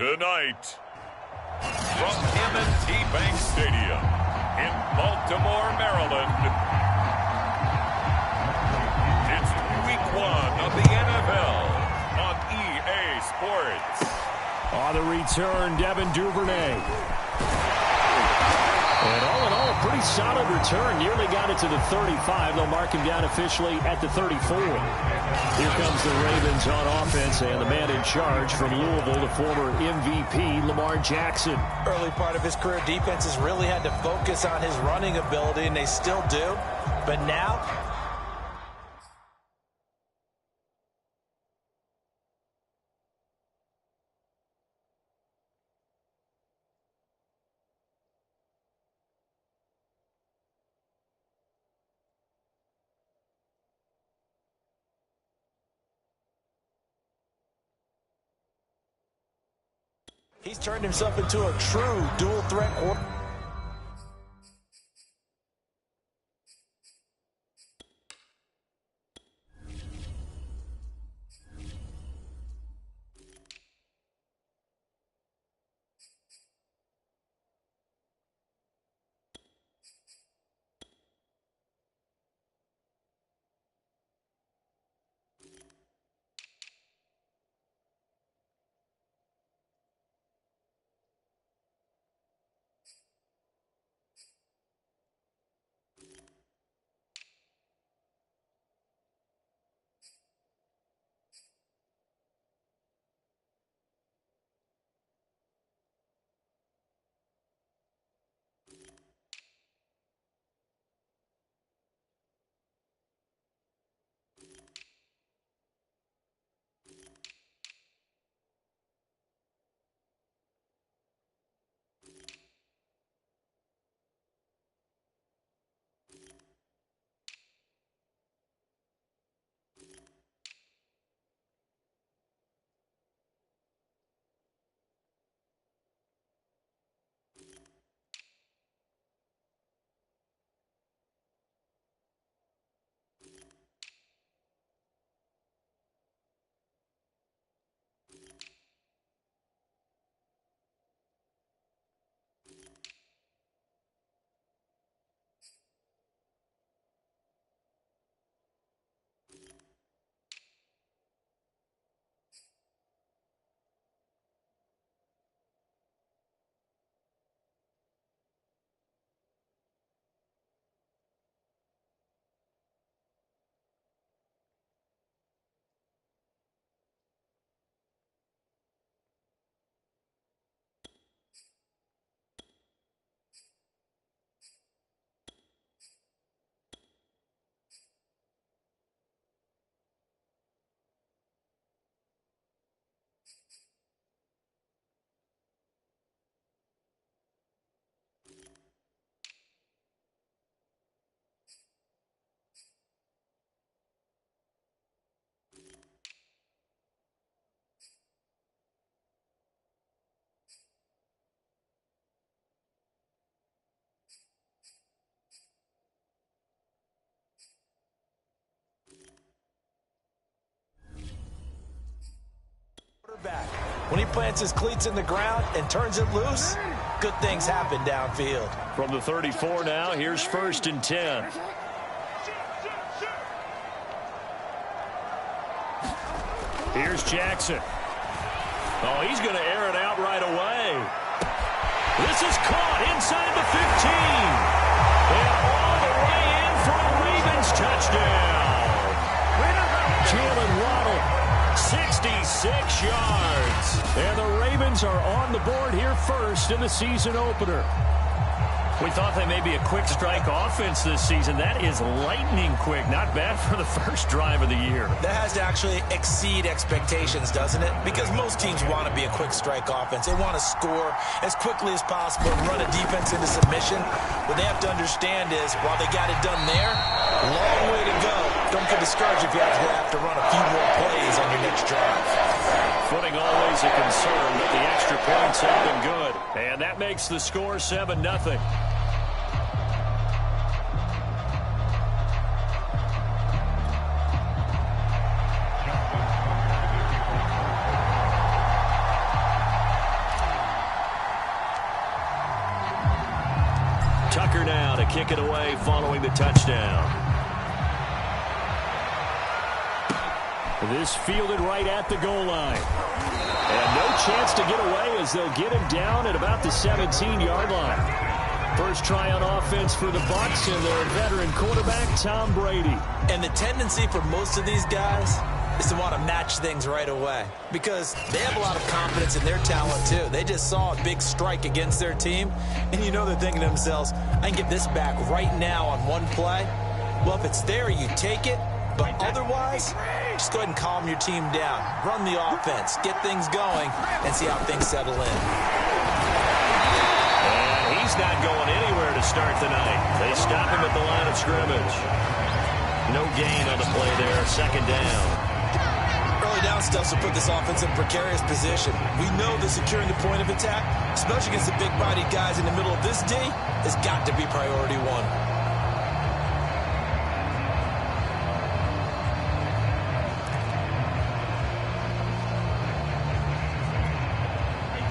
Tonight, from M&T Bank Stadium in Baltimore, Maryland, it's Week 1 of the NFL on EA Sports. On the return, Devin Duvernay. And all in all, a pretty solid return. Nearly got it to the 35. They'll mark him down officially at the 34. Here comes the Ravens on offense, and the man in charge from Louisville, the former MVP, Lamar Jackson. Early part of his career, defenses really had to focus on his running ability, and they still do. But now, he's turned himself into a true dual-threat quarterback. When he plants his cleats in the ground and turns it loose, good things happen downfield. From the 34 now, here's 1st and 10. Here's Jackson. Oh, he's going to air it out right away. This is caught inside the 15. And all the way in for a Ravens touchdown. Jalen Waddle, 66 yards. And the Ravens are on the board here first in the season opener. We thought they may be a quick strike offense this season. That is lightning quick. Not bad for the first drive of the year. That has to actually exceed expectations, doesn't it? Because most teams want to be a quick strike offense. They want to score as quickly as possible and run a defense into submission. What they have to understand is, while they got it done there, long way to go. Don't get discouraged if you have to run a few more plays on your next drive. Footing always a concern, but the extra points have been good. And that makes the score 7-0. kick it away following the touchdown. This fielded right at the goal line. And no chance to get away as they'll get him down at about the 17-yard line. First try on offense for the Bucs and their veteran quarterback, Tom Brady. And the tendency for most of these guys is to want to match things right away because they have a lot of confidence in their talent, too. They just saw a big strike against their team, and you know they're thinking to themselves, I can get this back right now on one play. Well, if it's there, you take it. But otherwise, just go ahead and calm your team down. Run the offense, get things going, and see how things settle in. And he's not going anywhere to start the night. They stop him at the line of scrimmage. No gain on the play there, second down. Early down stuff will put this offense in precarious position. We know that securing the point of attack, especially against the big-bodied guys in the middle of this D, has got to be priority one.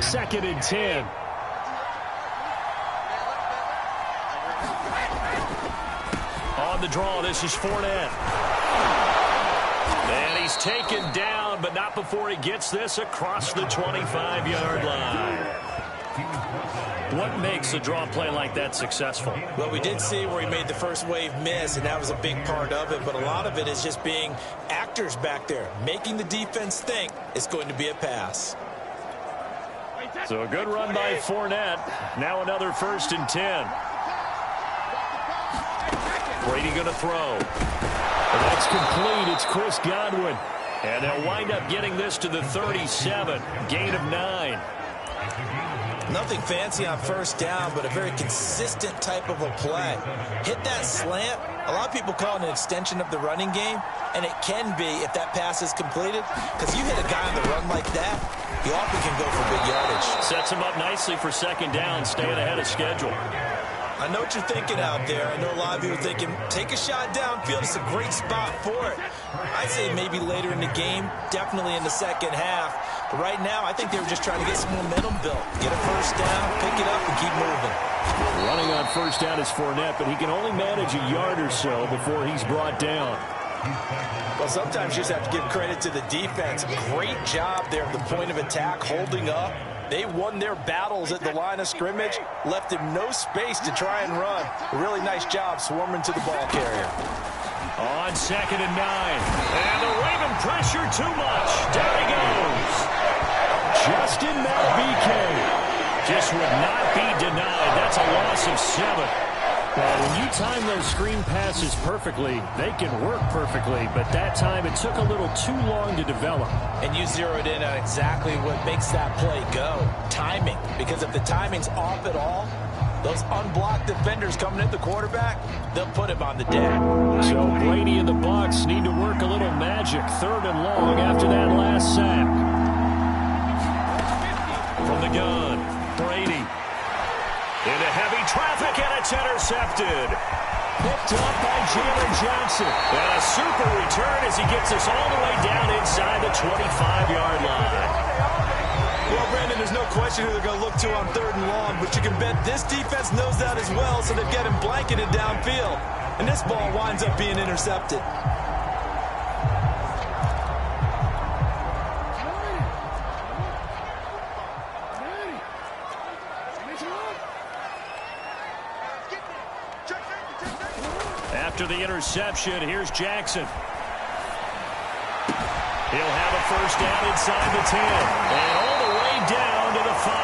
Second and 10. On the draw, this is Fournette. And he's taken down, but not before he gets this across the 25-yard line. What makes a draw play like that successful? Well, we did see where he made the first wave miss, and that was a big part of it. But a lot of it is just being actors back there, making the defense think it's going to be a pass. So a good run by Fournette. Now another 1st and 10. Brady going to throw. And that's complete. It's Chris Godwin. And they'll wind up getting this to the 37. Gain of 9. Nothing fancy on first down, but a very consistent type of a play. Hit that slant. A lot of people call it an extension of the running game, and it can be if that pass is completed, because you hit a guy on the run like that, he often can go for big yardage. Sets him up nicely for second down, staying ahead of schedule. I know what you're thinking out there. I know a lot of you are thinking, take a shot downfield. It's a great spot for it. I'd say maybe later in the game, definitely in the second half. But right now, I think they were just trying to get some momentum built. Get a first down, pick it up, and keep moving. Running on first down is Fournette, but he can only manage a yard or so before he's brought down. Well, sometimes you just have to give credit to the defense. Great job there at the point of attack, holding up. They won their battles at the line of scrimmage, left him no space to try and run. A really nice job swarming to the ball carrier. On second and 9. And the Raven pressure too much. Down he goes. Justin Matt just would not be denied. That's a loss of 7. Well, when you time those screen passes perfectly, they can work perfectly, but that time it took a little too long to develop. And you zeroed in on exactly what makes that play go. Timing. Because if the timing's off at all, those unblocked defenders coming at the quarterback, they'll put him on the deck. So Brady and the Bucs need to work a little magic. 3rd and long after that last sack. From the gun, Brady. Into heavy traffic, and it's intercepted. Picked up by Jalen Johnson. And a super return as he gets us all the way down inside the 25-yard line. Well, Brandon, there's no question who they're going to look to on 3rd and long, but you can bet this defense knows that as well, so they've got him blanketed downfield. And this ball winds up being intercepted. After the interception, here's Jackson. He'll have a first down inside the 10. And all the way down to the 5.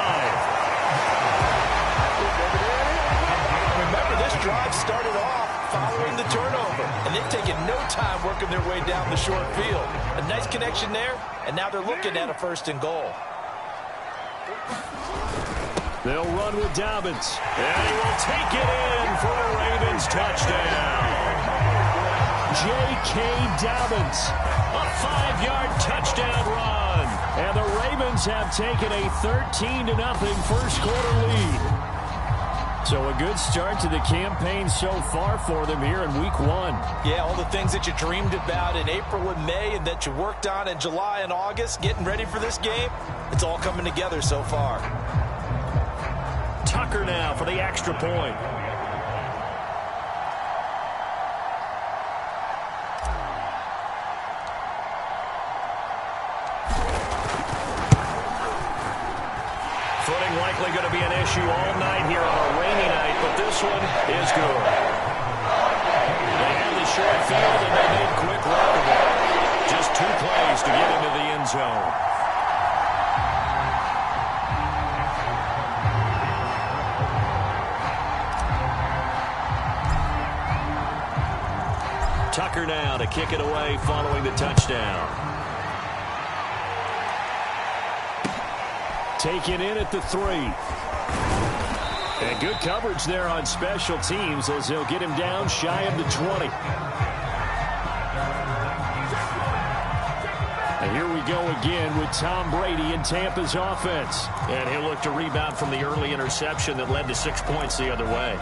Remember, this drive started off following the turnover. And they've taken no time working their way down the short field. A nice connection there, and now they're looking at a 1st and goal. They'll run with Dobbins. And he will take it in for a Ravens touchdown. J.K. Dobbins. A 5-yard touchdown run. And the Ravens have taken a 13-0 first quarter lead. So a good start to the campaign so far for them here in week 1. Yeah, all the things that you dreamed about in April and May and that you worked on in July and August, getting ready for this game, it's all coming together so far. Tucker now for the extra point. Footing likely going to be an issue all night here on a rainy night, but this one is good. They had the short field, and they made quick work of it. Just 2 plays to get into the end zone. Tucker now to kick it away following the touchdown. Taken in at the 3. And good coverage there on special teams as they'll get him down shy of the 20. And here we go again with Tom Brady in Tampa's offense. And he'll look to rebound from the early interception that led to 6 points the other way.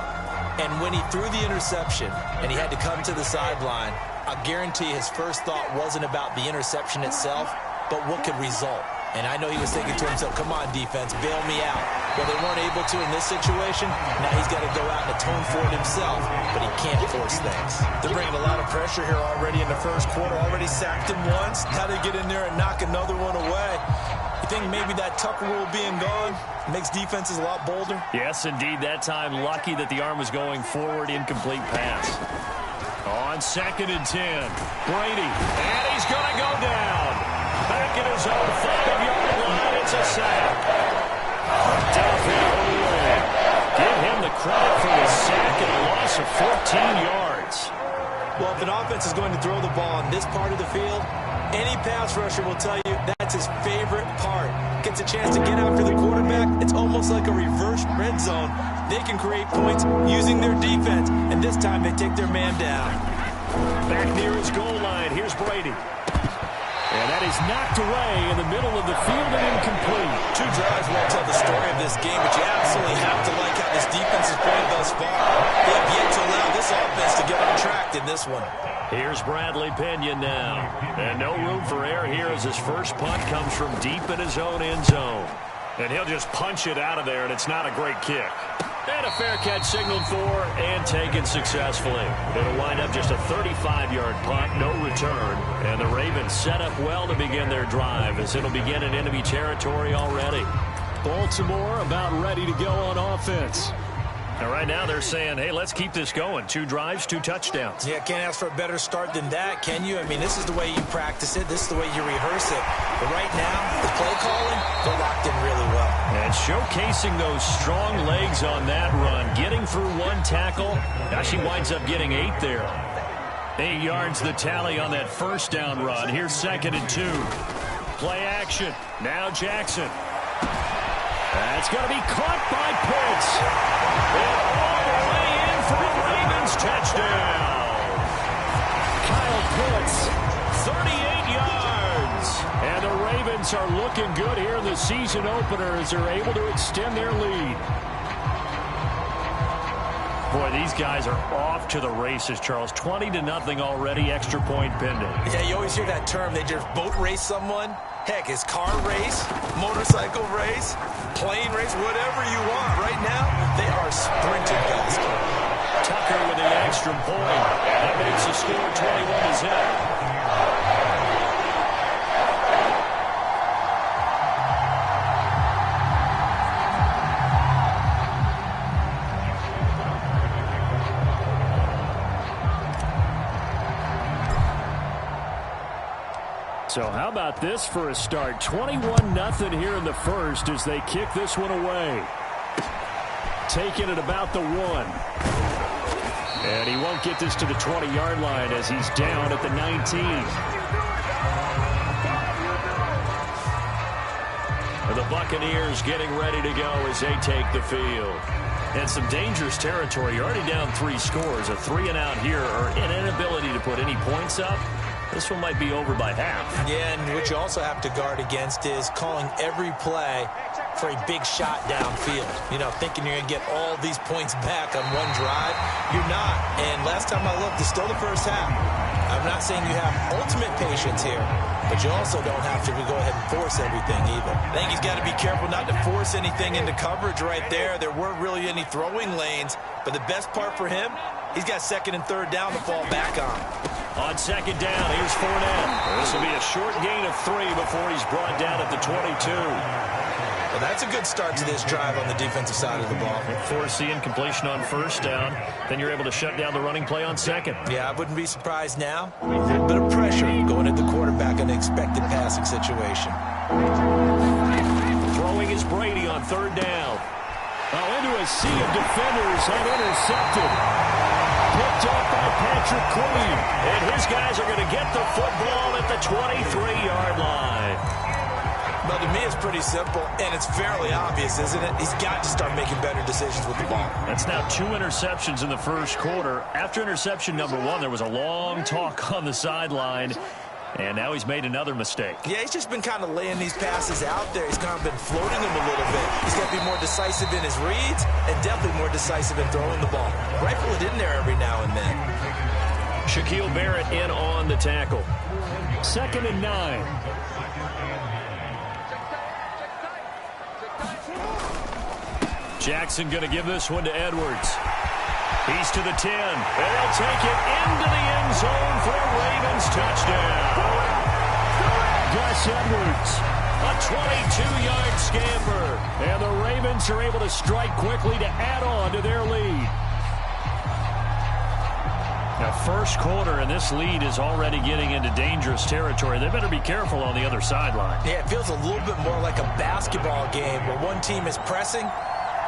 And when he threw the interception and he had to come to the sideline, I guarantee his first thought wasn't about the interception itself, but what could result. And I know he was thinking to himself, come on, defense, bail me out. Well, they weren't able to in this situation. Now he's got to go out and atone for it himself, but he can't force things. They're bringing a lot of pressure here already in the first quarter. Already sacked him once. Now they get in there and knock another one away. You think maybe that Tucker rule being gone makes defenses a lot bolder? Yes, indeed. That time, lucky that the arm was going forward. Incomplete pass. On 2nd and 10, Brady. And he's going to go down. Back in his own 5-yard line. It's a sack. Give him the credit for the sack and a loss of 14 yards. Well, if an offense is going to throw the ball on this part of the field, any pass rusher will tell you that's his favorite part. Gets a chance to get after the quarterback. It's almost like a reverse red zone. They can create points using their defense, and this time they take their man down. Back near his goal line, here's Brady. And that is knocked away in the middle of the field and incomplete. 2 drives won't tell the story of this game, but you absolutely have to like how this defense has played thus far. They have yet to allow this offense to get on track in this one. Here's Bradley Pinion now. And no room for error here as his first punt comes from deep in his own end zone. And he'll just punch it out of there, and it's not a great kick. And a fair catch signaled for and taken successfully. It'll wind up just a 35-yard punt, no return. And the Ravens set up well to begin their drive as it'll begin in enemy territory already. Baltimore about ready to go on offense. And right now they're saying, hey, let's keep this going. 2 drives, 2 touchdowns. Yeah, can't ask for a better start than that, can you? I mean, this is the way you practice it. This is the way you rehearse it. But right now, the play calling, they're locked in really well. And showcasing those strong legs on that run. Getting through 1 tackle. Now she winds up getting 8 there. 8 yards the tally on that first down run. Here's 2nd and 2. Play action. Now Jackson. That's going to be caught by Pitts. And all the way in for a Ravens touchdown. Kyle Pitts, 38 yards. And the Ravens are looking good here in the season opener as they're able to extend their lead. Boy, these guys are off to the races, Charles. 20-0 already, extra point pending. Yeah, you always hear that term. They just boat race someone. Heck, it's car race, motorcycle race, plane race, whatever you want. Right now, they are sprinting fast. Tucker with the extra point. That makes the score 21-0. So how about this for a start? 21-0 here in the first as they kick this one away. Taking it about the 1. And he won't get this to the 20-yard line as he's down at the 19. The Buccaneers getting ready to go as they take the field. And some dangerous territory. You're already down 3 scores. A 3-and-out here or an inability to put any points up. This one might be over by half. Yeah, and what you also have to guard against is calling every play for a big shot downfield. You know, thinking you're going to get all these points back on one drive. You're not. And last time I looked, it's still the first half. I'm not saying you have ultimate patience here, but you also don't have to go ahead and force everything either. I think he's got to be careful not to force anything into coverage right there. There weren't really any throwing lanes, but the best part for him, he's got 2nd and 3rd down to fall back on. On 2nd down, here's Fournette. This will be a short gain of 3 before he's brought down at the 22. Well, that's a good start to this drive on the defensive side of the ball. Forcing completion on first down. Then you're able to shut down the running play on second. Yeah, I wouldn't be surprised now. A little bit of pressure going at the quarterback in an expected passing situation. Throwing is Brady on third down. Oh, into a sea of defenders and intercepted. Picked up by Patrick Queen. And his guys are going to get the football at the 23-yard line. But to me, it's pretty simple, and it's fairly obvious, isn't it? He's got to start making better decisions with the ball. That's now 2 interceptions in the first quarter. After interception number 1, there was a long talk on the sideline, and now he's made another mistake. Yeah, he's just been kind of laying these passes out there. He's kind of been floating them a little bit. He's got to be more decisive in his reads and definitely more decisive in throwing the ball. Rifle it in there every now and then. Shaquille Barrett in on the tackle. 2nd and 9. Jackson going to give this one to Edwards. He's to the 10, and they'll take it into the end zone for a Ravens touchdown. Gus Edwards, a 22-yard scamper, and the Ravens are able to strike quickly to add on to their lead. Now, first quarter, and this lead is already getting into dangerous territory. They better be careful on the other sideline. Yeah, it feels a little bit more like a basketball game where one team is pressing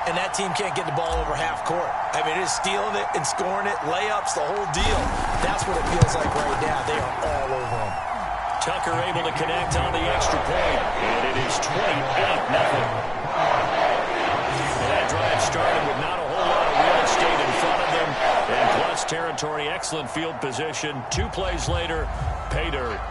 and that team can't get the ball over half court. I mean, it is stealing it and scoring it, layups, the whole deal. That's what it feels like right now. They are all over them. Tucker able to connect on the extra point, and it is 28-0. That drive started with not a whole lot of real estate in front of them. And plus territory, excellent field position. 2 plays later, pay dirt.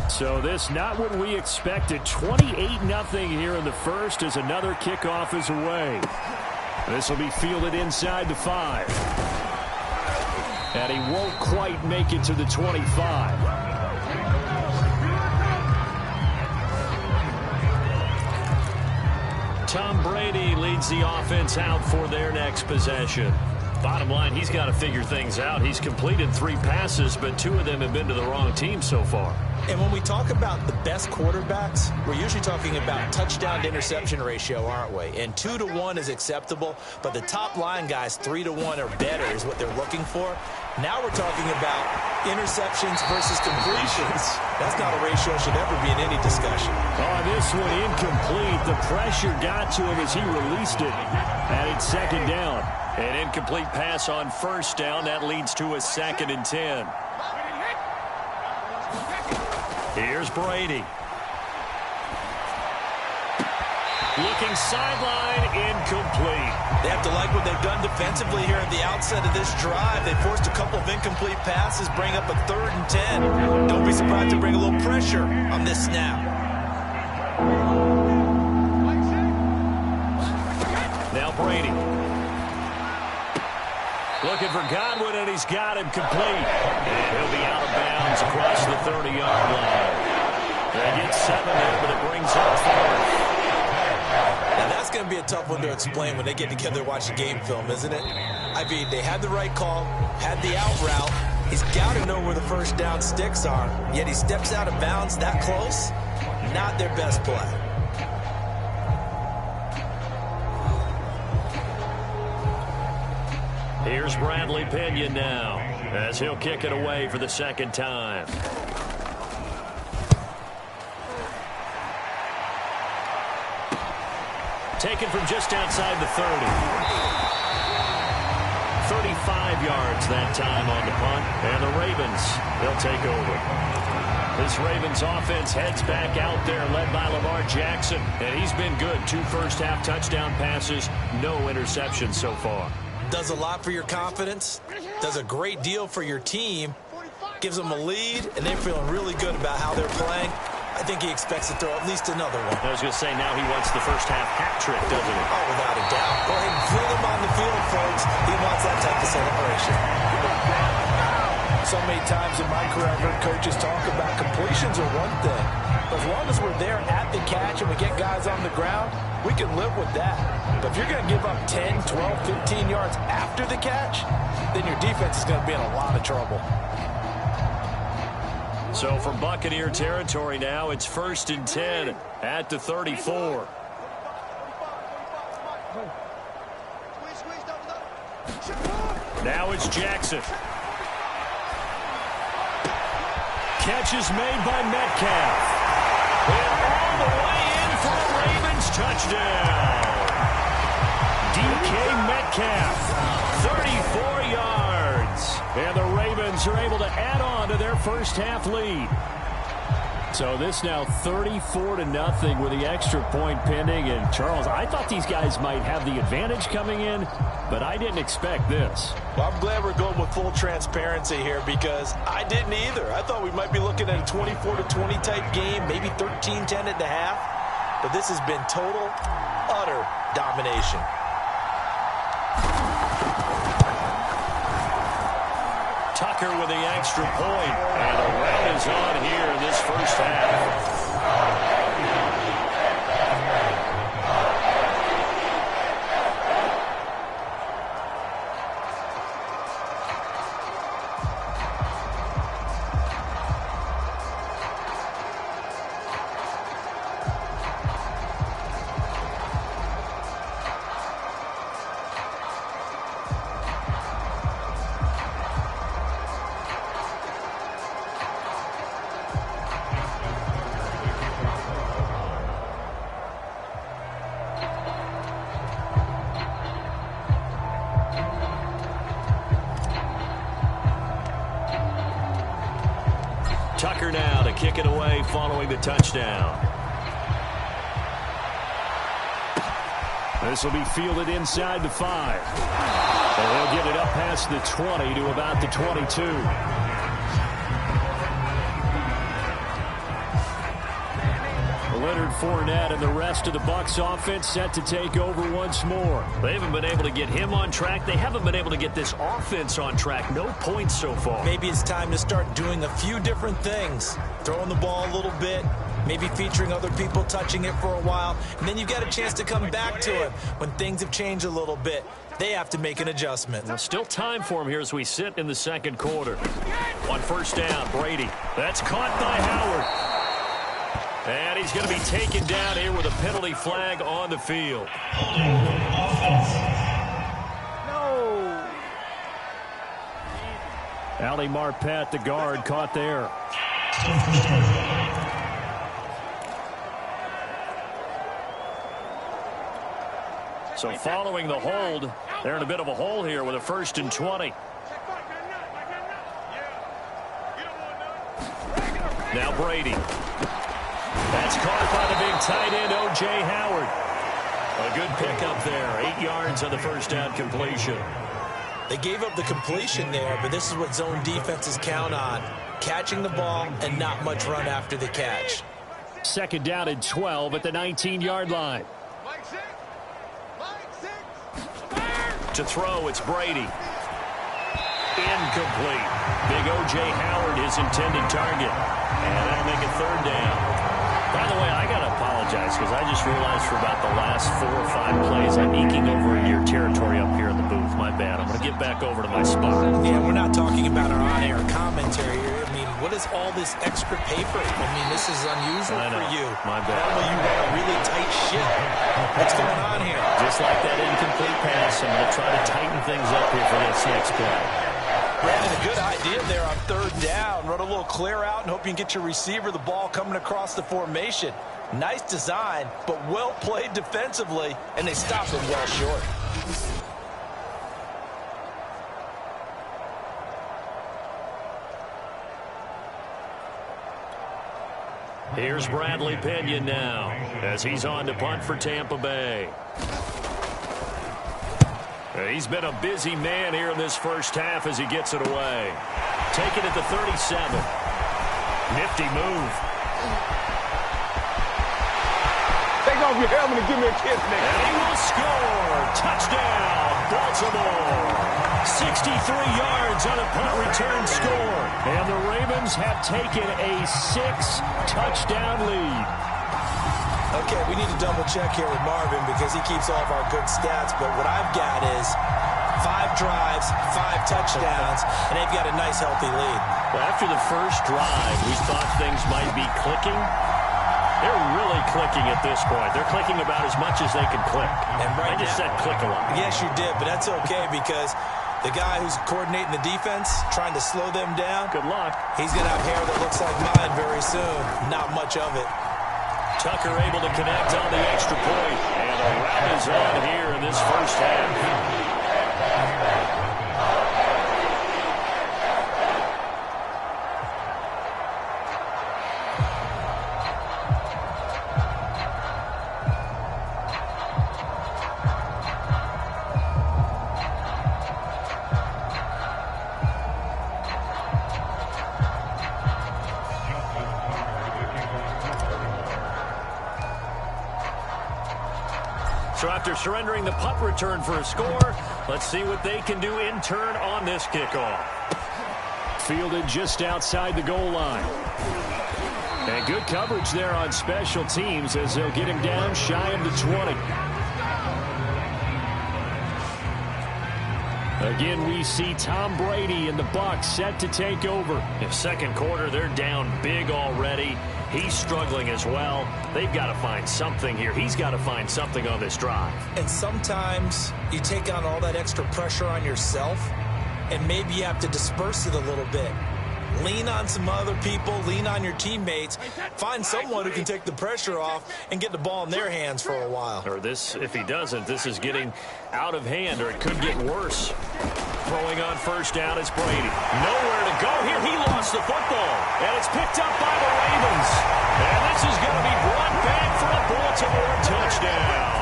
So this not what we expected. 28-0 here in the first as another kickoff is away. This will be fielded inside the 5. And he won't quite make it to the 25. Tom Brady leads the offense out for their next possession. Bottom line, he's got to figure things out. He's completed 3 passes, but 2 of them have been to the wrong team so far. And when we talk about the best quarterbacks, we're usually talking about touchdown to interception ratio, aren't we? And 2 to 1 is acceptable, but the top line guys 3 to 1 or better is what they're looking for. Now we're talking about interceptions versus completions. That's not a ratio that should ever be in any discussion. Oh, this one incomplete. The pressure got to him as he released it. And it's 2nd down. An incomplete pass on first down. That leads to a 2nd and 10. Here's Brady. Looking sideline, incomplete. They have to like what they've done defensively here at the outset of this drive. They forced a couple of incomplete passes, bring up a 3rd and 10. Don't be surprised to bring a little pressure on this snap. Now Brady. Looking for Godwin, and he's got him complete. And he'll be out of bounds across the 30-yard line. They get 7 there, but it brings up 4th. Now, that's going to be a tough one to explain when they get together and watch the game film, isn't it? I mean, they had the right call, had the out route. He's got to know where the first down sticks are, yet he steps out of bounds that close. Not their best play. Here's Bradley Pinion now, as he'll kick it away for the 2nd time. Taken from just outside the 30. 35 yards that time on the punt, and the Ravens, they'll take over. This Ravens offense heads back out there, led by Lamar Jackson, and he's been good. 2 first-half touchdown passes, no interceptions so far. Does a lot for your confidence, does a great deal for your team, gives them a lead, and they're feeling really good about how they're playing. I think he expects to throw at least another one. I was going to say, now he wants the first-half hat trick, doesn't he? Oh, without a doubt. Go ahead and fling him on the field, folks. He wants that type of celebration. So many times in my career, I've heard coaches talk about completions are one thing. As long as we're there at the catch and we get guys on the ground, we can live with that. But if you're going to give up 10, 12, 15 yards after the catch, then your defense is going to be in a lot of trouble. So from Buccaneer territory now, it's 1st and 10 at the 34. Now it's Jackson. Catch is made by Metcalf. And all the way in for a Ravens touchdown. DK Metcalf, 34 yards. And the Ravens are able to add on to their first half lead. So this now 34-0 with the extra point pending. And Charles, I thought these guys might have the advantage coming in, but I didn't expect this. Well, I'm glad we're going with full transparency here because I didn't either. I thought we might be looking at a 24-20 type game, maybe 13-10 at the half. But this has been total, utter domination. Tucker with the extra point. And the rout is on here in this first half. Tucker now to kick it away following the touchdown. This will be fielded inside the 5. And they'll get it up past the 20 to about the 22. Leonard Fournette and the rest of the Bucs offense set to take over once more. They haven't been able to get him on track. They haven't been able to get this offense on track. No points so far. Maybe it's time to start doing a few different things. Throwing the ball a little bit, maybe featuring other people touching it for a while, and then you've got a chance to come back to it when things have changed a little bit. They have to make an adjustment. Now, still time for him here as we sit in the second quarter. On first down, Brady. That's caught by Howard. And he's going to be taken down here with a penalty flag on the field. No. Ali Marpet, the guard, caught there. So following the hold, they're in a bit of a hole here with a 1st and 20. Now Brady. That's caught by the big tight end, O.J. Howard. A good pickup there. 8 yards on the first down completion. They gave up the completion there, but this is what zone defenses count on. Catching the ball and not much run after the catch. 2nd down and 12 at the 19-yard line. To throw, it's Brady. Incomplete. Big O.J. Howard, his intended target. And that'll make it 3rd down. By the way, I got to apologize because I just realized for about the last 4 or 5 plays I'm eking over your territory up here in the booth. My bad. I'm going to get back over to my spot. Yeah, we're not talking about our on-air commentary here. I mean, what is all this extra paper? I mean, this is unusual for you. My bad. Normally you run a really tight ship. What's going on here? Just like that incomplete pass, I'm going to try to tighten things up here for this next play. Brandon, a good idea there on 3rd down. Run a little clear out and hope you can get your receiver the ball coming across the formation. Nice design, but well played defensively, and they stopped it well short. Here's Bradley Pinion now as he's on to punt for Tampa Bay. He's been a busy man here in this first half as he gets it away. Taking it to 37. Nifty move. Take off your helmet and give me a kiss, nigga. And he will score. Touchdown, Baltimore. 63 yards on a punt return score. And the Ravens have taken a 6-touchdown lead. Okay, we need to double check here with Marvin because he keeps all of our good stats, but what I've got is 5 drives, 5 touchdowns, and they've got a nice, healthy lead. Well, after the first drive, we thought things might be clicking. They're really clicking at this point. They're clicking about as much as they can click. And right I just said click a lot. Yes, you did, but that's okay because the guy who's coordinating the defense, trying to slow them down, Good luck. he's going to have hair that looks like mine very soon. Not much of it. Tucker able to connect on the extra point. And a rout is on here in this first half. So after surrendering the punt return for a score, let's see what they can do in turn on this kickoff. Fielded just outside the goal line. And good coverage there on special teams as they'll get him down shy of the 20. Again, we see Tom Brady and the Bucs set to take over. In second quarter, they're down big already. He's struggling as well. They've got to find something here. He's got to find something on this drive. And sometimes you take on all that extra pressure on yourself, and maybe you have to disperse it a little bit. Lean on some other people, lean on your teammates, find someone who can take the pressure off and get the ball in their hands for a while. Or this, if he doesn't, this is getting out of hand, or it could get worse. Throwing on first down is Brady. Nowhere to go here. He lost the football, and it's picked up by the Ravens. And this is going to be brought back for a Baltimore touchdown.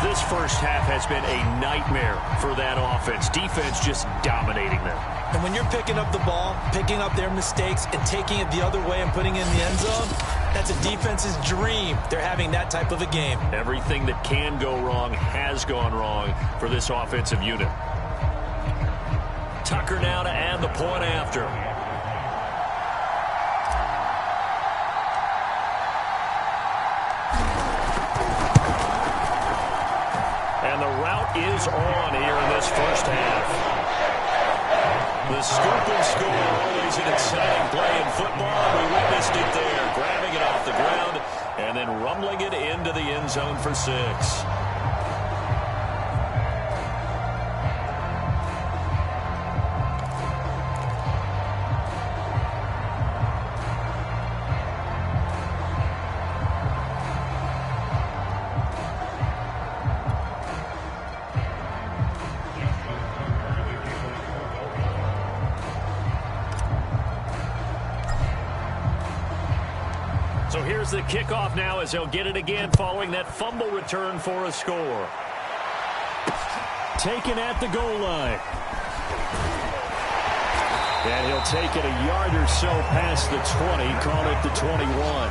This first half has been a nightmare for that offense. Defense just dominating them. And when you're picking up the ball, picking up their mistakes, and taking it the other way and putting it in the end zone, that's a defense's dream. They're having that type of a game. Everything that can go wrong has gone wrong for this offensive unit. Tucker now to add the point after. And the route is on here in this first half. The scoop and score, always an exciting play in football. We witnessed it there, grabbing it off the ground and then rumbling it into the end zone for 6. So here's the kickoff now as they'll get it again following that fumble return for a score. Taken at the goal line. And he'll take it a yard or so past the 20, call it the 21.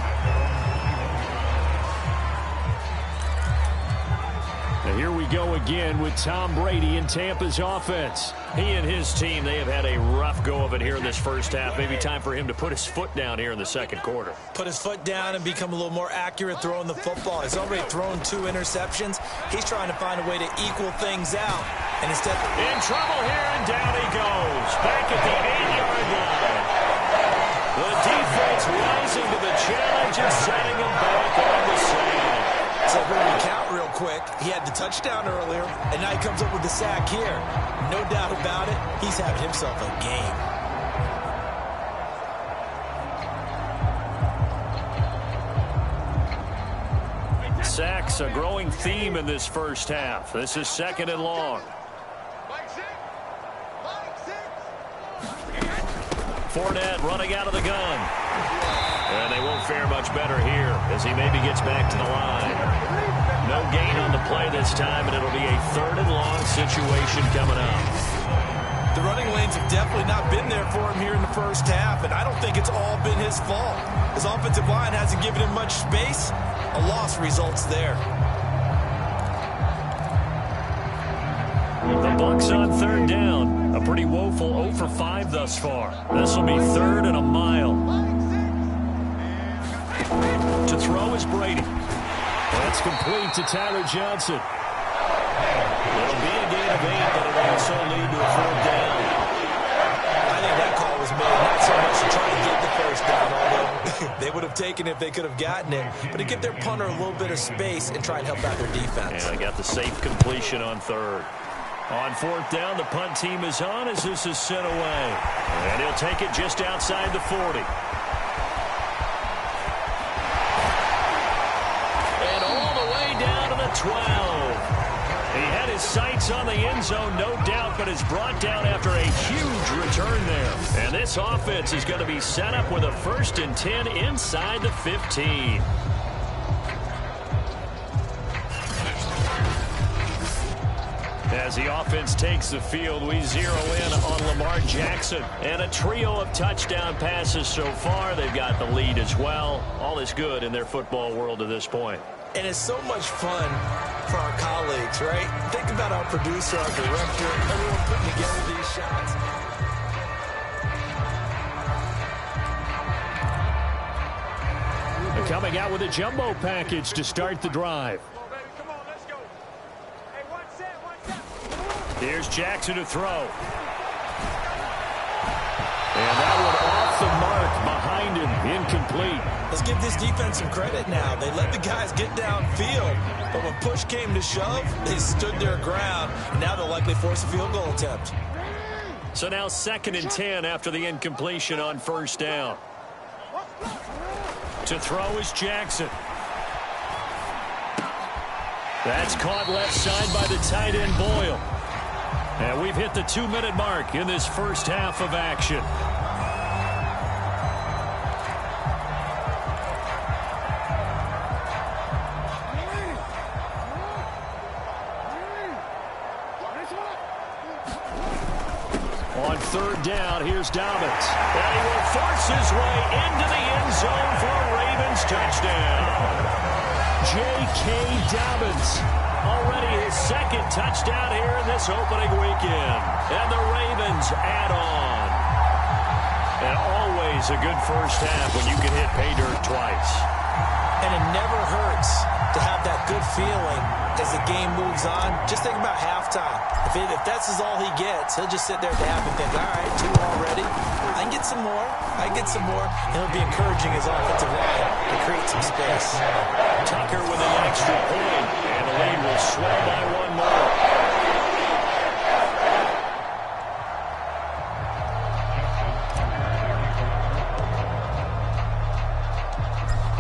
And here we go again with Tom Brady in Tampa's offense. He and his team, they have had a rough go of it here in this first half. Maybe time for him to put his foot down here in the second quarter. Put his foot down and become a little more accurate throwing the football. He's already thrown 2 interceptions. He's trying to find a way to equal things out. And instead, in trouble here, and down he goes. Back at the 8-yard line. The defense rising to the challenge and setting him back on the side. So we're going to count real quick. He had the touchdown earlier, and now he comes up with the sack here. No doubt about it, he's having himself a game. Sacks, a growing theme in this first half. This is 2nd and long. Fournette running out of the gun. And they won't fare much better here as he maybe gets back to the line. No gain on the play this time, and it'll be a 3rd and long situation coming up. The running lanes have definitely not been there for him here in the first half, and I don't think it's all been his fault. His offensive line hasn't given him much space. A loss results there. The Bucs on 3rd down. A pretty woeful 0 for 5 thus far. This will be 3rd and a mile. throw is Brady. That's complete to Tyler Johnson. It'll be a gain of 8, but it'll also lead to a 4th down. I think that call was made not so much to try to get the first down, although they would have taken it if they could have gotten it, but to give their punter a little bit of space and try and help out their defense. And they got the safe completion on 3rd. On 4th down, the punt team is on as this is sent away. And he'll take it just outside the 40. And all the way down to the 12. He had his sights on the end zone, no doubt, but is brought down after a huge return there. And this offense is going to be set up with a 1st and 10 inside the 15. As the offense takes the field, we zero in on Lamar Jackson. And a trio of touchdown passes so far. They've got the lead as well. All is good in their football world at this point. And it's so much fun for our colleagues, right? Think about our producer, our director, everyone putting together these shots. They're coming out with a jumbo package to start the drive. Here's Jackson to throw. And that one off the mark behind him, incomplete. Let's give this defense some credit now. They let the guys get downfield, but when push came to shove, they stood their ground. Now they'll likely force a field goal attempt. So now 2nd and 10 after the incompletion on 1st down. To throw is Jackson. That's caught left side by the tight end Boyle. And we've hit the 2-minute mark in this first half of action. On 3rd down, here's Dobbins. And he will force his way into the end zone for a Ravens touchdown. J.K. Dobbins. Already his 2nd touchdown here in this opening weekend. And the Ravens add on. And always a good first half when you can hit pay dirt twice. And it never hurts to have that good feeling as the game moves on. Just think about halftime. If that's all he gets, he'll just sit there at the half and think, all right, 2 already. I can get some more. I can get some more. And he'll be encouraging his offensive line to create some space. Tucker with an extra point. And the lead will swell by 1 more.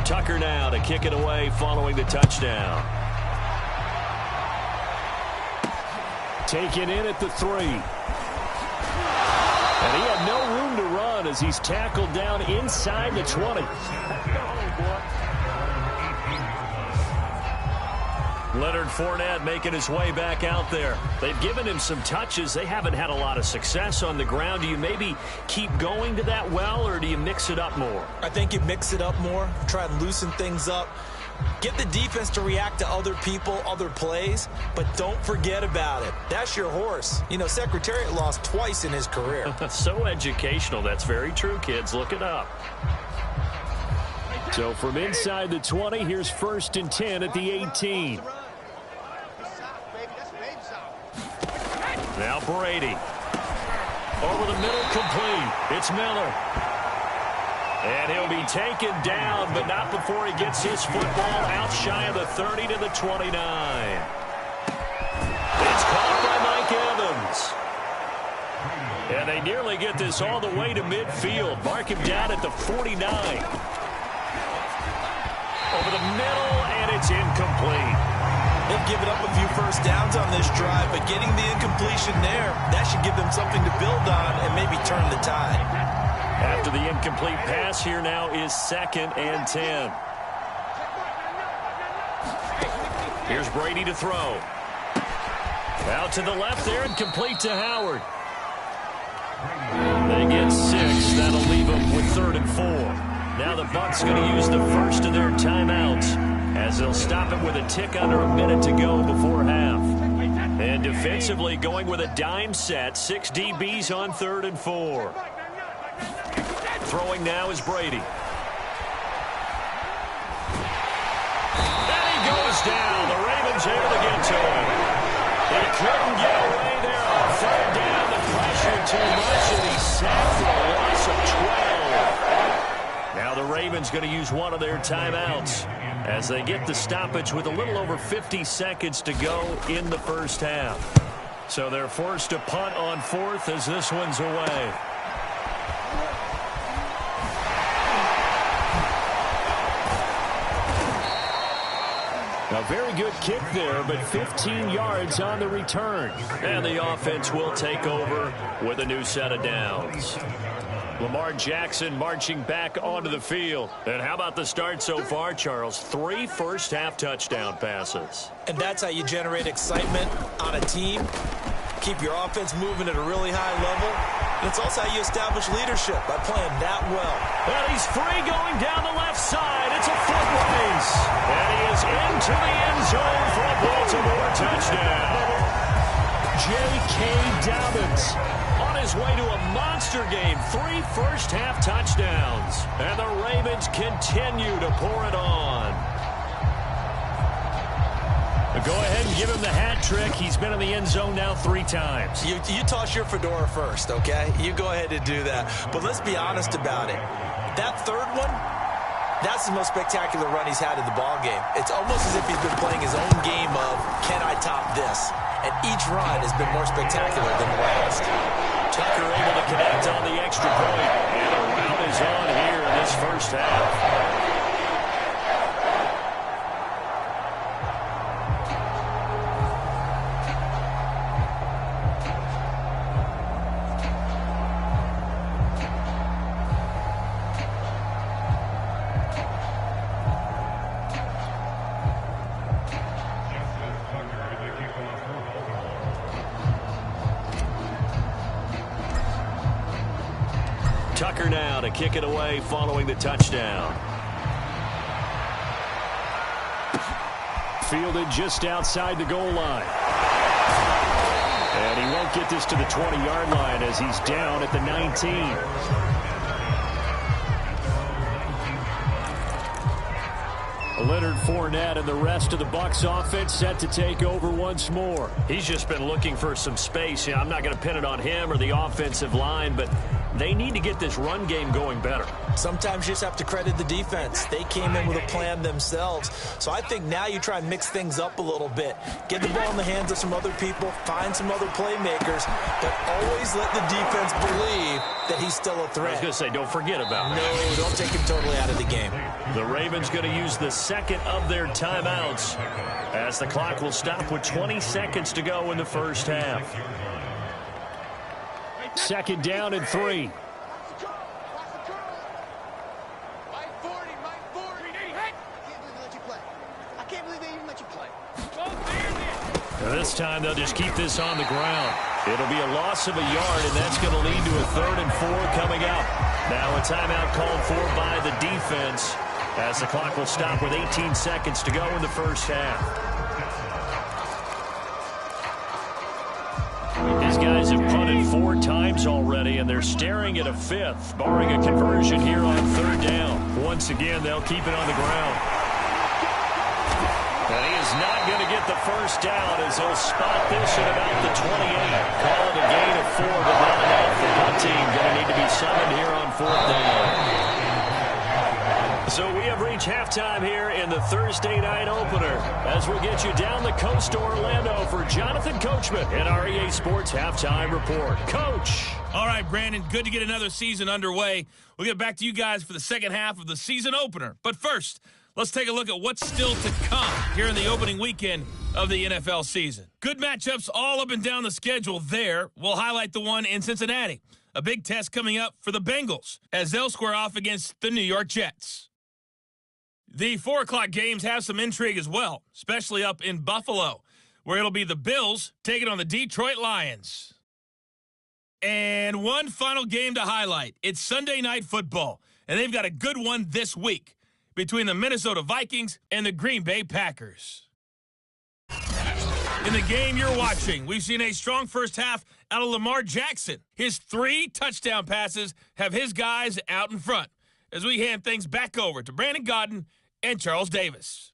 Tucker now to kick it away following the touchdown. Taken in at the 3. And he had no room to run as he's tackled down inside the 20. Leonard Fournette making his way back out there. They've given him some touches. They haven't had a lot of success on the ground. Do you maybe keep going to that well, or do you mix it up more? I think you mix it up more, try and loosen things up. Get the defense to react to other people, other plays, but don't forget about it. That's your horse. You know, Secretariat lost twice in his career. So educational. That's very true, kids. Look it up. So from inside the 20, here's 1st and 10 at the 18. Now Brady. Over the middle, complete. It's Miller. And he'll be taken down, but not before he gets his football out shy of the 30 to the 29. It's caught by Mike Evans. And they nearly get this all the way to midfield. Mark him down at the 49. Over the middle, and it's incomplete. They've given up a few first downs on this drive, but getting the incompletion there, that should give them something to build on and maybe turn the tide. After the incomplete pass, here now is 2nd and 10. Here's Brady to throw. Out to the left there and complete to Howard. They get 6. That'll leave them with 3rd and 4. Now the Bucs going to use the first of their timeouts as they'll stop it with a tick under a minute to go before half. And defensively going with a dime set. 6 DBs on 3rd and 4. Throwing now is Brady. couldn't get away there on third down. The pressure too much, and he's sacked for a loss of 12. Now the Ravens going to use one of their timeouts as they get the stoppage with a little over 50 seconds to go in the first half. So they're forced to punt on fourth as this one's away. A very good kick there, but 15 yards on the return. And the offense will take over with a new set of downs. Lamar Jackson marching back onto the field. And how about the start so far, Charles? 3 first-half touchdown passes. And that's how you generate excitement on a team. Keep your offense moving at a really high level. And it's also how you establish leadership, by playing that well. And he's free going down the left side. It's a foot race. And he is into the end zone for a Baltimore touchdown. J.K. Dobbins on his way to a monster game. 3 first-half touchdowns. And the Ravens continue to pour it on. Go ahead and give him the hat trick. He's been in the end zone now 3 times. You toss your fedora first, okay? You go ahead and do that. But let's be honest about it. That third one, that's the most spectacular run he's had in the ballgame. It's almost as if he's been playing his own game of, can I top this? And each run has been more spectacular than the last. Tucker able to connect on the extra point. And a route is on here in this first half. Tucker now to kick it away following the touchdown. Fielded just outside the goal line. And he won't get this to the 20-yard line as he's down at the 19. Leonard Fournette and the rest of the Bucs offense set to take over once more. He's just been looking for some space. I'm not going to pin it on him or the offensive line, but they need to get this run game going better. Sometimes you just have to credit the defense. They came in with a plan themselves. So I think now you try and mix things up a little bit. Get the ball in the hands of some other people, find some other playmakers, but always let the defense believe that he's still a threat. I was going to say, don't forget about it. No, don't take him totally out of the game. The Ravens going to use the second of their timeouts as the clock will stop with 20 seconds to go in the first half. Second down and 3. This time they'll just keep this on the ground. It'll be a loss of a yard, and that's going to lead to a 3rd and 4 coming up. Now a timeout called for by the defense as the clock will stop with 18 seconds to go in the first half. These guys have punted 4 times already, and they're staring at a 5th, barring a conversion here on 3rd down. Once again, they'll keep it on the ground. And he is not going to get the first down as he'll spot this at about the 28. Call it a gain of 4, but not enough. The punt team going to need to be summoned here on 4th down. So we have reached halftime here in the Thursday night opener as we'll get you down the coast to Orlando for Jonathan Coachman in our EA Sports Halftime Report. Coach. All right, Brandon, good to get another season underway. We'll get back to you guys for the second half of the season opener. But first, let's take a look at what's still to come here in the opening weekend of the NFL season. Good matchups all up and down the schedule there. We'll highlight the one in Cincinnati. A big test coming up for the Bengals as they'll square off against the New York Jets. The 4 o'clock games have some intrigue as well, especially up in Buffalo, where it'll be the Bills taking on the Detroit Lions. And one final game to highlight. It's Sunday Night Football, and they've got a good one this week between the Minnesota Vikings and the Green Bay Packers. In the game you're watching, we've seen a strong first half out of Lamar Jackson. His 3 touchdown passes have his guys out in front as we hand things back over to Brandon Godden and Charles Davis.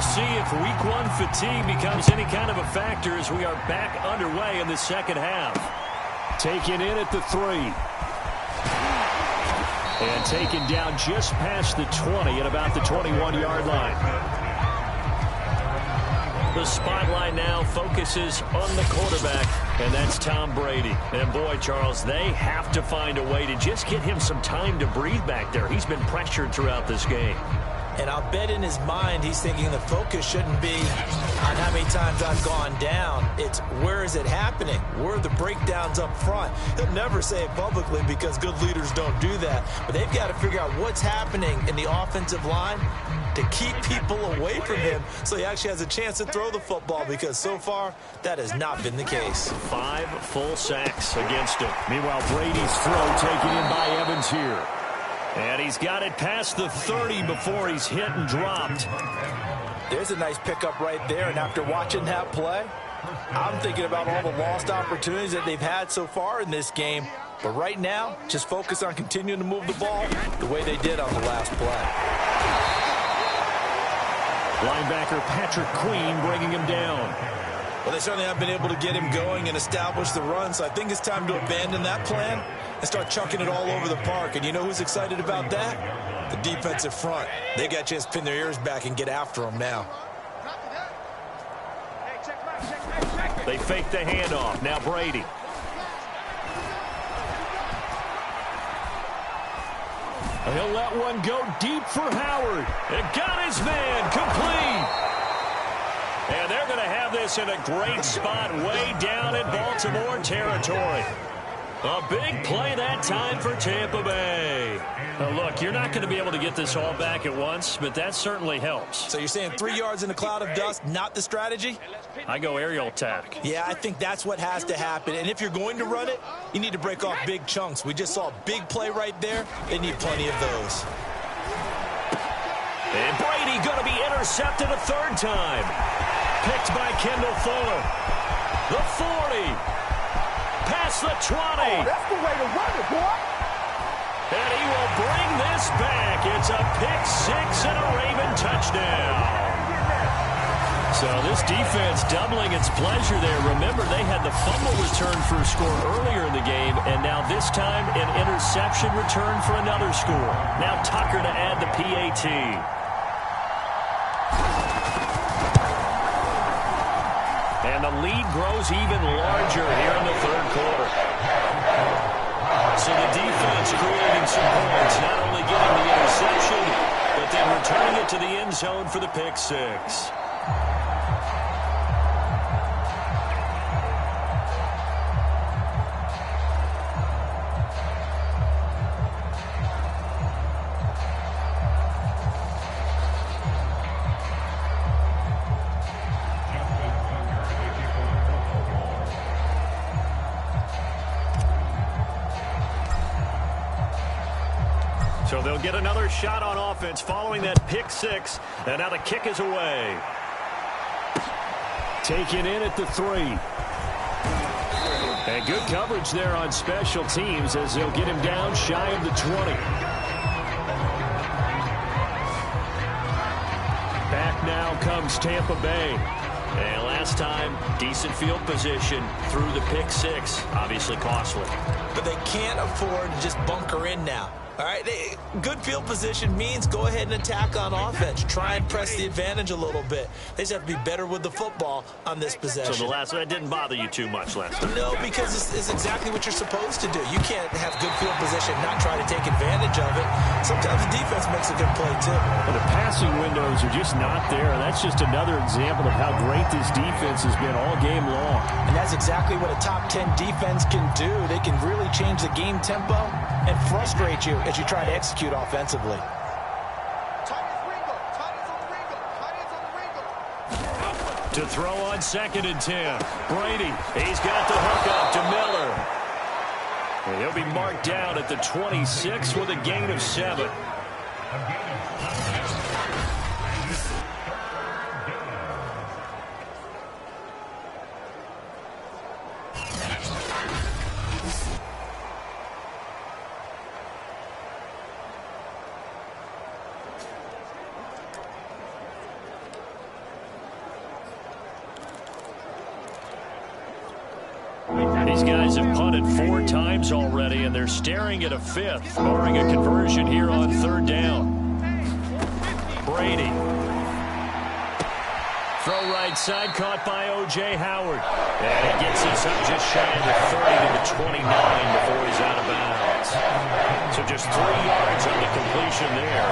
see if week one fatigue becomes any kind of a factor as we are back underway in the second half. Taken in at the 3. And taken down just past the 20 at about the 21-yard line. The spotlight now focuses on the quarterback, and that's Tom Brady. And boy, Charles, they have to find a way to just get him some time to breathe back there. He's been pressured throughout this game. And I'll bet in his mind he's thinking the focus shouldn't be on how many times I've gone down. It's where is it happening? Where are the breakdowns up front? He'll never say it publicly because good leaders don't do that. But they've got to figure out what's happening in the offensive line to keep people away from him so he actually has a chance to throw the football, because so far that has not been the case. 5 full sacks against him. Meanwhile, Brady's throw taken in by Evans here. And he's got it past the 30 before he's hit and dropped. There's a nice pickup right there, and after watching that play, I'm thinking about all the lost opportunities that they've had so far in this game. But right now, just focus on continuing to move the ball the way they did on the last play. Linebacker Patrick Queen bringing him down. Well, they certainly haven't been able to get him going and establish the run, so I think it's time to abandon that plan and start chucking it all over the park. And you know who's excited about that? The defensive front. They got a chance to pin their ears back and get after him now. They fake the handoff. Now Brady. He'll let one go deep for Howard. It got his man complete. And they're going to have this in a great spot way down in Baltimore territory. A big play that time for Tampa Bay. Now look, you're not going to be able to get this all back at once, but that certainly helps. So you're saying 3 yards in a cloud of dust, not the strategy? I go aerial attack. Yeah, I think that's what has to happen. And if you're going to run it, you need to break off big chunks. We just saw a big play right there. They need plenty of those. And Brady going to be intercepted a 3rd time. Picked by Kendall Fuller. The 40. Past the 20. Oh, that's the way to run it, boy. And he will bring this back. It's a pick-6 and a Raven touchdown. So this defense doubling its pleasure there. Remember, they had the fumble return for a score earlier in the game, and now this time an interception return for another score. Now Tucker to add the PAT. And the lead grows even larger here in the 3rd quarter. So the defense creating some points, not only getting the interception, but then returning it to the end zone for the pick-6. So they'll get another shot on offense following that pick-6. And now the kick is away. Taken in at the 3. And good coverage there on special teams as they'll get him down shy of the 20. Back now comes Tampa Bay. And last time, decent field position through the pick-6. Obviously costly. But they can't afford to just bunker in now. All right, good field position means go ahead and attack on offense. Try and press the advantage a little bit. They just have to be better with the football on this possession. So that didn't bother you too much last time? No, because it's exactly what you're supposed to do. You can't have good field position and not try to take advantage of it. Sometimes the defense makes a good play, too. Well, the passing windows are just not there. That's just another example of how great this defense has been all game long. And that's exactly what a top 10 defense can do. They can really change the game tempo and frustrate you as you try to execute offensively. To throw on 2nd and 10. Brady, he's got the hook up to Miller. And he'll be marked down at the 26 with a gain of 7. These guys have punted 4 times already, and they're staring at a 5th, barring a conversion here on 3rd down. Brady. Throw right side, caught by O.J. Howard. And he gets us up just shy of the 30 to the 29 before he's out of bounds. So just 3 yards on the completion there.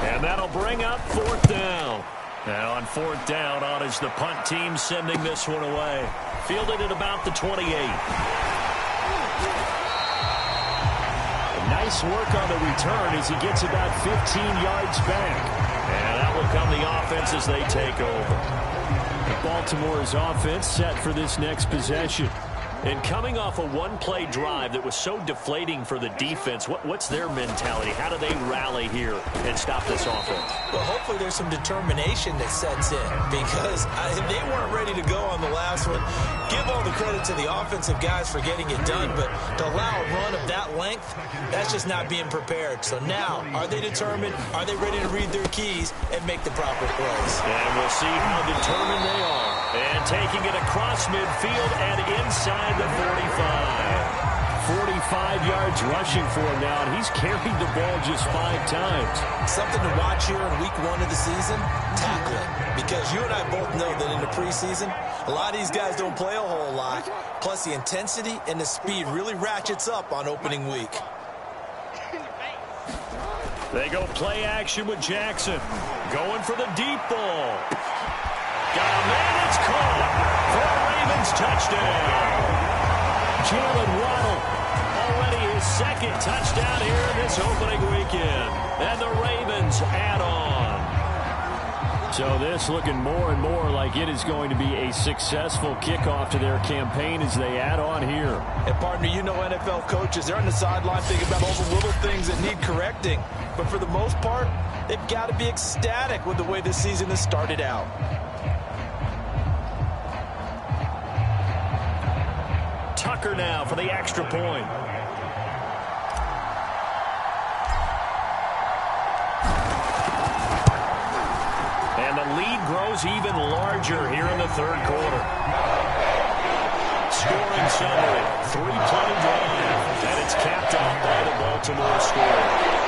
And that'll bring up 4th down. Now on 4th down, on is the punt team sending this one away. Fielded at about the 28. Nice work on the return as he gets about 15 yards back. And that will come the offense as they take over. Baltimore's offense set for this next possession. And coming off a one-play drive that was so deflating for the defense, what's their mentality? How do they rally here and stop this offense? Well, hopefully there's some determination that sets in because they weren't ready to go on the last one. Give all the credit to the offensive guys for getting it done, but to allow a run of that length, that's just not being prepared. So now, are they determined? Are they ready to read their keys and make the proper plays? And we'll see how determined they are. And taking it across midfield and inside the 45. 45 yards rushing for him now, and he's carried the ball just 5 times. Something to watch here in week 1 of the season, tackling. Because you and I both know that in the preseason, a lot of these guys don't play a whole lot. Plus, the intensity and the speed really ratchets up on opening week. They go play action with Jackson. Going for the deep ball. Got a man, it's caught for a Ravens touchdown. Jalen Waddle, already his 2nd touchdown here in this opening weekend. And the Ravens add on. So this looking more and more like it is going to be a successful kickoff to their campaign as they add on here. And partner, you know NFL coaches, they're on the sideline thinking about all the little things that need correcting. But for the most part, they've got to be ecstatic with the way this season has started out. Tucker now for the extra point. And the lead grows even larger here in the 3rd quarter. Scoring summary, 3-play drive, and it's capped off by the Baltimore score.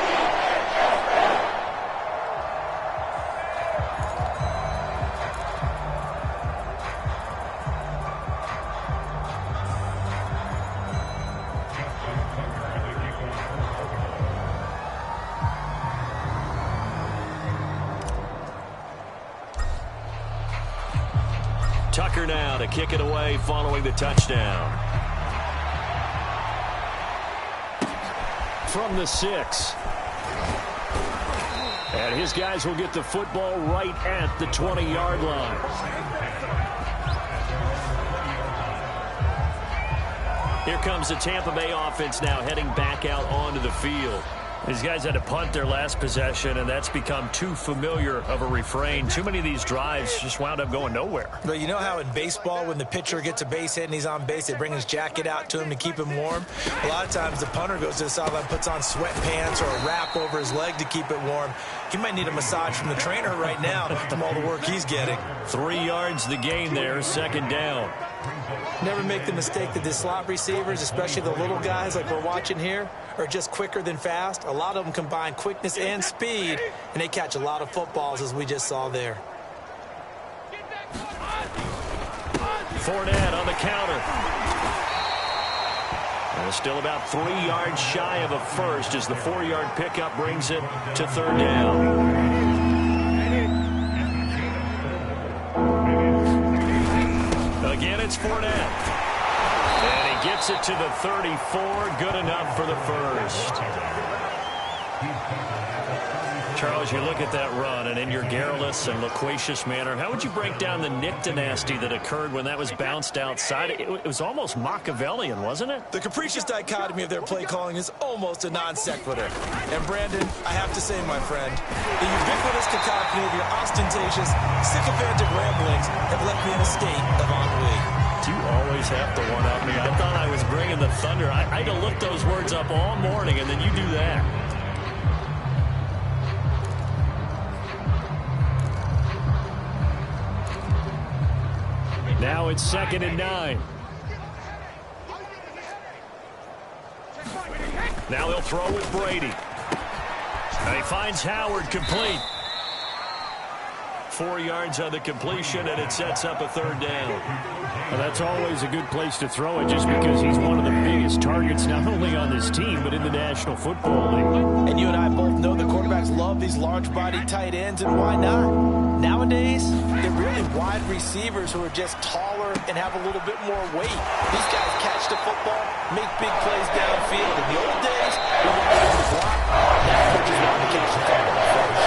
Tucker now to kick it away following the touchdown. From the 6. And his guys will get the football right at the 20-yard line. Here comes the Tampa Bay offense now heading back out onto the field. These guys had to punt their last possession, and that's become too familiar of a refrain. Too many of these drives just wound up going nowhere. But you know how in baseball, when the pitcher gets a base hit and he's on base, they bring his jacket out to him to keep him warm? A lot of times the punter goes to the sideline, puts on sweatpants or a wrap over his leg to keep it warm. He might need a massage from the trainer right now from all the work he's getting. 3 yards the gain there, 2nd down. Never make the mistake that the slot receivers, especially the little guys like we're watching here, are just quicker than fast. A lot of them combine quickness and speed, and they catch a lot of footballs, as we just saw there. Fournette on the counter. And still about 3 yards shy of a first as the 4-yard pickup brings it to 3rd down. Again, it's Fournette. And he gets it to the 34. Good enough for the first. Charles, you look at that run, and in your garrulous and loquacious manner, how would you break down the Nick dynasty that occurred when that was bounced outside? It was almost Machiavellian, wasn't it? The capricious dichotomy of their play calling is almost a non sequitur. And Brandon, I have to say, my friend, the ubiquitous cacophony of your ostentatious, sycophantic ramblings have left me in a state of ennui. You always have to one-up me. I thought I was bringing the thunder. I had to look those words up all morning, and then you do that. Now it's 2nd and 9. Now they'll throw with Brady. And he finds Howard complete. 4 yards on the completion, and it sets up a third down. Well, that's always a good place to throw it just because he's one of the biggest targets not only on this team but in the National Football League. And you and I both know the quarterbacks love these large-bodied tight ends, and why not? Nowadays, they're really wide receivers who are just taller and have a little bit more weight. These guys catch the football, make big plays downfield. In the old days, we wanted them to block. Now coaches want to catch the football first.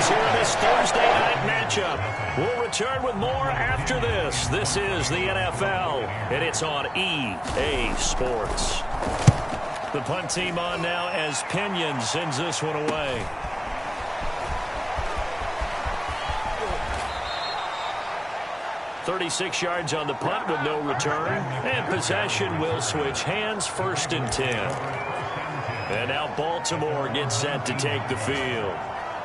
Here in this Thursday night matchup. We'll return with more after this. This is the NFL, and it's on EA Sports. The punt team on now as Pinion sends this one away. .36 yards on the punt with no return. And possession will switch hands, 1st and 10. And now Baltimore gets set to take the field.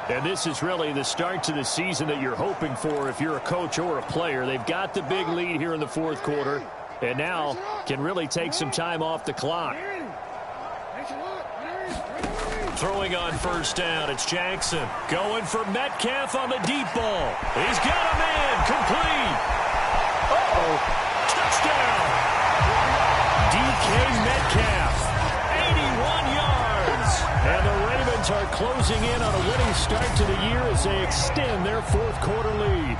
And this is really the start to the season that you're hoping for if you're a coach or a player. They've got the big lead here in the 4th quarter, and now can really take some time off the clock. Throwing on 1st down, it's Jackson. Going for Metcalf on the deep ball. He's got him in, complete. Uh-oh, touchdown. DK Metcalf, 81 yards. And the Ravens are closing in on a winning start to the year as they extend their 4th quarter lead.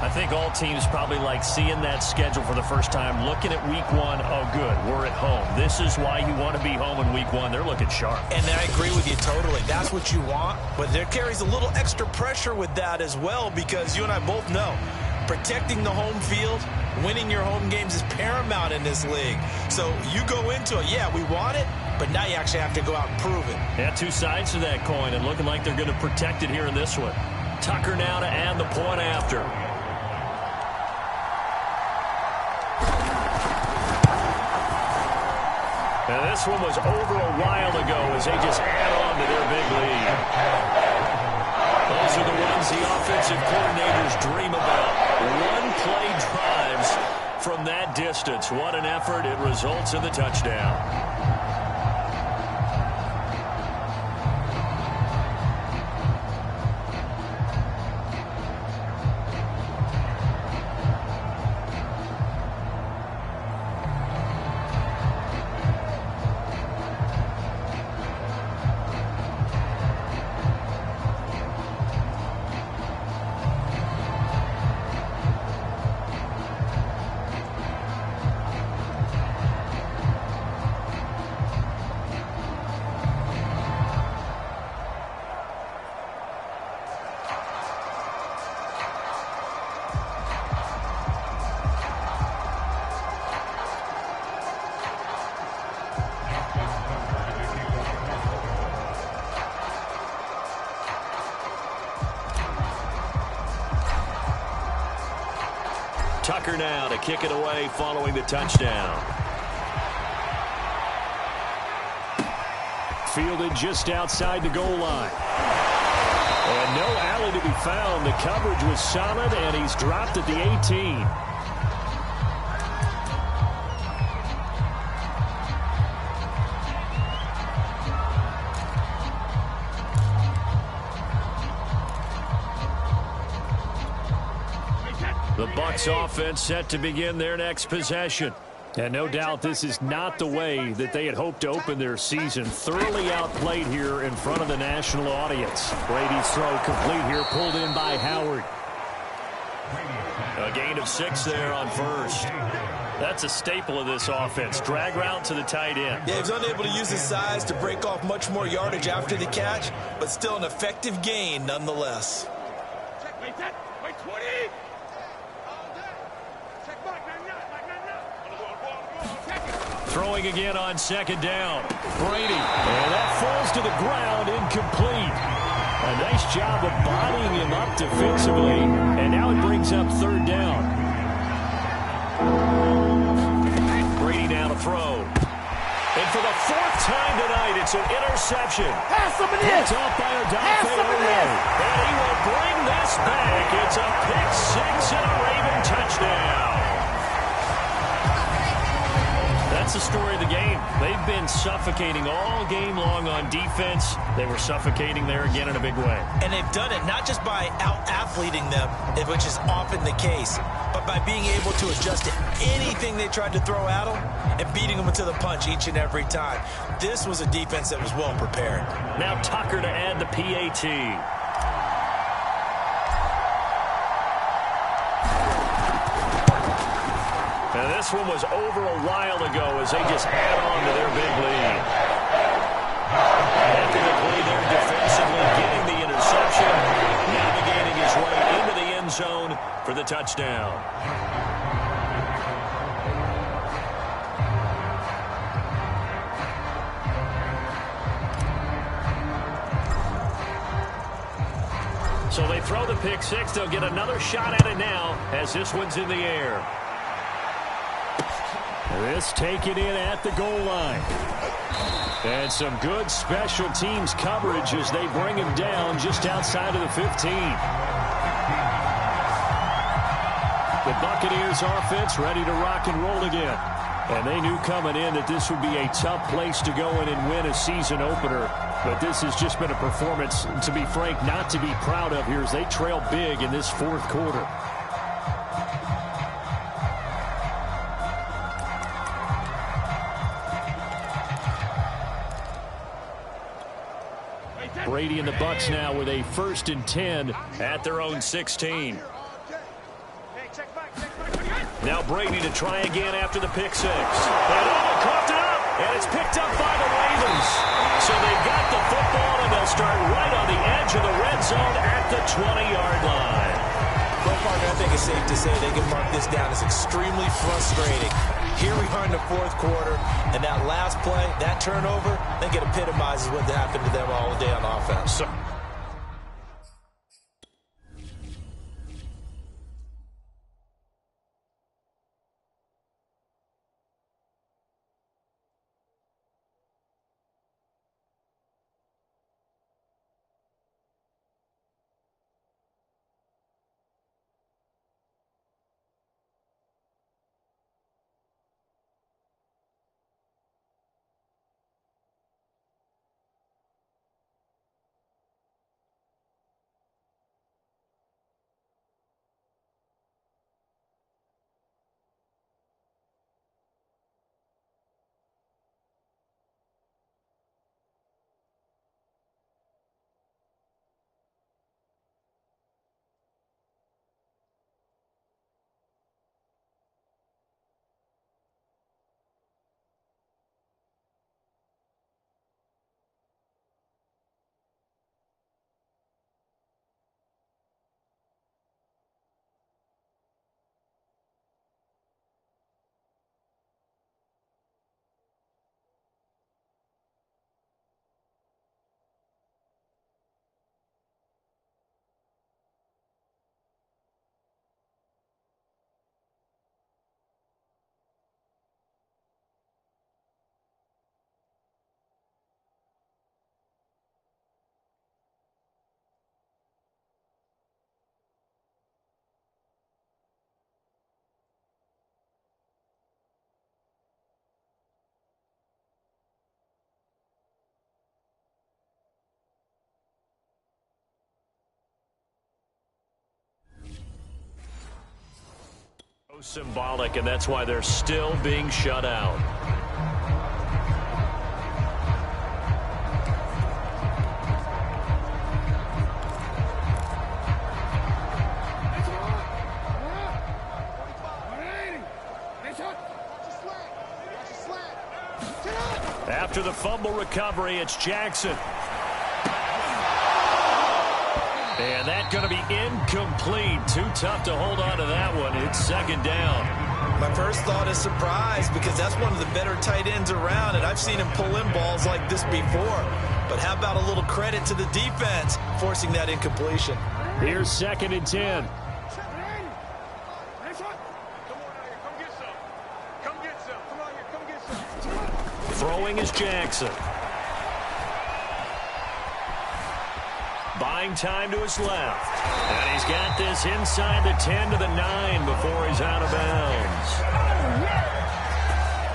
I think all teams probably like seeing that schedule for the first time, looking at week 1. Oh, good, we're at home. This is why you want to be home in week 1. They're looking sharp. And I agree with you totally. That's what you want. But there carries a little extra pressure with that as well because you and I both know protecting the home field, winning your home games is paramount in this league. So you go into it, yeah, we want it, but now you actually have to go out and prove it. Yeah, 2 sides to that coin, and looking like they're going to protect it here in this one. Tucker now to add the point after. And this one was over a while ago as they just add on to their big lead. Those are the ones the offensive coordinators dream about. One-play drives from that distance. What an effort. It results in the touchdown. Tucker now to kick it away following the touchdown. Fielded just outside the goal line. And no alley to be found. The coverage was solid, and he's dropped at the 18. The Bucs offense set to begin their next possession. And no doubt this is not the way that they had hoped to open their season. Thoroughly outplayed here in front of the national audience. Brady's throw complete here, pulled in by Howard. A gain of 6 there on 1st. That's a staple of this offense. Drag route to the tight end. Yeah, he's unable to use his size to break off much more yardage after the catch, but still an effective gain nonetheless. Wait, 20. Throwing again on 2nd down. Brady. And that falls to the ground, incomplete. A nice job of bodying him up defensively. And now it brings up 3rd down. Brady now to throw. And for the 4th time tonight, it's an interception. Pass him it is. It's off by Pass him it is. And he will bring this back. It's a pick 6 and a Raven touchdown. That's the story of the game. They've been suffocating all game long on defense. They were suffocating there again in a big way. And they've done it not just by out-athleting them, which is often the case, but by being able to adjust to anything they tried to throw at them and beating them to the punch each and every time. This was a defense that was well prepared. Now Tucker to add the PAT. And this one was over a while ago as they just add on to their big lead. After the play there defensively, getting the interception, navigating his way into the end zone for the touchdown. So they throw the pick six. They'll get another shot at it now as this one's in the air. This taken in at the goal line. And some good special teams coverage as they bring him down just outside of the 15. The Buccaneers offense ready to rock and roll again. And they knew coming in that this would be a tough place to go in and win a season opener. But this has just been a performance, to be frank, not to be proud of here as they trail big in this fourth quarter. Brady and the Bucs now with a 1st and 10 at their own 16. Now Brady to try again after the pick six. And coughed it up, and it's picked up by the Ravens. So they've got the football, and they'll start right on the edge of the red zone at the 20-yard line. Well, partner, I think it's safe to say they can mark this down as extremely frustrating. Here we are in the fourth quarter, and that last play, that turnover, I think it epitomizes what happened to them all day on offense. So symbolic, and that's why they're still being shut out. After the fumble recovery, it's Jackson. And that's going to be incomplete. Too tough to hold on to that one. It's second down. My first thought is surprise, because that's one of the better tight ends around, and I've seen him pull in balls like this before. But how about a little credit to the defense forcing that incompletion? Here's 2nd and 10. Throwing is Jackson. Buying time to his left. And he's got this inside the 10 to the 9 before he's out of bounds.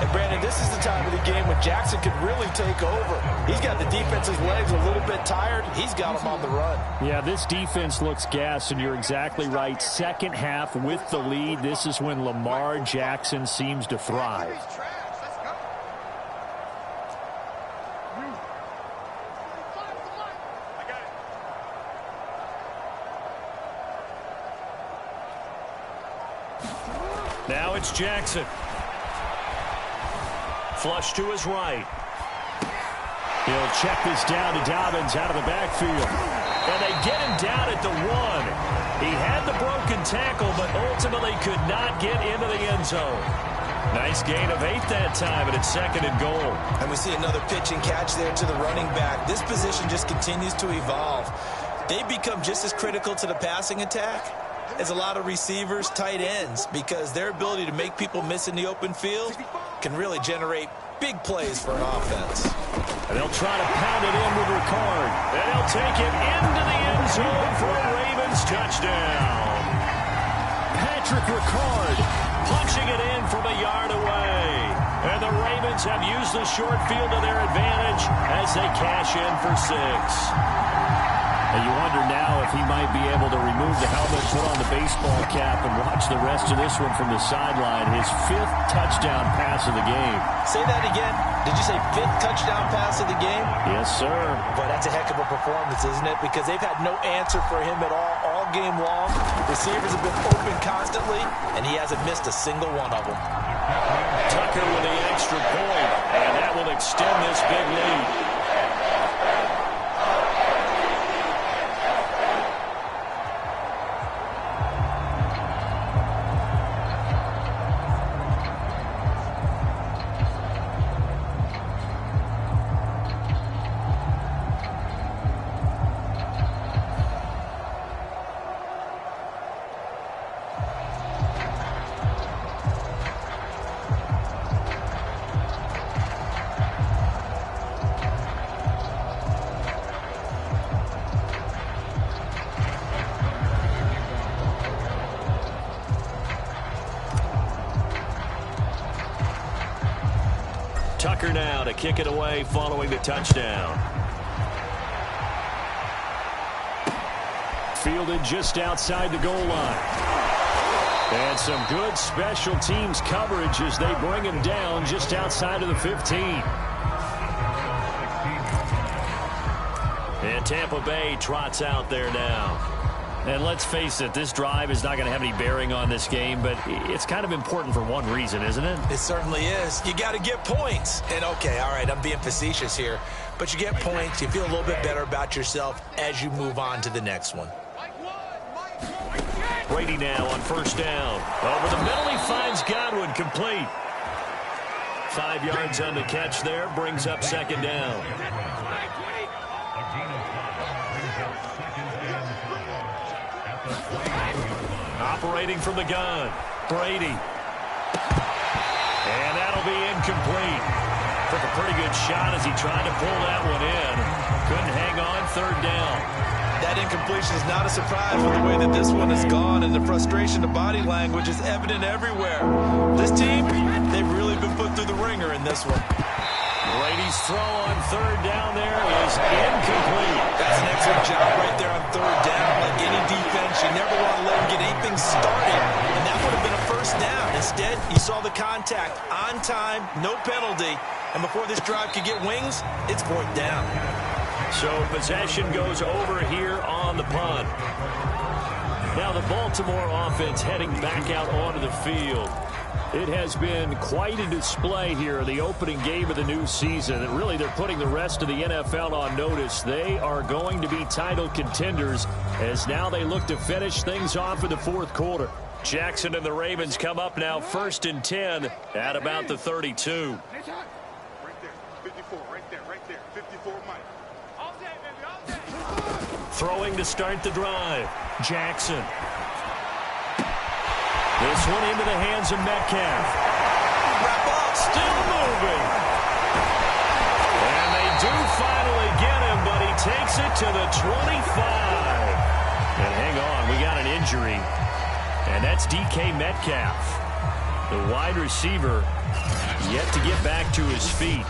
And, Brandon, this is the time of the game when Jackson could really take over. He's got the defense's legs a little bit tired. He's got them on the run. Yeah, this defense looks gassed, and you're exactly right. Second half with the lead, this is when Lamar Jackson seems to thrive. Now it's Jackson. Flush to his right. He'll check this down to Dobbins out of the backfield. And they get him down at the 1. He had the broken tackle, but ultimately could not get into the end zone. Nice gain of 8 that time, and it's 2nd and goal. And we see another pitch and catch there to the running back. This position just continues to evolve. They become just as critical to the passing attack as a lot of receivers, tight ends, because their ability to make people miss in the open field can really generate big plays for an offense. And they'll try to pound it in with Ricard. And he'll take it into the end zone for a Ravens touchdown. Patrick Ricard punching it in from a yard away. And the Ravens have used the short field to their advantage as they cash in for 6. And you wonder now if he might be able to remove the helmet, put on the baseball cap, and watch the rest of this one from the sideline. His 5th touchdown pass of the game. Say that again. Did you say 5th touchdown pass of the game? Yes, sir. But that's a heck of a performance, isn't it? Because they've had no answer for him at all game long. Receivers have been open constantly, and he hasn't missed a single one of them. Tucker with the extra point, and that will extend this big lead. Tucker now to kick it away following the touchdown. Fielded just outside the goal line. And some good special teams coverage as they bring him down just outside of the 15. And Tampa Bay trots out there now. And let's face it, this drive is not going to have any bearing on this game, but it's kind of important for one reason, isn't it? It certainly is. You got to get points. And, okay, all right, I'm being facetious here, but you get points, you feel a little bit better about yourself as you move on to the next one. Brady now on 1st down. Over the middle, he finds Godwin, complete. 5 yards on the catch there, brings up 2nd down. Operating from the gun, Brady. And that'll be incomplete. Took a pretty good shot as he tried to pull that one in. Couldn't hang on, 3rd down. That incompletion is not a surprise with the way that this one has gone, and the frustration, the body language is evident everywhere. This team, they've really been put through the ringer in this one. Brady's throw on 3rd down there is incomplete. That's an excellent job right there on 3rd down. Like any defense, you never want to let them get anything started, and that would have been a 1st down. Instead, you saw the contact on time, no penalty, and before this drive could get wings, it's 4th down. So possession goes over here on the punt. Now the Baltimore offense heading back out onto the field. It has been quite a display here in the opening game of the new season. And really, they're putting the rest of the NFL on notice. They are going to be title contenders as now they look to finish things off in the 4th quarter. Jackson and the Ravens come up now 1st and 10 at about the 32. Right there, 54, right there, 54, Mike. All day, baby, all day. Throwing to start the drive. Jackson. This one into the hands of Metcalf. Wrap up. Still moving. And they do finally get him, but he takes it to the 25. And hang on, we got an injury. And that's DK Metcalf. The wide receiver yet to get back to his feet.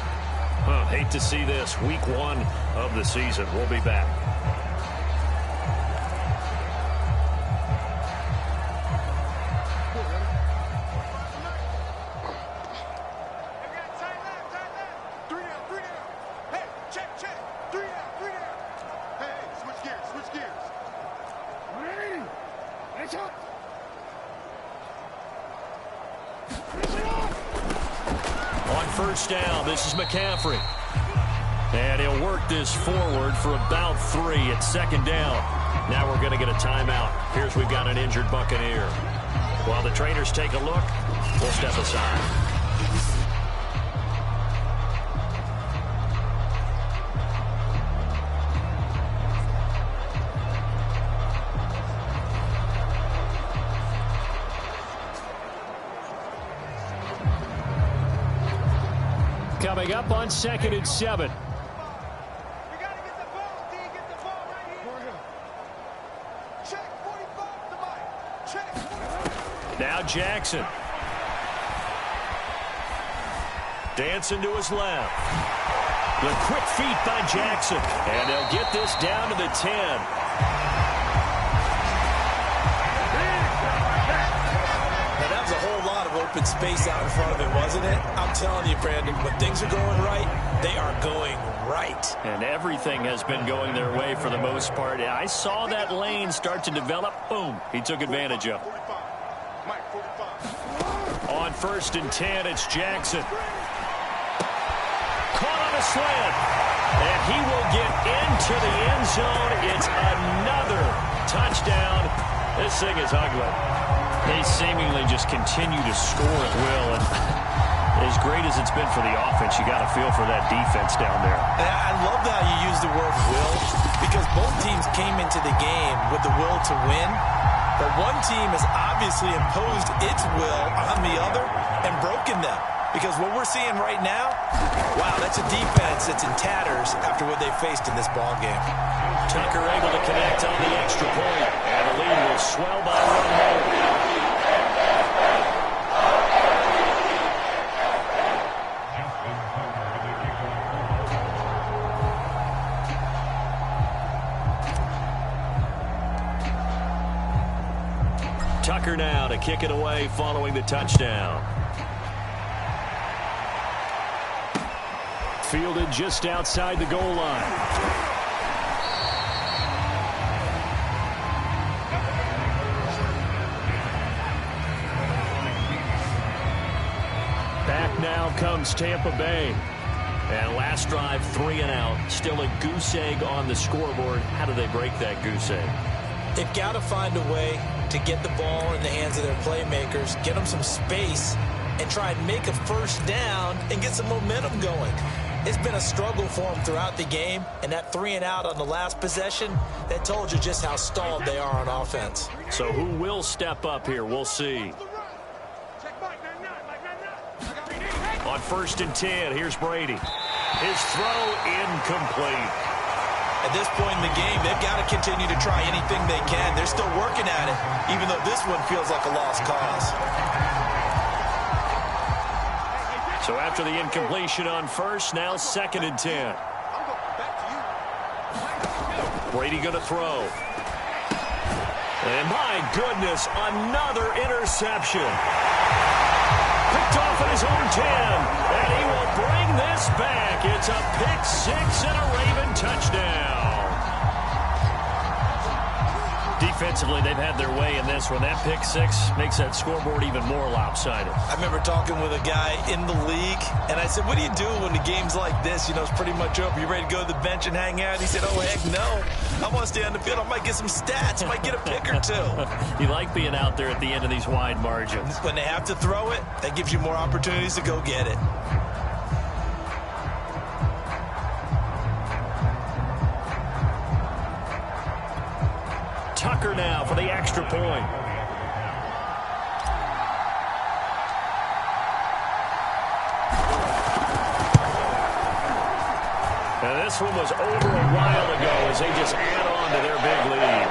Hate to see this. Week 1 of the season. We'll be back. On first down, this is McCaffrey. And he'll work this forward for about 3 at second down. Now we're going to get a timeout. Here's we've got an injured Buccaneer. While the trainers take a look, we'll step aside. Coming up on 2nd and 7. Now Jackson. Dancing to his left. The quick feet by Jackson. And they'll get this down to the 10. Open space out in front of him, wasn't it? I'm telling you, Brandon, when things are going right, they are going right. And everything has been going their way for the most part. I saw that lane start to develop. Boom. He took advantage of it. On 1st and 10, it's Jackson. Caught on a slant. And he will get into the end zone. It's another touchdown. This thing is ugly. They seemingly just continue to score at will. And as great as it's been for the offense, you got to feel for that defense down there. And I love how you use the word will, because both teams came into the game with the will to win. But one team has obviously imposed its will on the other and broken them. Because what we're seeing right now, wow, that's a defense that's in tatters after what they faced in this ballgame. Tucker able to connect on the extra point. And the lead will swell by 1 more. Tucker now to kick it away following the touchdown. Fielded just outside the goal line. Back now comes Tampa Bay. And last drive, 3 and out. Still a goose egg on the scoreboard. How do they break that goose egg? They've got to find a way to get the ball in the hands of their playmakers, get them some space, and try and make a first down and get some momentum going. It's been a struggle for them throughout the game, and that 3 and out on the last possession, that told you just how stalled they are on offense. So who will step up here? We'll see. On 1st and 10, here's Brady. His throw incomplete. At this point in the game, they've got to continue to try anything they can. They're still working at it, even though this one feels like a lost cause. So after the incompletion on 1st, now 2nd and 10. Brady going to throw. And my goodness, another interception. Picked off at his own 10. And he will bring this back. It's a pick-6 and a Raven touchdown. Defensively, they've had their way in this one. That pick-6 makes that scoreboard even more lopsided. I remember talking with a guy in the league, and I said, what do you do when the game's like this? You know, it's pretty much over. You ready to go to the bench and hang out? He said, oh, heck no. I want to stay on the field. I might get some stats. I might get a pick or 2. You like being out there at the end of these wide margins. When they have to throw it, that gives you more opportunities to go get it. Tucker now for the extra point. And this one was over a while ago as they just add on to their big lead.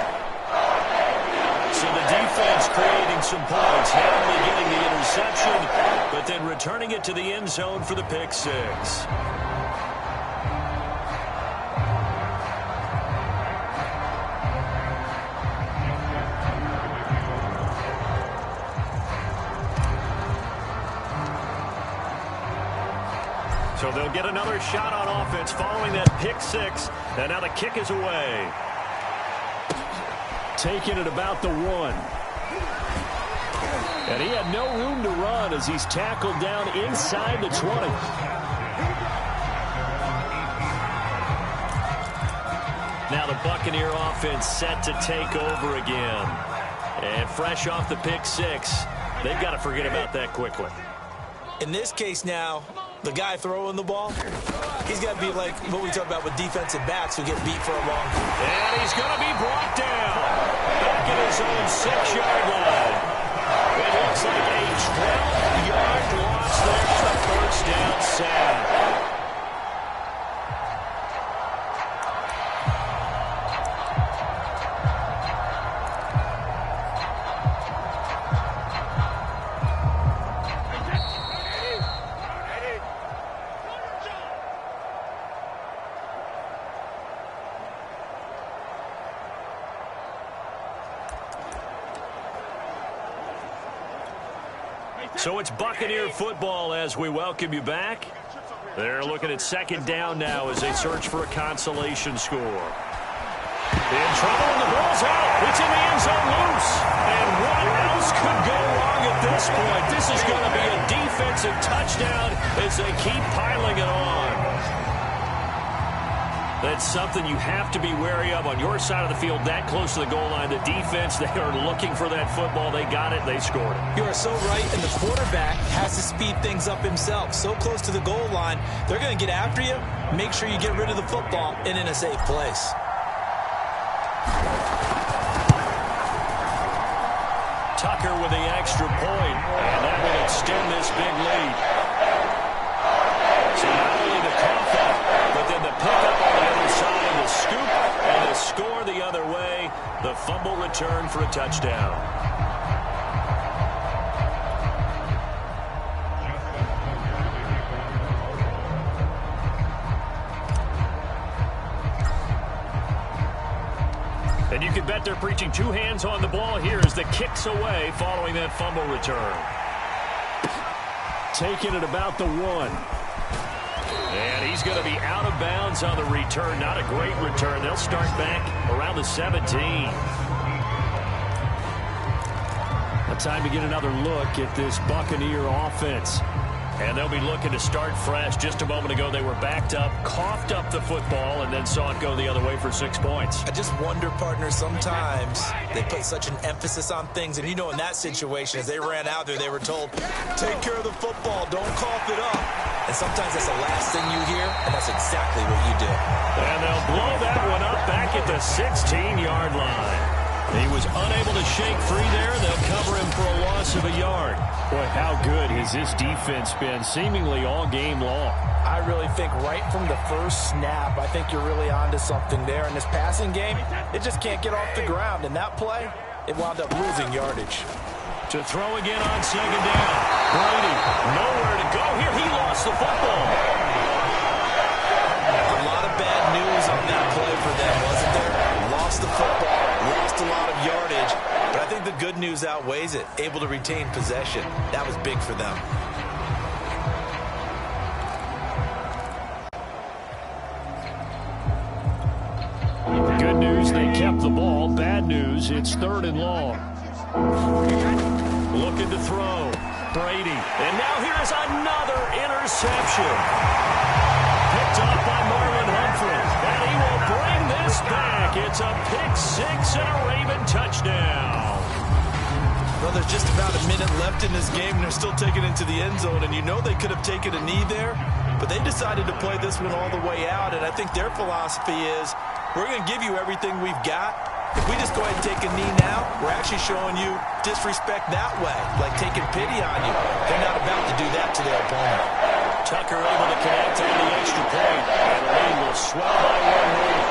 So the defense defense creating some points, not only getting the interception, but then returning it to the end zone for the pick six. So they'll get another shot on offense following that pick six, and now the kick is away. Taking it about the 1. And he had no room to run as he's tackled down inside the 20. Now the Buccaneer offense set to take over again. And fresh off the pick six, they've got to forget about that quickly. In this case now, the guy throwing the ball, he's got to be like what we talk about with defensive backs who get beat for a long time. And he's going to be brought down back at his own 6-yard line. It looks like a 12-yard loss there on the first down sack. So it's Buccaneer football as we welcome you back. They're looking at second down now as they search for a consolation score. In trouble, and the ball's out. It's in the end zone loose. And what else could go wrong at this point? This is going to be a defensive touchdown as they keep piling it on. That's something you have to be wary of on your side of the field, that close to the goal line. The defense, they are looking for that football. They got it. They scored it. You are so right, and the quarterback has to speed things up himself. So close to the goal line, they're going to get after you. Make sure you get rid of the football and in a safe place. Tucker with the extra point, and that will extend this big lead. So not only the cough up, but then the pickup on the other side, the scoop, and the score the other way, the fumble return for a touchdown. And you can bet they're preaching two hands on the ball here as the kick's away following that fumble return. Taking it about the 1. And he's going to be out of bounds on the return. Not a great return. They'll start back around the 17. A time to get another look at this Buccaneer offense. And they'll be looking to start fresh. Just a moment ago, they were backed up, coughed up the football, and then saw it go the other way for 6 points. I just wonder, partner, sometimes they put such an emphasis on things. And, you know, in that situation, as they ran out there, they were told, take care of the football, don't cough it up. And sometimes that's the last thing you hear, and that's exactly what you do. And they'll blow that one up back at the 16-yard line. He was unable to shake free there. They'll cover him for a loss of a yard. Boy, how good has this defense been seemingly all game long? I really think right from the first snap, I think you're really onto something there. In this passing game, it just can't get off the ground. In that play, it wound up losing yardage. To throw again on second down. Brady, nowhere to go here. He lost the football. A lot of bad news on that play for them, wasn't there? Lost the football, lost a lot of yardage, but I think the good news outweighs it. Able to retain possession. That was big for them. Good news, they kept the ball. Bad news, it's 3rd and long. Looking to throw. Brady. And now here's another interception. Picked up by Marlon Humphrey. And he will bring this back. It's a pick-6 and a Raven touchdown. Well, there's just about a minute left in this game, and they're still taking it to the end zone. And you know they could have taken a knee there, but they decided to play this one all the way out. And I think their philosophy is, we're going to give you everything we've got. If we just go ahead and take a knee now, we're actually showing you disrespect that way, like taking pity on you. They're not about to do that to their opponent. Tucker able to connect on the extra point, and the lead will swell by 1 lead.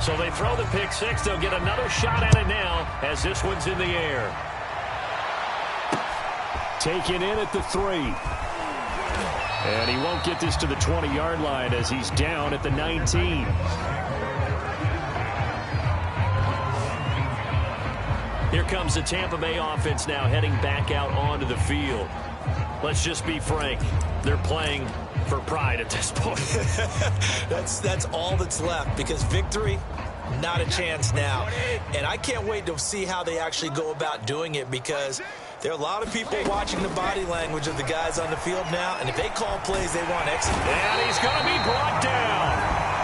So they throw the pick six. They'll get another shot at it now as this one's in the air. Taken in at the 3. And he won't get this to the 20-yard line as he's down at the 19. Here comes the Tampa Bay offense now heading back out onto the field. Let's just be frank. They're playing for pride at this point. That's all that's left, because victory, not a chance now. And I can't wait to see how they actually go about doing it, because there are a lot of people watching the body language of the guys on the field now, and if they call plays, they want exit. And he's going to be brought down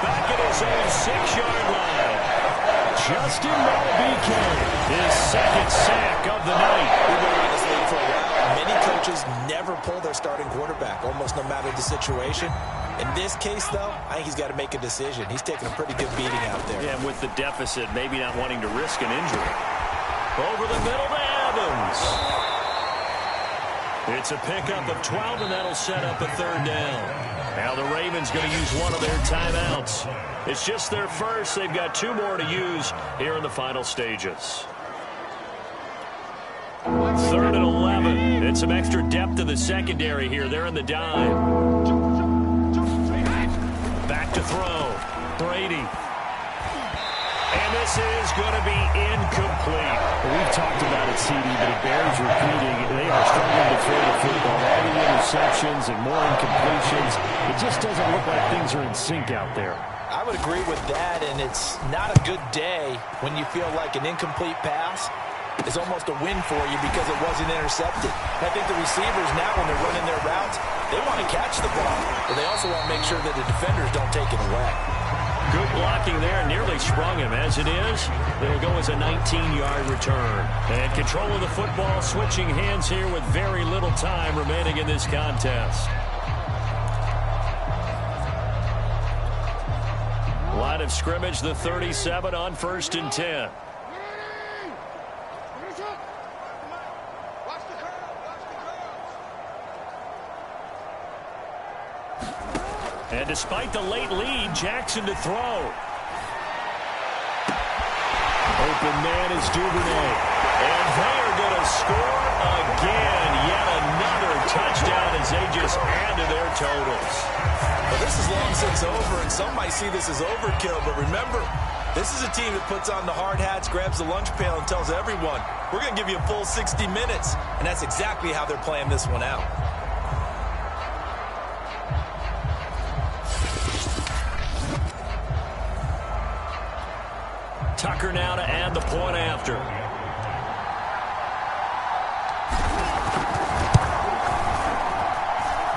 back at his own 6-yard line. Justin Malabike, his second sack of the night. We've been around this league for a while. Many coaches never pull their starting quarterback, almost no matter the situation. In this case, though, I think he's got to make a decision. He's taking a pretty good beating out there. Yeah, and with the deficit, maybe not wanting to risk an injury. Over the middle to Evans. It's a pickup of 12, and that'll set up a third down. Now the Ravens going to use one of their timeouts. It's just their first. They've got 2 more to use here in the final stages. 3rd and 11. And some extra depth to the secondary here. They're in the dime. Back to throw. Brady. And this is going to be incomplete. We've talked about it, CD, but it bears repeating. They are struggling to throw the football. All the interceptions and more incompletions. It just doesn't look like things are in sync out there. I would agree with that, and it's not a good day when you feel like an incomplete pass is almost a win for you because it wasn't intercepted. I think the receivers now, when they're running their routes, they want to catch the ball, but they also want to make sure that the defenders don't take it away. Good blocking there, nearly sprung him. As it is, it'll go as a 19-yard return. And control of the football, switching hands here with very little time remaining in this contest. Line of scrimmage, the 37 on 1st and 10. And despite the late lead, Jackson to throw. Open man is Duvernay. And they're going to score again. Yet another touchdown as they just add to their totals. Well, this is long since over, and some might see this as overkill. But remember, this is a team that puts on the hard hats, grabs the lunch pail, and tells everyone, we're going to give you a full 60 minutes. And that's exactly how they're playing this one out. Tucker now to add the point after.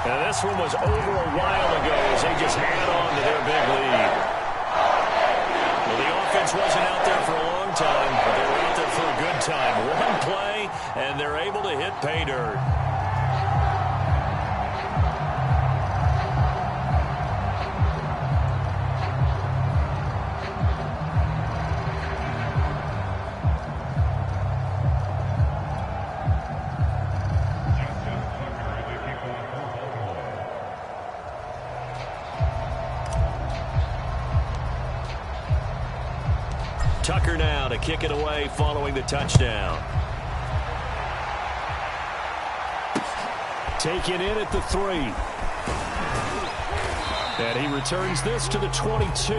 And this one was over a while ago as they just add on to their big lead. Well, the offense wasn't out there for a long time, but they were out there for a good time. One play, and they're able to hit pay dirt. Tucker now to kick it away following the touchdown. Taken in at the 3. And he returns this to the 22.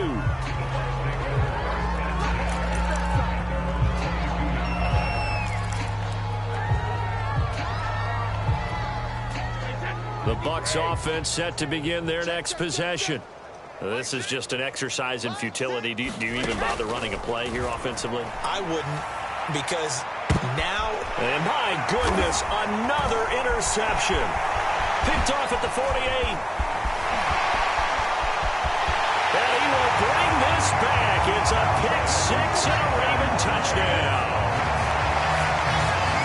The Bucs offense set to begin their next possession. This is just an exercise in futility. Do you even bother running a play here offensively? I wouldn't, because now... And my goodness, another interception. Picked off at the 48. And he will bring this back. It's a pick six and a Raven touchdown.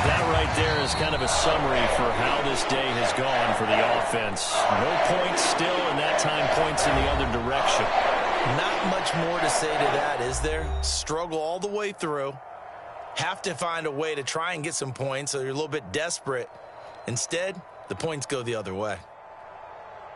That right there is kind of a summary for how this day has gone for the offense. No points still, and that time points in the other direction. Not much more to say to that, is there? Struggle all the way through. Have to find a way to try and get some points, so you're a little bit desperate. Instead, the points go the other way.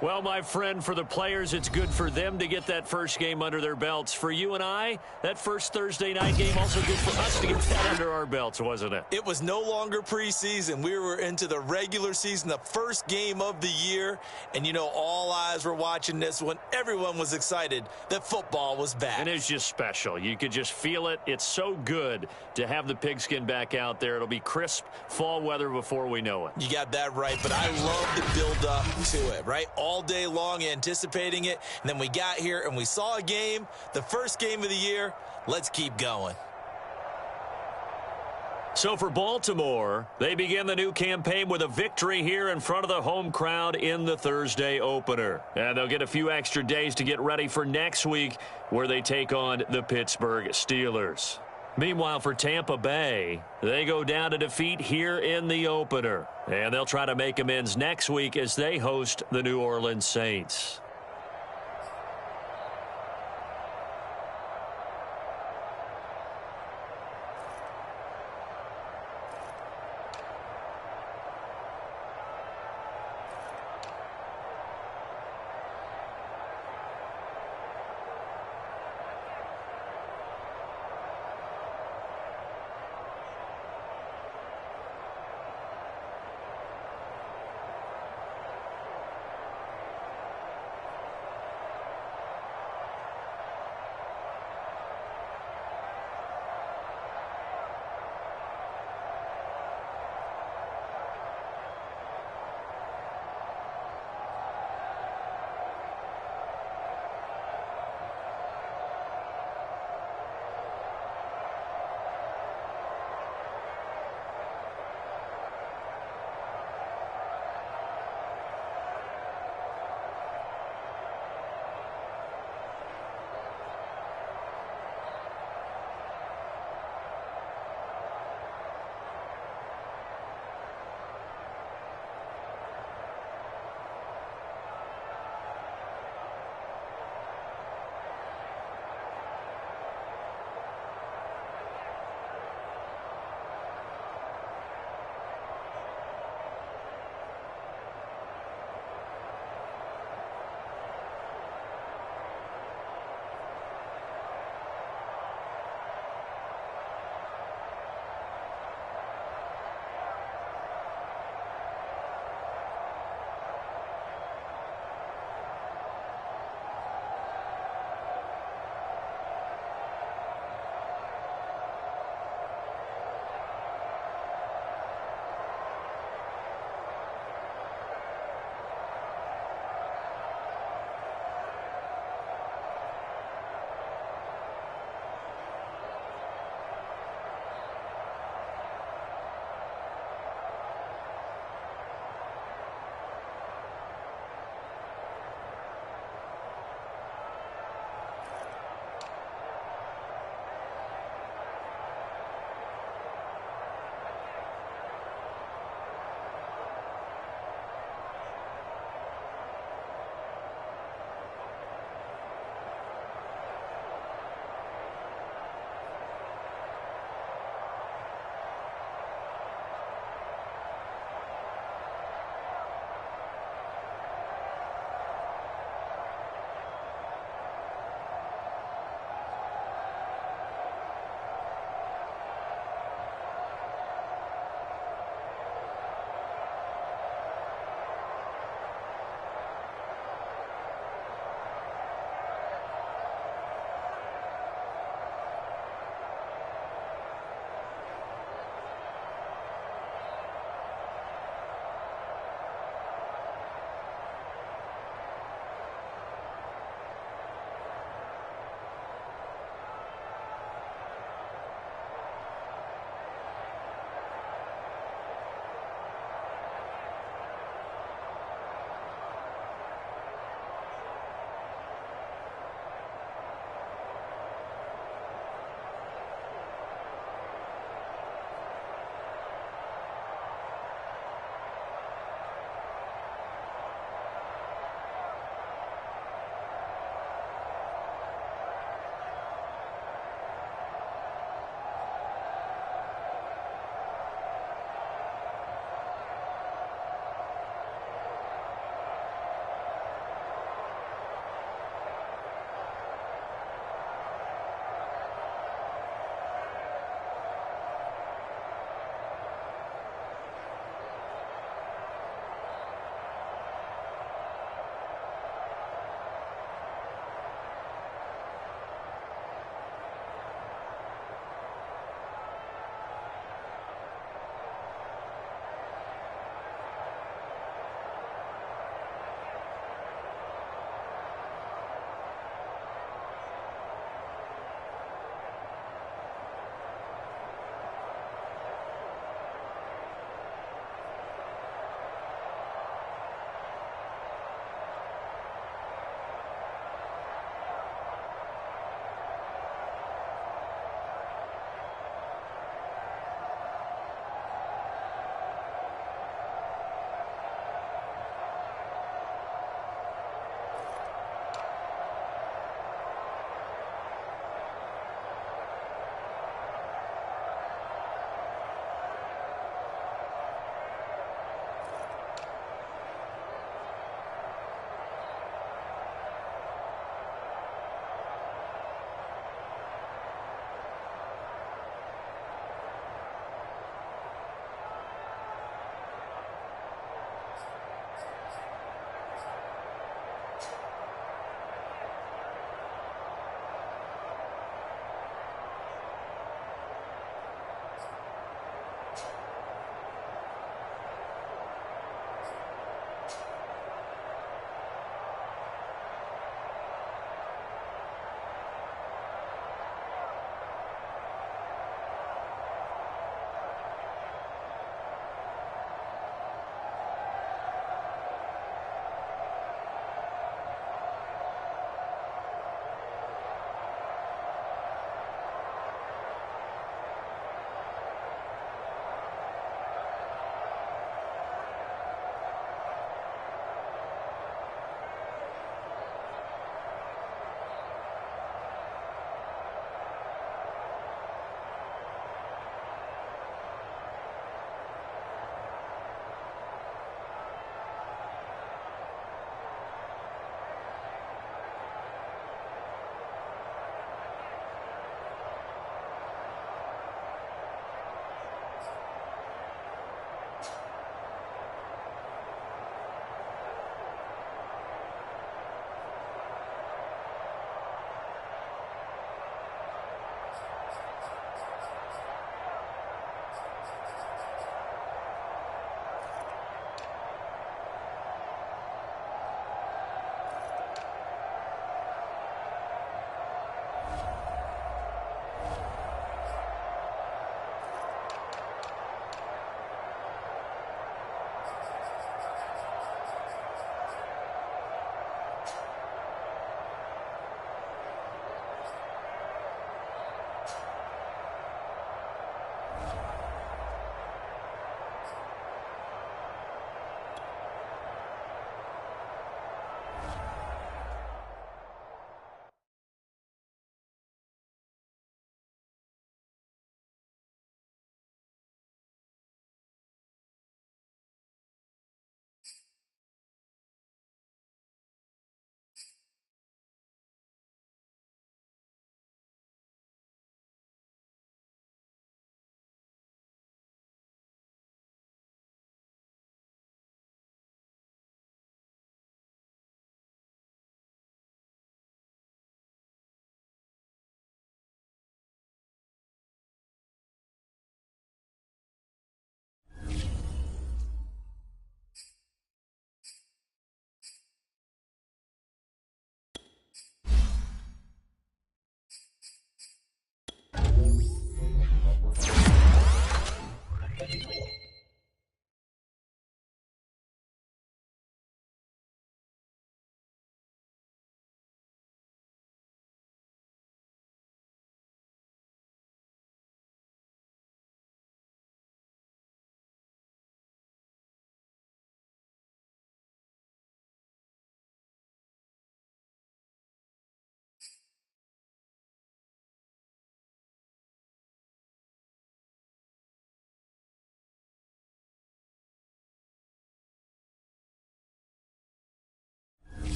Well, my friend, for the players, it's good for them to get that first game under their belts. For you and I, that first Thursday night game also good for us to get that under our belts, wasn't it? It was no longer preseason. We were into the regular season, the first game of the year. And, you know, all eyes were watching this when everyone was excited that football was back. And it's just special. You could just feel it. It's so good to have the pigskin back out there. It'll be crisp fall weather before we know it. You got that right, but I love the build-up to it, right? All day long anticipating it, and then we got here and we saw a game, the first game of the year. Let's keep going. So for Baltimore, they begin the new campaign with a victory here in front of the home crowd in the Thursday opener. And they'll get a few extra days to get ready for next week where they take on the Pittsburgh Steelers. Meanwhile, for Tampa Bay, they go down to defeat here in the opener. And they'll try to make amends next week as they host the New Orleans Saints.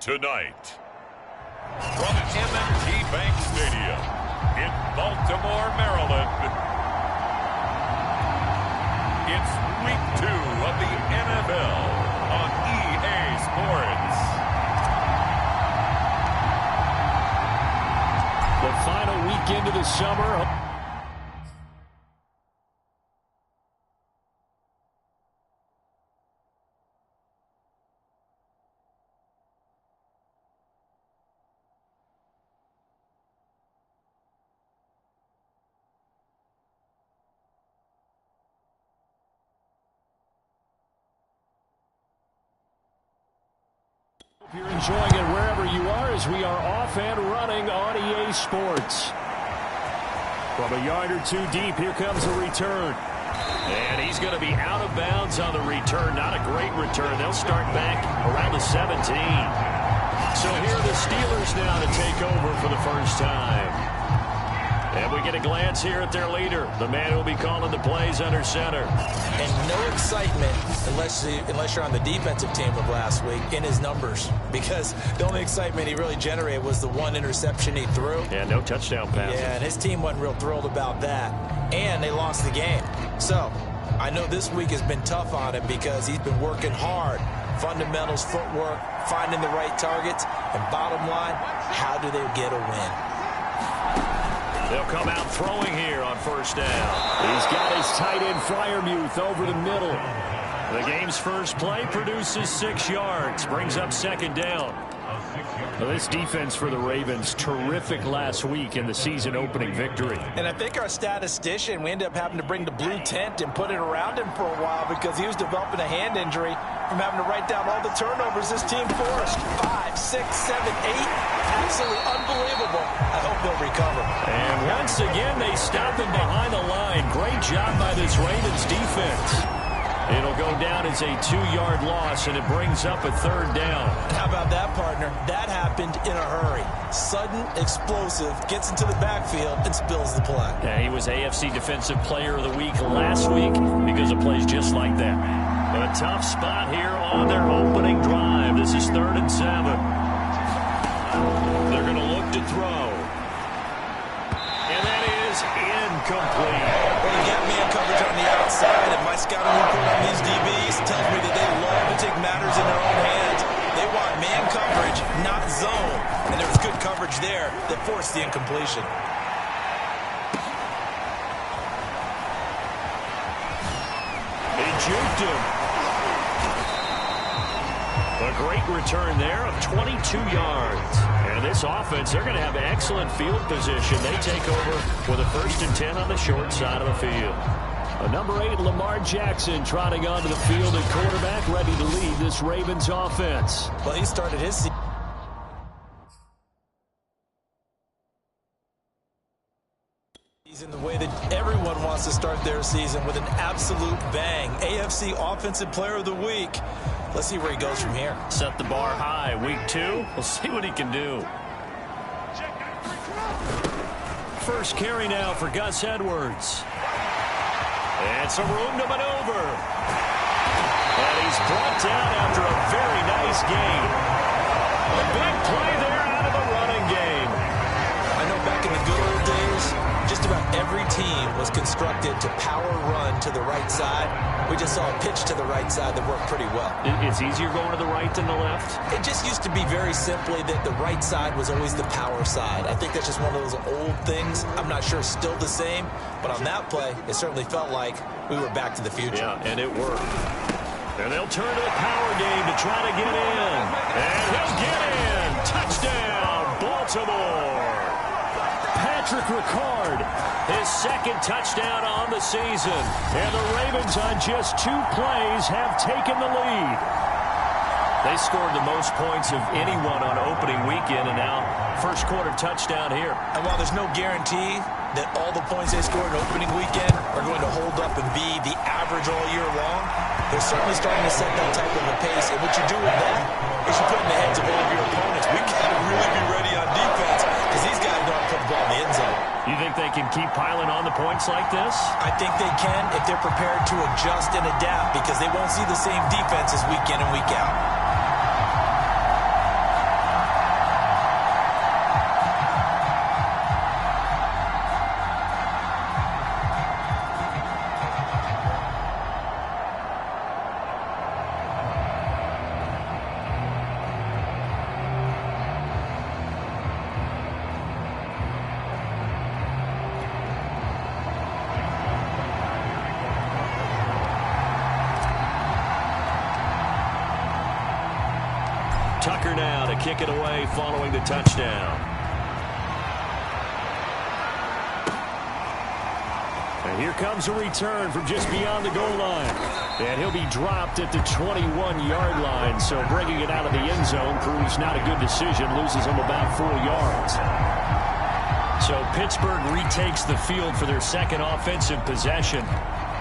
tonight. From M&T Bank Stadium in Baltimore, Maryland, it's Week 2 of the NFL on EA Sports. The final weekend of the summer. Hope you're enjoying it wherever you are as we are off and running on EA Sports. From a yard or two deep, here comes the return. And he's going to be out of bounds on the return. Not a great return. They'll start back around the 17. So here are the Steelers now to take over for the first time. And we get a glance here at their leader, the man who will be calling the plays under center. And no excitement, unless you're on the defensive team of last week, in his numbers. Because the only excitement he really generated was the one interception he threw. Yeah, no touchdown pass. Yeah, and his team wasn't real thrilled about that. And they lost the game. So, I know this week has been tough on him because he's been working hard. Fundamentals, footwork, finding the right targets. And bottom line, how do they get a win? They'll come out throwing here on first down. He's got his tight end Freiermuth over the middle. The game's first play produces 6 yards. Brings up second down. Well, this defense for the Ravens, terrific last week in the season opening victory. And I think our statistician, we ended up having to bring the blue tent and put it around him for a while because he was developing a hand injury from having to write down all the turnovers this team forced. 5, 6, 7, 8. Absolutely unbelievable. I hope they'll recover. And once again, they stop him behind the line. Great job by this Ravens defense. It'll go down as a 2-yard loss, and it brings up a third down. How about that, partner? That happened in a hurry. Sudden, explosive, gets into the backfield, and spills the play. Yeah, he was AFC Defensive Player of the Week last week because of plays just like that. A tough spot here on their opening drive. This is 3rd and 7. They're going to look to throw. And that is incomplete. Well, you got man coverage on the outside, and my scouting report on these DBs tells me that they love to take matters in their own hands. They want man coverage, not zone. And there was good coverage there that forced the incompletion. They juked him. A great return there of 22 yards. And this offense, they're going to have excellent field position. They take over with a 1st and 10 on the short side of the field. Number 8, Lamar Jackson, trotting onto the field at quarterback, ready to lead this Ravens offense. Well, he started his season the way that everyone wants to start their season, with an absolute bang. AFC Offensive Player of the Week. Let's see where he goes from here. Set the bar high. Week 2, we'll see what he can do. First carry now for Gus Edwards. And some room to maneuver. And he's brought down after a very nice game. A big play there out of the running game. I know back in the good old days, just about every team was constructed to power run to the right side. We just saw a pitch to the right side that worked pretty well. It's easier going to the right than the left? It just used to be very simply that the right side was always the power side. I think that's just one of those old things. I'm not sure it's still the same, but on that play, it certainly felt like we were back to the future. Yeah, and it worked. And they'll turn to the power game to try to get in. And he'll get in. Touchdown, Baltimore. Patrick Ricard, his 2nd touchdown on the season. And the Ravens on just 2 plays have taken the lead. They scored the most points of anyone on opening weekend, and now first quarter touchdown here. And while there's no guarantee that all the points they scored in opening weekend are going to hold up and be the average all year long, they're certainly starting to set that type of a pace. And what you do with that is you put in the heads of all of your opponents, we got to really be ready on defense because these guys don't put the ball in the end zone. You think they can keep piling on the points like this? I think they can if they're prepared to adjust and adapt, because they won't see the same defenses week in and week out. Tucker now to kick it away following the touchdown. And here comes a return from just beyond the goal line. And he'll be dropped at the 21-yard line. So bringing it out of the end zone proves not a good decision. Loses him about 4 yards. So Pittsburgh retakes the field for their second offensive possession.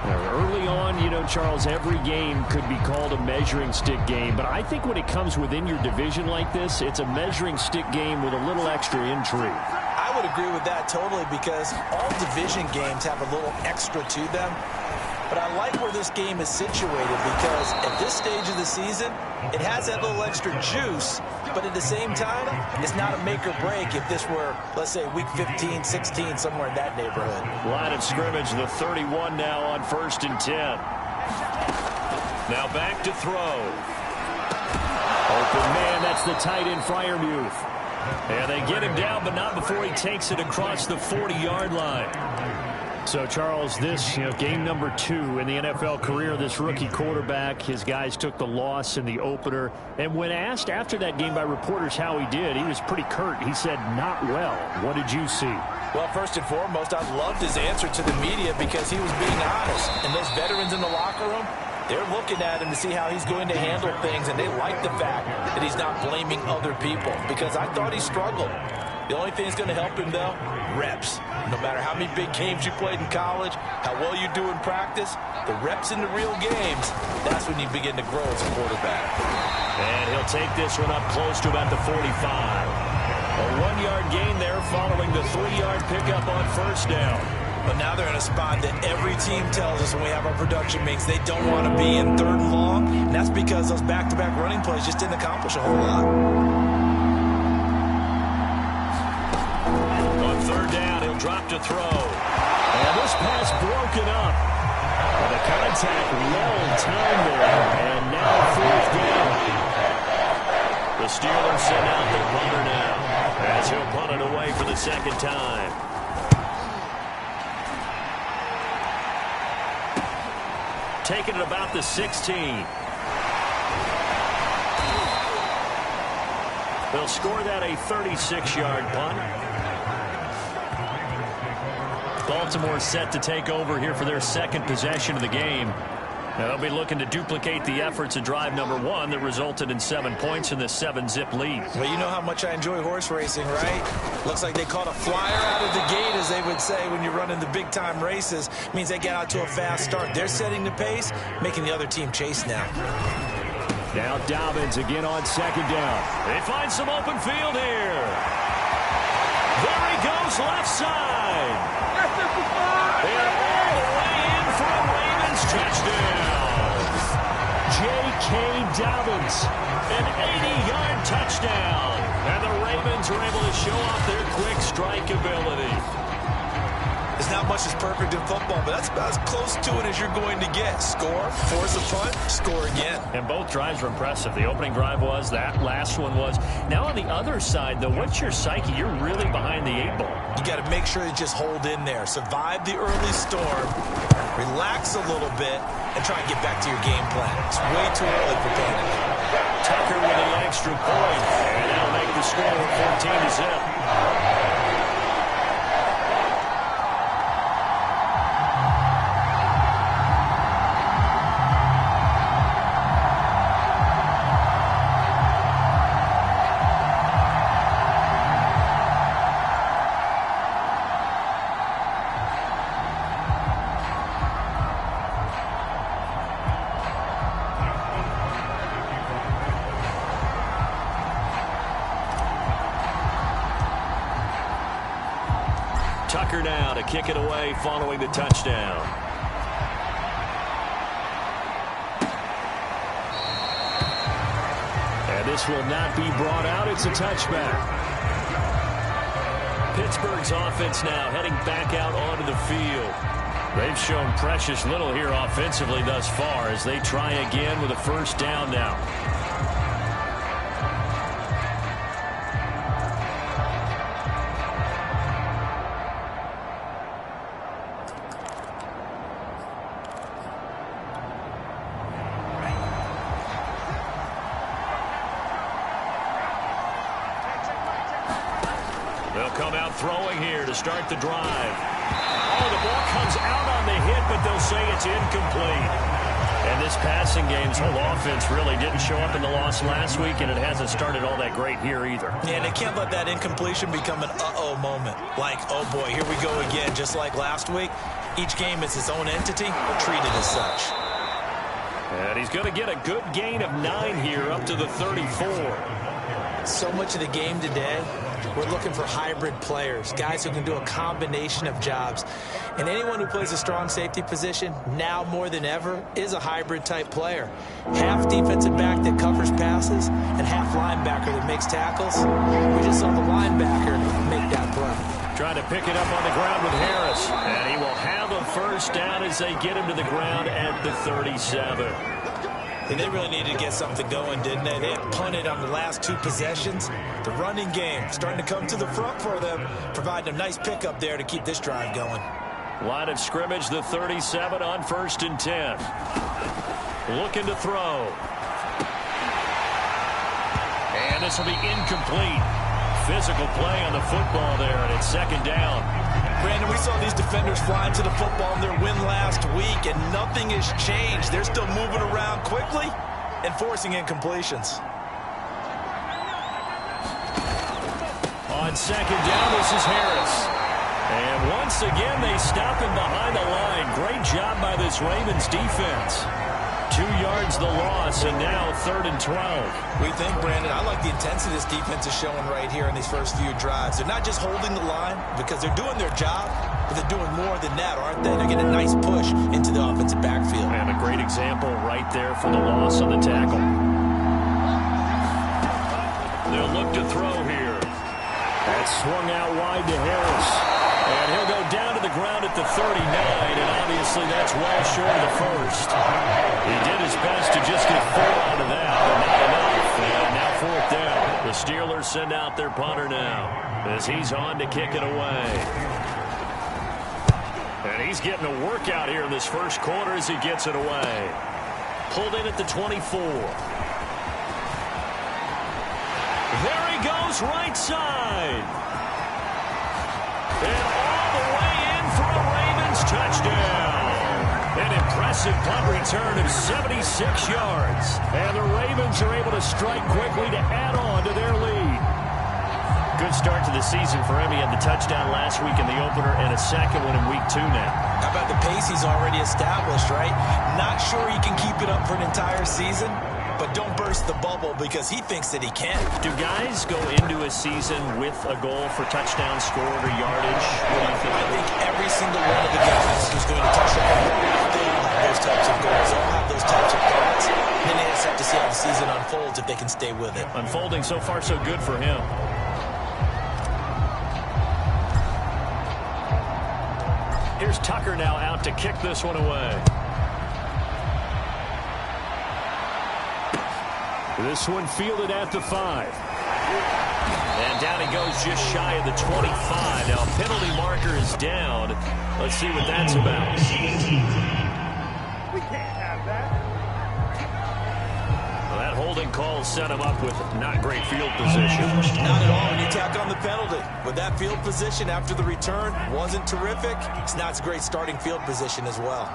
Early on, you know, Charles, every game could be called a measuring stick game. But I think when it comes within your division like this, it's a measuring stick game with a little extra intrigue. I would agree with that totally because all division games have a little extra to them. But I like where this game is situated because at this stage of the season, it has that little extra juice, but at the same time, it's not a make or break if this were, let's say, week 15, 16, somewhere in that neighborhood. Line of scrimmage, the 31 now on 1st and 10. Now back to throw. Open man, that's the tight end Freiermuth. And they get him down, but not before he takes it across the 40-yard line. So, Charles, this, game number 2 in the NFL career of this rookie quarterback. His guys took the loss in the opener. And when asked after that game by reporters how he did, he was pretty curt. He said, not well. What did you see? Well, first and foremost, I loved his answer to the media because he was being honest. And those veterans in the locker room, they're looking at him to see how he's going to handle things, and they like the fact that he's not blaming other people because I thought he struggled. The only thing that's going to help him, though, reps. No matter how many big games you played in college, how well you do in practice, the reps in the real games, that's when you begin to grow as a quarterback. And he'll take this one up close to about the 45. A 1-yard gain there following the 3-yard pickup on 1st down. But now they're in a spot that every team tells us when we have our production meetings they don't want to be in 3rd and long, and that's because those back-to-back running plays just didn't accomplish a whole lot. On 3rd down, he'll drop to throw. And this pass broken up. And the contact well timed there, and now 4th down. The Steelers send out their punter now as he'll punt it away for the 2nd time. Taking it about the 16. They'll score that a 36-yard punt. Baltimore set to take over here for their 2nd possession of the game. Now they'll be looking to duplicate the efforts of drive number 1 that resulted in 7 points in the 7-zip lead. Well, you know how much I enjoy horse racing, right? Looks like they caught a flyer out of the gate, as they would say when you're running the big-time races. Means they get out to a fast start. They're setting the pace, making the other team chase now. Now Dobbins again on 2nd down. They find some open field here. There he goes, left side. And all the way in for a Ravens touchdown. J.K. Dobbins, an 80-yard touchdown. And the Ravens are able to show off their quick strike ability. There's not much that's perfect in football, but that's about as close to it as you're going to get. Score, force a punt, score again. And both drives were impressive. The opening drive was, that last one was. Now on the other side, though, what's your psyche? You're really behind the 8 ball. You got to make sure you just hold in there. Survive the early storm, relax a little bit, and try and get back to your game plan. It's way too early for panic. Tucker with the extra point, and that'll make the score 14-zip. Tucker now to kick it away following the touchdown. And this will not be brought out. It's a touchback. Pittsburgh's offense now heading back out onto the field. They've shown precious little here offensively thus far as they try again with a 1st down now. They'll come out throwing here to start the drive. Oh, the ball comes out on the hit, but they'll say it's incomplete. And this passing game's whole offense really didn't show up in the loss last week, and it hasn't started all that great here either. Yeah, they can't let that incompletion become an uh-oh moment. Like, oh boy, here we go again, just like last week. Each game is its own entity, but treated as such. And he's going to get a good gain of 9 here, up to the 34. So much of the game today, we're looking for hybrid players, guys who can do a combination of jobs. And anyone who plays a strong safety position, now more than ever, is a hybrid-type player. Half defensive back that covers passes and half linebacker that makes tackles. We just saw the linebacker make that play. Trying to pick it up on the ground with Harris. And he will have a first down as they get him to the ground at the 37. And they really needed to get something going, didn't they? They had punted on the last 2 possessions. The running game starting to come to the front for them, providing a nice pickup there to keep this drive going. Line of scrimmage, the 37 on 1st and 10. Looking to throw. And this will be incomplete. Physical play on the football there, and it's 2nd down. Brandon, we saw these defenders flying to the football in their win last week, and nothing has changed. They're still moving around quickly and forcing incompletions. On 2nd down, this is Harris. And once again, they stop him behind the line. Great job by this Ravens defense. 2 yards the loss, and now 3rd and 12. We think, Brandon, I like the intensity this defense is showing right here in these first few drives. They're not just holding the line because they're doing their job, but they're doing more than that, aren't they? They're getting a nice push into the offensive backfield. And a great example right there for the loss on the tackle. They'll look to throw here. That's swung out wide to Harris. And he'll go down to the ground at the 39, and obviously that's well short of the first. He did his best to just get 4 out of that, but not enough. And now 4th down. The Steelers send out their punter now as he's on to kick it away. And he's getting a workout here in this first quarter as he gets it away. Pulled in at the 24. There he goes, right side. And all the way in for a Ravens touchdown. An impressive punt return of 76 yards. And the Ravens are able to strike quickly to add on to their lead. Good start to the season for him. He had the touchdown last week in the opener and a second one in week 2 now. How about the pace he's already established, right? Not sure he can keep it up for an entire season, but don't burst the bubble because he thinks that he can. Do guys go into a season with a goal for touchdown scored or yardage? What do you think? I think every single one of the guys who's going to touch the ball, they all have those types of goals. They all have those types of thoughts. And then they just have to see how the season unfolds if they can stay with it. Unfolding so far so good for him. Here's Tucker now out to kick this one away. This one fielded at the 5. And down he goes just shy of the 25. Now penalty marker is down. Let's see what that's about. We can't have that. Well, that holding call set him up with not great field position. Not at all when you tack on the penalty. With that field position after the return wasn't terrific. It's not a great starting field position as well.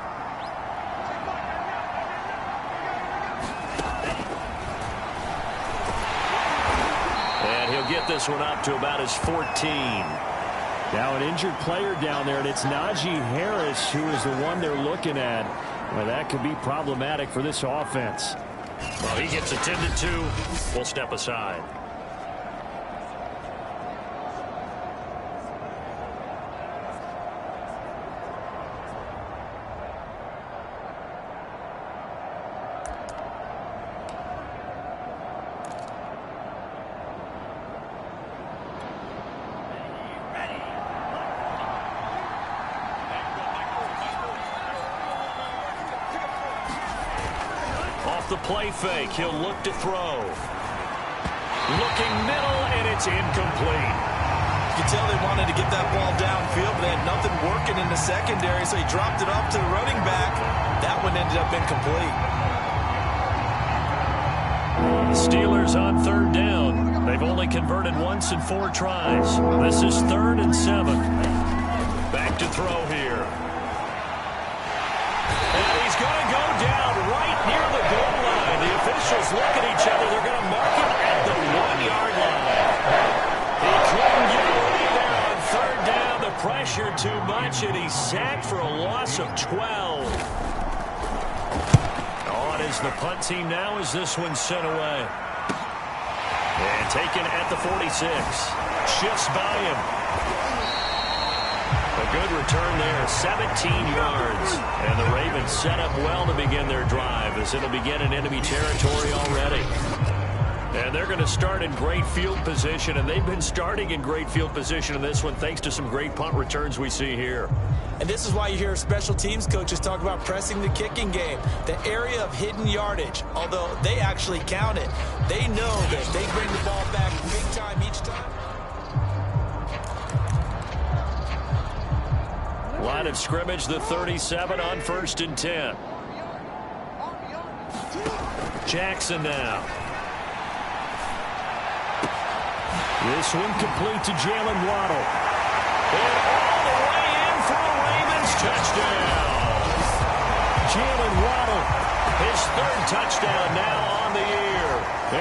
Get this one up to about his 14. Now an injured player down there, and it's Najee Harris who is the one they're looking at. Well, that could be problematic for this offense. Well, he gets attended to. We'll step aside. The play fake. He'll look to throw. Looking middle, and it's incomplete. You can tell they wanted to get that ball downfield, but they had nothing working in the secondary, so he dropped it off to the running back. That one ended up incomplete. The Steelers on 3rd down. They've only converted once in 4 tries. This is 3rd and 7. Back to throw here. And he's going to go down right near the goal line. The officials look at each other. They're going to mark him at the 1-yard line. He couldn't get away there on 3rd down. The pressure too much, and he's sacked for a loss of 12. On is the punt team now as this one's sent away. And taken at the 46. Shifts by him. A good return there, 17 yards. And the Ravens set up well to begin their drive as it'll begin in enemy territory already. And they're going to start in great field position, and they've been starting in great field position in this one thanks to some great punt returns we see here. And this is why you hear special teams coaches talk about pressing the kicking game, the area of hidden yardage. Although they actually count it, they know that they bring the ball back big time each time. Line of scrimmage, the 37 on 1st and 10. Jackson now. This one complete to Jalen Waddle. And all the way in for a Ravens touchdown. Jalen Waddle, his 3rd touchdown now on the year.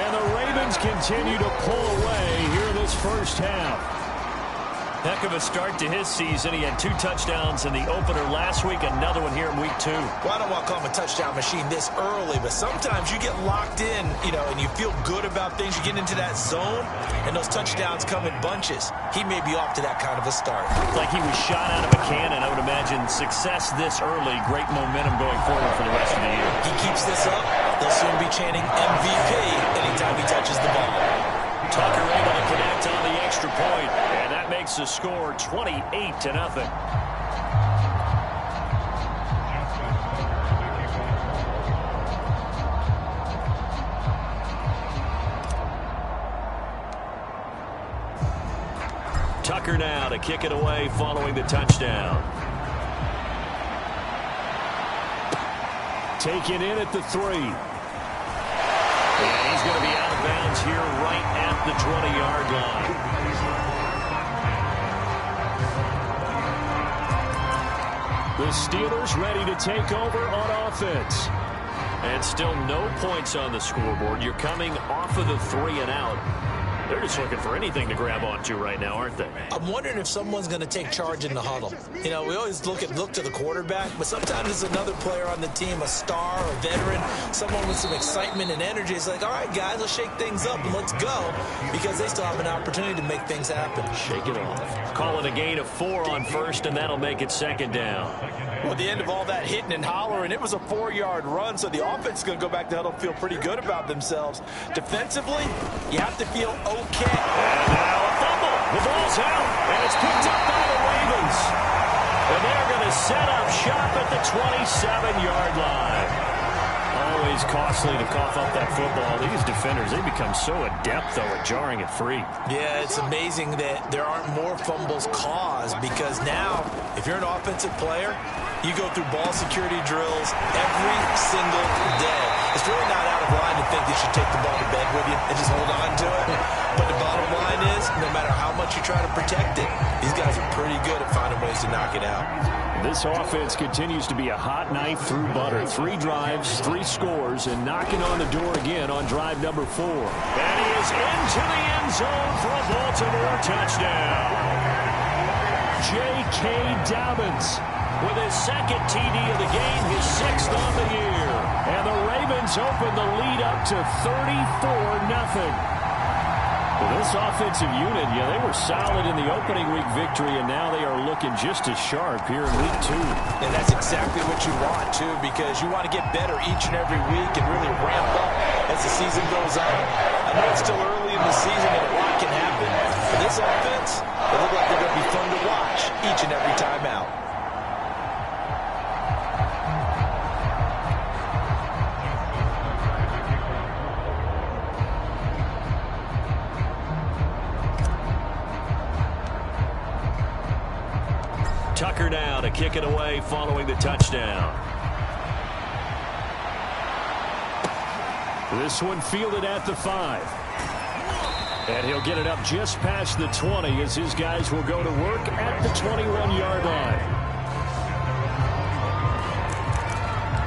And the Ravens continue to pull away here in this first half. Heck of a start to his season. He had 2 touchdowns in the opener last week, another one here in week 2. Well, I don't want to call him a touchdown machine this early, but sometimes you get locked in, and you feel good about things. You get into that zone, and those touchdowns come in bunches. He may be off to that kind of a start. Like he was shot out of a cannon. I would imagine success this early, great momentum going forward for the rest of the year. He keeps this up, they'll soon be chanting MVP anytime he touches the ball. Tucker able to connect on the extra point, and that makes the score 28-0. Tucker now to kick it away following the touchdown. Taken in at the 3. And he's going to be out of bounds here right at the 20-yard line. The Steelers ready to take over on offense. And still no points on the scoreboard. You're coming off of the 3 and out. They're just looking for anything to grab onto right now, aren't they? I'm wondering if someone's going to take charge in the huddle. We always look to the quarterback, but sometimes there's another player on the team, a star, a veteran, someone with some excitement and energy. It's like, all right, guys, let's shake things up and let's go, because they still have an opportunity to make things happen. Shake it off. Call it a gain of 4 on 1st, and that'll make it 2nd down. Well, at the end of all that hitting and hollering, it was a 4-yard run, so the offense is going to go back to the huddle and feel pretty good about themselves. Defensively, you have to feel okay. And now a fumble. The ball's out, and it's picked up by the Ravens. And they're going to set up shop at the 27-yard line. Always costly to cough up that football. These defenders, they become so adept, though, at jarring it free. Yeah, it's amazing that there aren't more fumbles caused, because now, if you're an offensive player, you go through ball security drills every single day. It's really not out of line to think you should take the ball to bed with you and just hold on to it. But the bottom line is, no matter how much you try to protect it, these guys are pretty good at finding ways to knock it out. This offense continues to be a hot knife through butter. 3 drives, 3 scores, and knocking on the door again on drive number 4. And he is into the end zone for a Baltimore touchdown. J.K. Dobbins with his 2nd TD of the game, his 6th on the year. And the Ravens open the lead up to 34-0. Well, this offensive unit, they were solid in the opening week victory, and now they are looking just as sharp here in week 2. And that's exactly what you want, too, because you want to get better each and every week and really ramp up as the season goes on. I know it's still early in the season and a lot can happen. For this offense, they look like they're going to be fun to watch each and every time out. Tucker now to kick it away following the touchdown. This one fielded at the 5. And he'll get it up just past the 20 as his guys will go to work at the 21-yard line.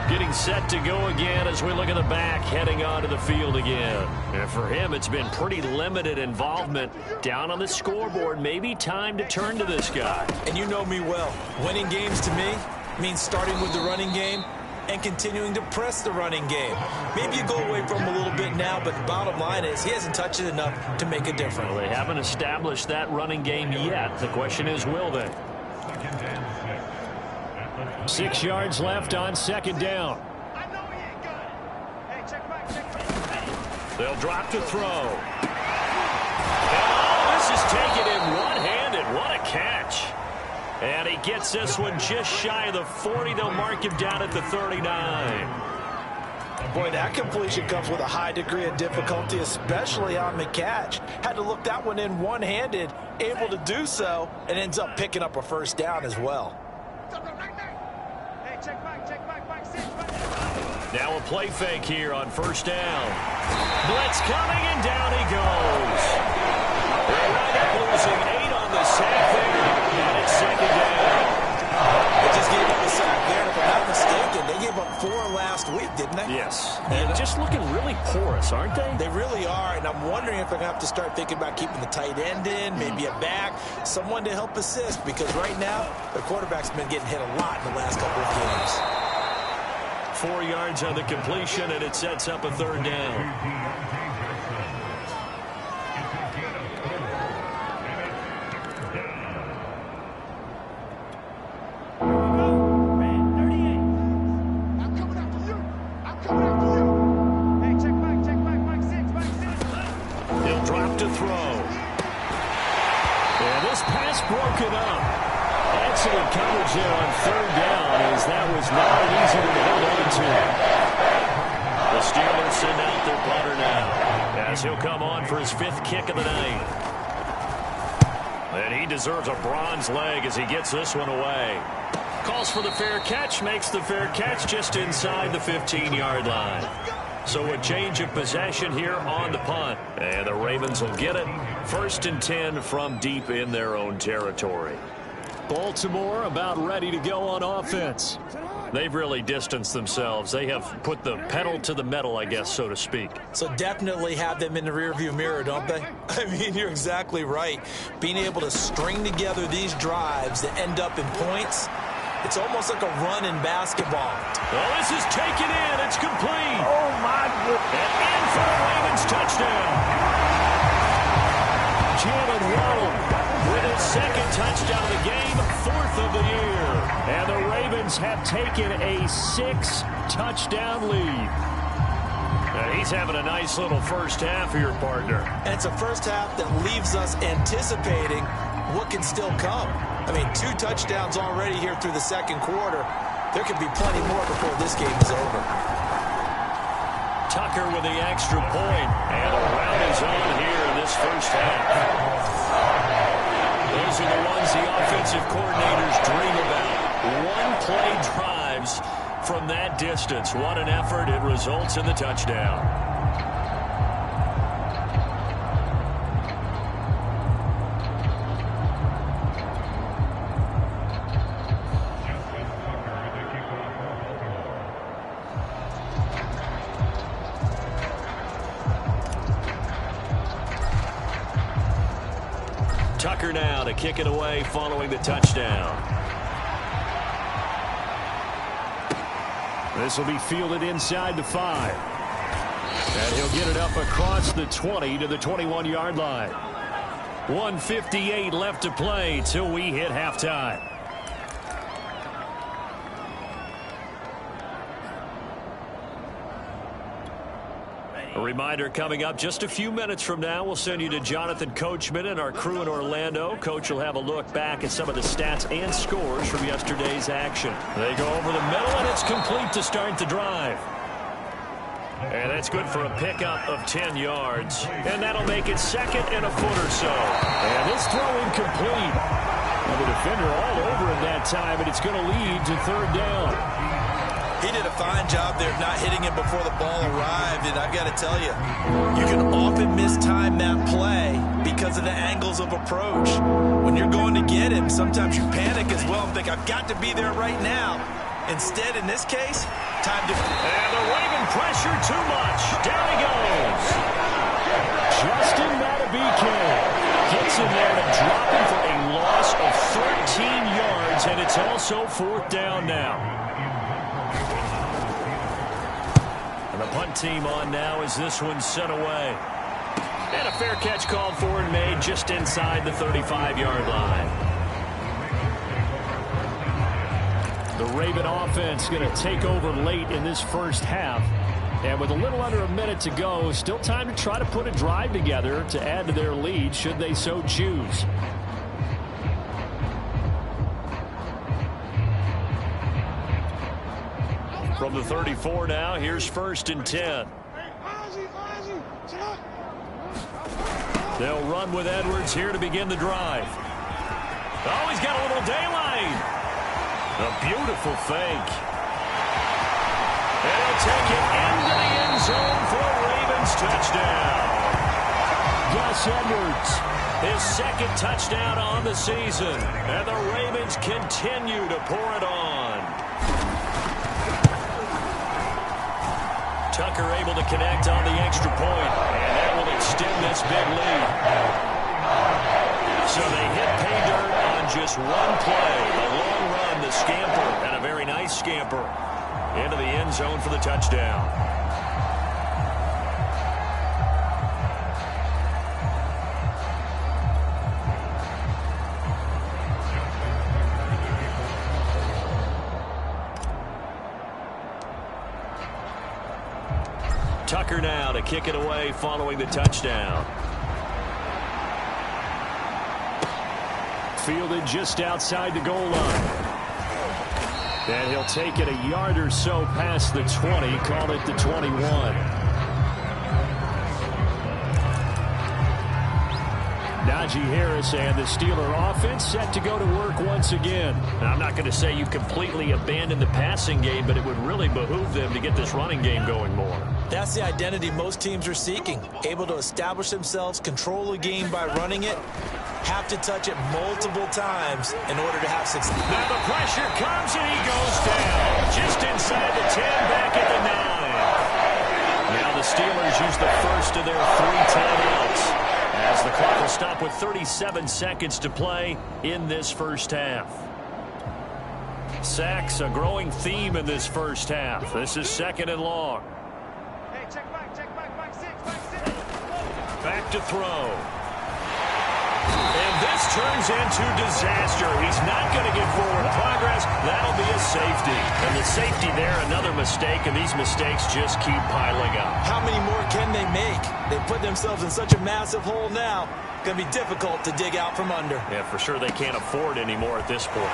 Getting set to go again as we look at the back heading onto the field again. And for him, it's been pretty limited involvement down on the scoreboard. Maybe time to turn to this guy. And you know me well. Winning games to me means starting with the running game and continuing to press the running game. Maybe you go away from him a little bit now, but the bottom line is he hasn't touched it enough to make a difference. Well, they haven't established that running game yet. The question is, will they? 6 yards left on second down. They'll drop to throw. Oh, this is taken in one-handed. What a catch. And he gets this one just shy of the 40. They'll mark him down at the 39. Boy, that completion comes with a high degree of difficulty, especially on the catch. Had to look that one in one-handed, able to do so, and ends up picking up a first down as well. Now a play fake here on first down. Blitz coming, and down he goes. They're right up losing 8 on the sack there, and it's second down. They just gave up a sack there. If I'm not mistaken, they gave up 4 last week, didn't they? Yes. And just looking really porous, aren't they? They really are, and I'm wondering if they're going to have to start thinking about keeping the tight end in, maybe a back, someone to help assist, because right now, their quarterback's been getting hit a lot in the last couple of games. 4 yards on the completion, and it sets up a third down. He'll drop to throw. And this pass broken up. Excellent coverage there on third down, as that was not an easy one to hold on to. The Steelers send out their punter now, as he'll come on for his 5th kick of the night. And he deserves a bronze leg as he gets this one away. Calls for the fair catch, makes the fair catch just inside the 15-yard line. So a change of possession here on the punt. And the Ravens will get it. 1st and 10 from deep in their own territory. Baltimore about ready to go on offense. They've really distanced themselves. They have put the pedal to the metal, I guess, so to speak. So definitely have them in the rearview mirror, don't they? I mean, you're exactly right. Being able to string together these drives that end up in points, it's almost like a run in basketball. Well, this is taken in. It's complete. Oh, my goodness. And in for the Ravens touchdown. Jalen Waddle with his 2nd touchdown of the game, 4th of the year. And the Ravens have taken a 6-touchdown lead. And he's having a nice little first half here, partner. And it's a first half that leaves us anticipating what can still come. I mean, 2 touchdowns already here through the 2nd quarter. There could be plenty more before this game is over. Tucker with the extra point. And a round is on here in this first half. Those are the ones the offensive coordinators dream about. One-play drives from that distance. What an effort. It results in the touchdown. Tucker now to kick it away following the touchdown. This will be fielded inside the 5. And he'll get it up across the 20 to the 21-yard line. 1:58 left to play till we hit halftime. A reminder coming up just a few minutes from now, we'll send you to Jonathan Coachman and our crew in Orlando. Coach will have a look back at some of the stats and scores from yesterday's action. They go over the middle, and it's complete to start the drive. And that's good for a pickup of 10 yards. And that'll make it 2nd and a foot or so. And this throw incomplete. And the defender all over it that time, and it's going to lead to 3rd down. He did a fine job there of not hitting him before the ball arrived, and I've got to tell you, you can often mistime that play because of the angles of approach. When you're going to get him, sometimes you panic as well and think, I've got to be there right now. Instead, in this case, time to... And the Raven pressure too much. Down he goes. Justin Matabike gets in there to drop him for a loss of 13 yards, and it's also 4th down now. And the punt team on now as this one's sent away. And a fair catch called for and made just inside the 35-yard line. The Raven offense going to take over late in this first half. And with a little under a minute to go, still time to try to put a drive together to add to their lead should they so choose. From the 34 now, here's 1st and 10. They'll run with Edwards here to begin the drive. Oh, he's got a little daylight. A beautiful fake. And he'll take it into the end zone for a Ravens touchdown. Gus Edwards, his 2nd touchdown on the season. And the Ravens continue to pour it on. Tucker able to connect on the extra point, and that will extend this big lead. So they hit pay dirt on just one play. A long run, the scamper, and a very nice scamper into the end zone for the touchdown. Tucker now to kick it away following the touchdown. Fielded just outside the goal line. And he'll take it a yard or so past the 20, call it the 21. Najee Harris and the Steeler offense set to go to work once again. Now, I'm not going to say you completely abandon the passing game, but it would really behoove them to get this running game going more. That's the identity most teams are seeking. Able to establish themselves, control the game by running it, have to touch it multiple times in order to have success. Now the pressure comes and he goes down. Just inside the 10, back at the 9. Now the Steelers use the first of their 3 timeouts as the clock will stop with 37 seconds to play in this first half. Sacks, a growing theme in this first half. This is 2nd and long. Hey, check back, 6. Back to throw. And this turns into disaster. He's not going to get forward progress. That'll be a safety. And the safety there, another mistake, and these mistakes just keep piling up. How many more can they make? They put themselves in such a massive hole now. Going to be difficult to dig out from under. Yeah, for sure they can't afford anymore at this point.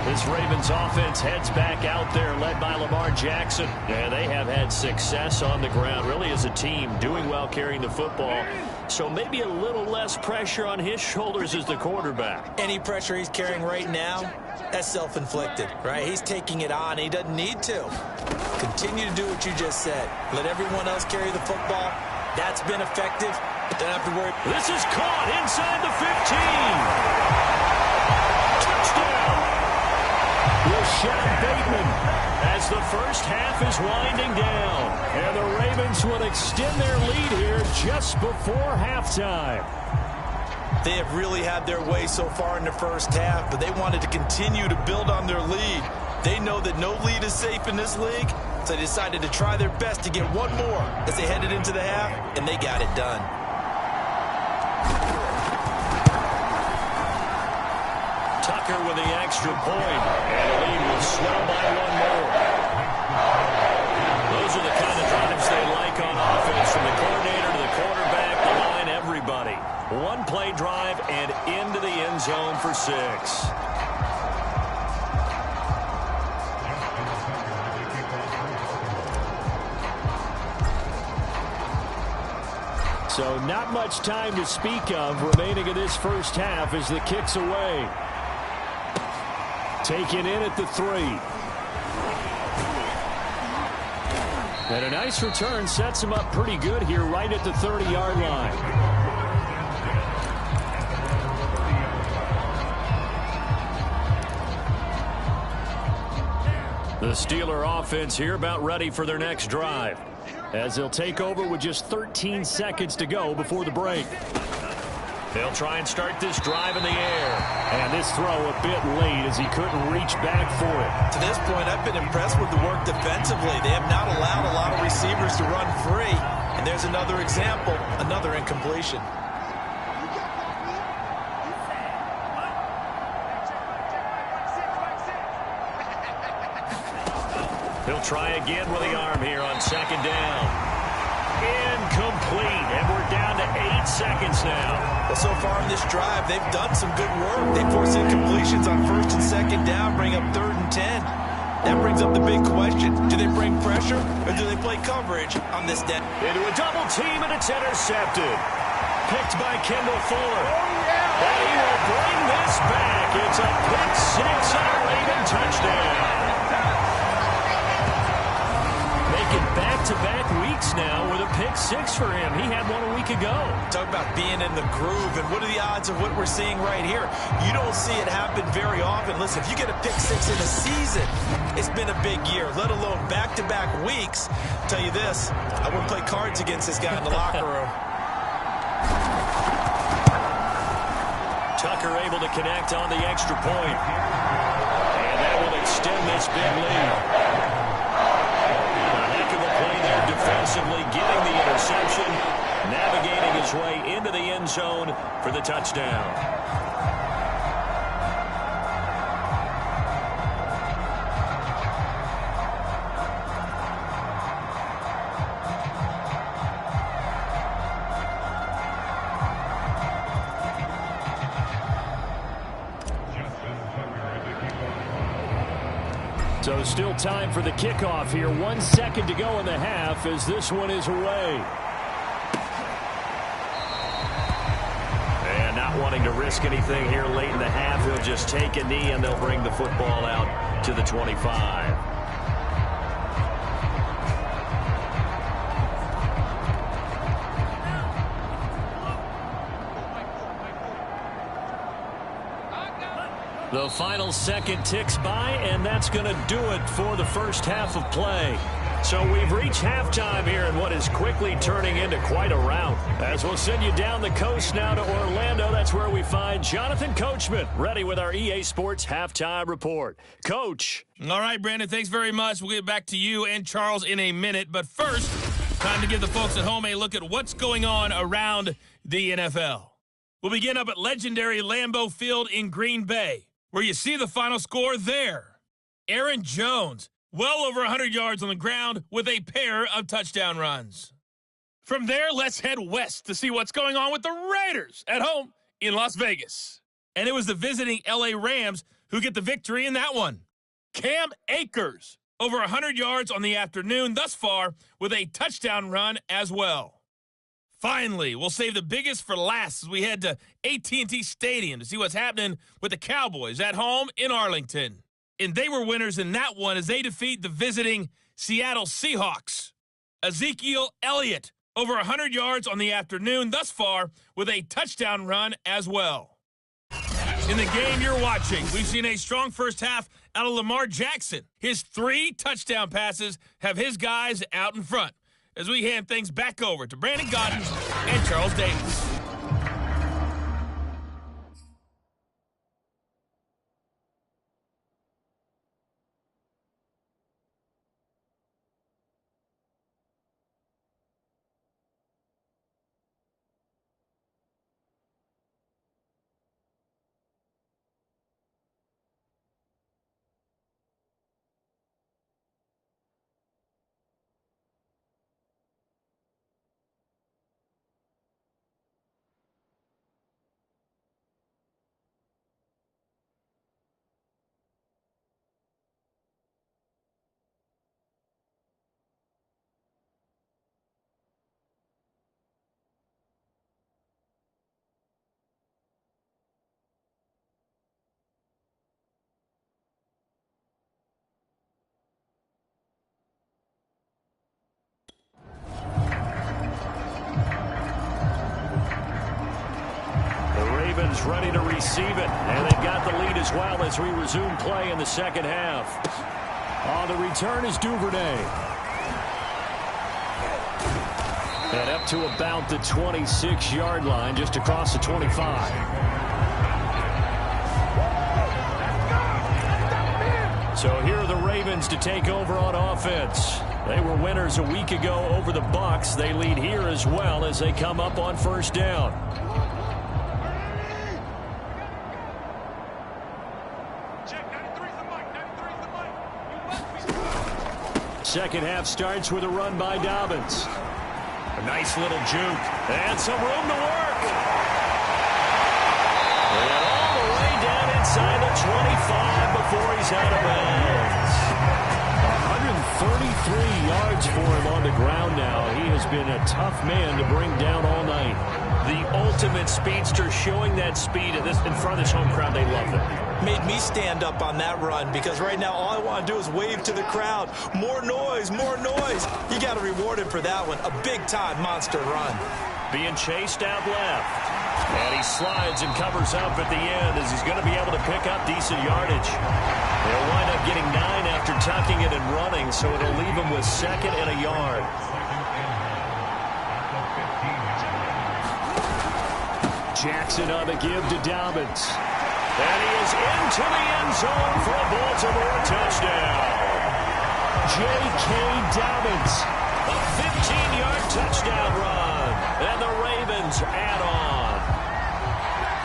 This Ravens offense heads back out there, led by Lamar Jackson. Yeah, they have had success on the ground, really as a team, doing well carrying the football. So maybe a little less pressure on his shoulders as the quarterback. Any pressure he's carrying right now, that's self-inflicted, right? He's taking it on. He doesn't need to. Continue to do what you just said. Let everyone else carry the football. That's been effective. Don't have to worry. This is caught inside the 15. Touchdown. Rashad Bateman as the first half is winding down. And the Ravens will extend their lead here just before halftime. They have really had their way so far in the first half, but they wanted to continue to build on their lead. They know that no lead is safe in this league, so they decided to try their best to get one more as they headed into the half, and they got it done. Tucker with the extra point, and the lead will swell by one more. Those are the kind of drives they like on offense, from the coordinator to the quarterback, the line, everybody. One play drive and into the end zone for 6. So not much time to speak of remaining in this first half as the kick's away. Taken in at the 3. And a nice return sets him up pretty good here right at the 30-yard line. The Steeler offense here about ready for their next drive, as they'll take over with just 13 seconds to go before the break. They'll try and start this drive in the air. And this throw a bit late as he couldn't reach back for it. To this point, I've been impressed with the work defensively. They have not allowed a lot of receivers to run free. And there's another example, another incompletion. He'll try again with the arm here on second down. Incomplete, and we're down to 8 seconds now. Well, so far in this drive, they've done some good work. They force incompletions on first and second down, bring up 3rd and 10. That brings up the big question. Do they bring pressure, or do they play coverage on this day? Into a double team, and it's intercepted. Picked by Kendall Fuller. And he will bring this back. It's a pick 6 and a Raven touchdown. Making back-to-back weeks now with a pick 6 for him. He had one a week ago. Talk about being in the groove, and what are the odds of what we're seeing right here? You don't see it happen very often. Listen, if you get a pick 6 in a season, it's been a big year, let alone back-to-back weeks. I'll tell you this, I wouldn't play cards against this guy in the locker room. Tucker able to connect on the extra point. And that will extend this big lead. Defensively getting the interception, navigating his way into the end zone for the touchdown. So still time for the kickoff here. 1 second to go in the half as this one is away. And not wanting to risk anything here late in the half, he'll just take a knee and they'll bring the football out to the 25. The final second ticks by, and that's going to do it for the first half of play. So we've reached halftime here in what is quickly turning into quite a rout. As we'll send you down the coast now to Orlando, that's where we find Jonathan Coachman, ready with our EA Sports Halftime Report. Coach. All right, Brandon, thanks very much. We'll get back to you and Charles in a minute. But first, time to give the folks at home a look at what's going on around the NFL. We'll begin up at legendary Lambeau Field in Green Bay, where you see the final score there. Aaron Jones, well over 100 yards on the ground with a pair of touchdown runs. From there, let's head west to see what's going on with the Raiders at home in Las Vegas. And it was the visiting LA Rams who get the victory in that one. Cam Akers, over 100 yards on the afternoon thus far with a touchdown run as well. Finally, we'll save the biggest for last as we head to AT&T Stadium to see what's happening with the Cowboys at home in Arlington. And they were winners in that one as they defeat the visiting Seattle Seahawks. Ezekiel Elliott, over 100 yards on the afternoon thus far with a touchdown run as well. In the game you're watching, we've seen a strong first half out of Lamar Jackson. His 3 touchdown passes have his guys out in front, as we hand things back over to Brandon Godden and Charles Davis. Ravens ready to receive it. And they've got the lead as well as we resume play in the second half. On the return is Duvernay. And up to about the 26-yard line, just across the 25. So here are the Ravens to take over on offense. They were winners a week ago over the Bucs. They lead here as well as they come up on first down. Second half starts with a run by Dobbins. A nice little juke. And some room to work. And all the way down inside the 25 before he's out of bounds. 133 yards for him on the ground now. He has been a tough man to bring down all night. The ultimate speedster, showing that speed in front of this home crowd. They love it. Made me stand up on that run because right now all I want to do is wave to the crowd. More noise, more noise. You got to reward him for that one. A big-time monster run. Being chased out left. And he slides and covers up at the end as he's going to be able to pick up decent yardage. They'll wind up getting 9 after tucking it and running, so it'll leave him with 2nd and a yard. Jackson on the give to Dobbins. And he is into the end zone for a Baltimore touchdown. J.K. Dobbins. A 15-yard touchdown run. And the Ravens add on.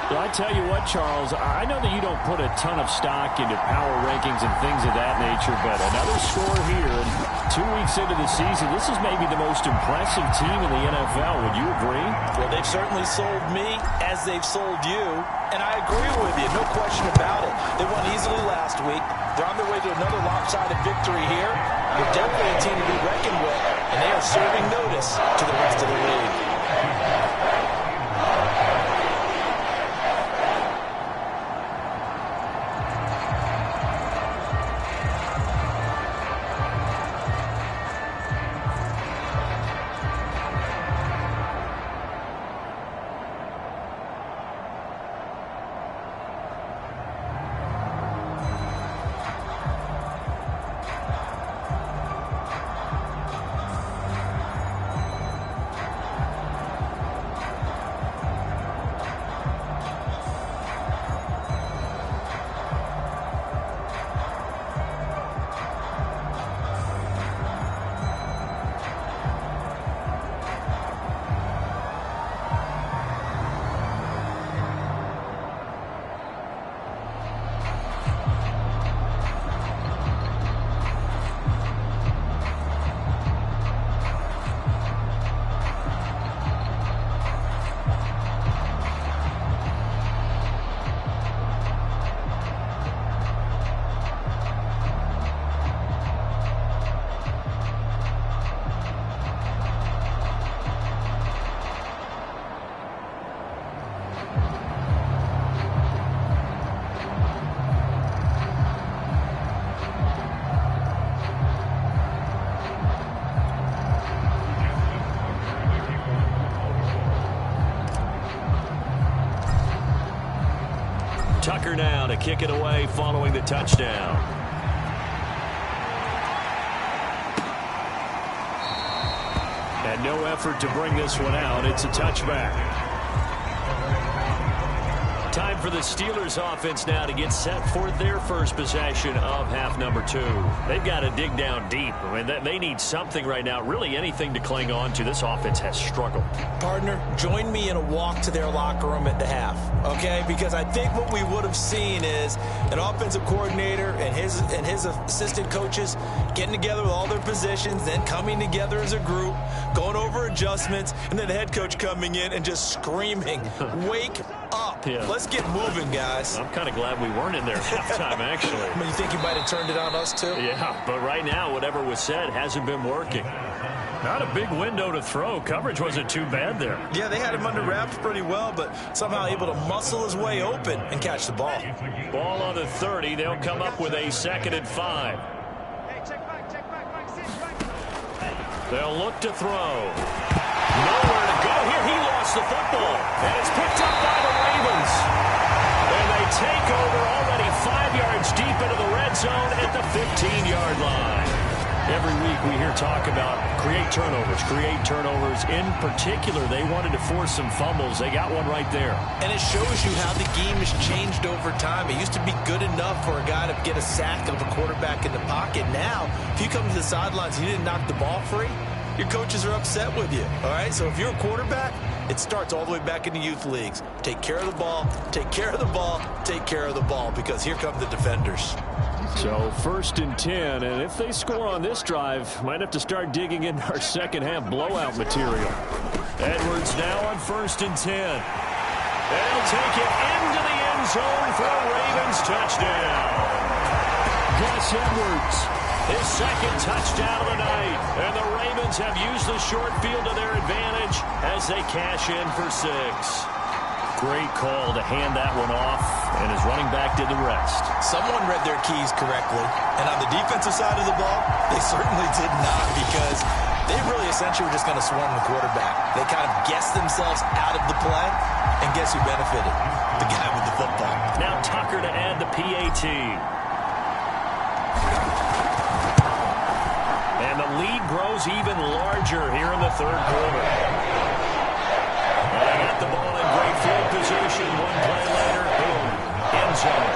Well, I tell you what, Charles, I know that you don't put a ton of stock into power rankings and things of that nature, but another score here, and 2 weeks into the season, this is maybe the most impressive team in the NFL. Would you agree? Well, they've certainly sold me as they've sold you, and I agree with you, no question about it. They won easily last week. They're on their way to another lopsided victory here. They're definitely a team to be reckoned with, and they are serving notice to the rest of the league. Tucker now to kick it away following the touchdown. And no effort to bring this one out. It's a touchback. Time for the Steelers offense now to get set for their first possession of half number 2. They've got to dig down deep. I mean, they need something right now, really anything to cling on to. This offense has struggled. Partner, join me in a walk to their locker room at the half, okay? Because I think what we would have seen is an offensive coordinator and his assistant coaches getting together with all their positions, then coming together as a group, going over adjustments, and then the head coach coming in and just screaming, wake up. Yeah. Let's get moving, guys. I'm kind of glad we weren't in there halftime, actually. I mean, you think you might have turned it on us, too? Yeah, but right now, whatever was said hasn't been working. Not a big window to throw. Coverage wasn't too bad there. Yeah, they had him under wraps pretty well, but somehow able to muscle his way open and catch the ball. Ball on the 30. They'll come up with a 2nd and 5. They'll look to throw. Nowhere to go here. He lost lost the football. And it's picked up by the Ravens. And they take over already 5 yards deep into the red zone at the 15-yard line. Every week we hear talk about create turnovers. In particular, they wanted to force some fumbles. They got one right there. And it shows you how the game has changed over time. It used to be good enough for a guy to get a sack of a quarterback in the pocket. Now, if you come to the sidelines and you didn't knock the ball free, your coaches are upset with you. All right? So if you're a quarterback, it starts all the way back in the youth leagues. Take care of the ball, take care of the ball, take care of the ball, because here come the defenders. So 1st and 10, and if they score on this drive, might have to start digging in our second half blowout material. Edwards now on 1st and 10. And he'll take it into the end zone for a Ravens touchdown. Gus Edwards, his second touchdown of the night. And the Ravens have used the short field to their advantage as they cash in for 6. Great call to hand that one off, and his running back did the rest. Someone read their keys correctly, and on the defensive side of the ball, they certainly did not, because they really essentially were just going to swarm the quarterback. They kind of guessed themselves out of the play, and guess who benefited? The guy with the football. Now Tucker to add the PAT. And the lead grows even larger here in the third quarter. They got the ball in great field position. One play later, boom, end zone.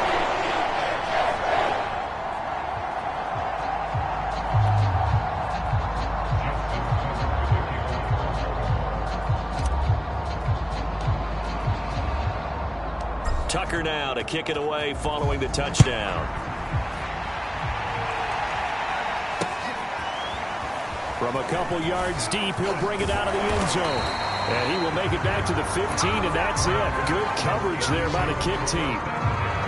Tucker now to kick it away following the touchdown. From a couple yards deep, he'll bring it out of the end zone. And he will make it back to the 15, and that's it. Good coverage there by the kick team.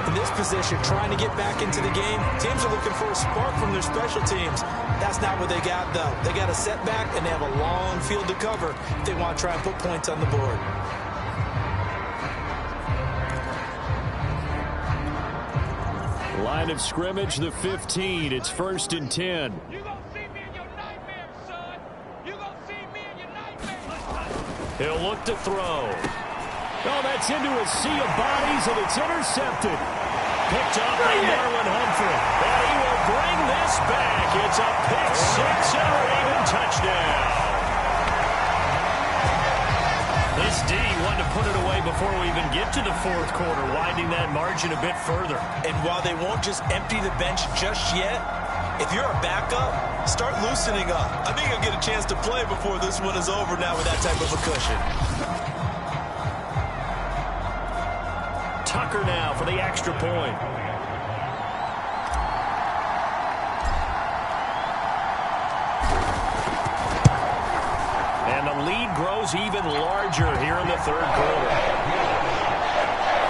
In this position, trying to get back into the game, teams are looking for a spark from their special teams. That's not what they got, though. They got a setback, and they have a long field to cover if they want to try and put points on the board. Line of scrimmage, the 15. It's 1st and 10. He'll look to throw. Oh, that's into a sea of bodies, and it's intercepted. Picked up by Marlon Humphrey. And he will bring this back. It's a pick 6 and a Raven touchdown. This D wanted to put it away before we even get to the fourth quarter, widening that margin a bit further. And while they won't just empty the bench just yet, if you're a backup, start loosening up. I think you'll get a chance to play before this one is over now with that type of a cushion. Tucker now for the extra point. And the lead grows even larger here in the third quarter.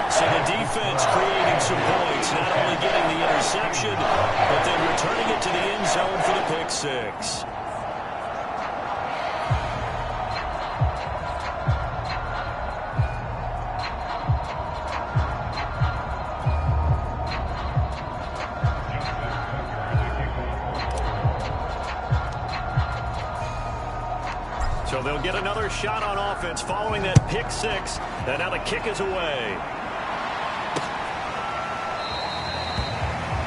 So the defense creating some points, not only getting the interception, but then returning it to the end zone for the pick 6. So they'll get another shot on offense following that pick 6, and now the kick is away.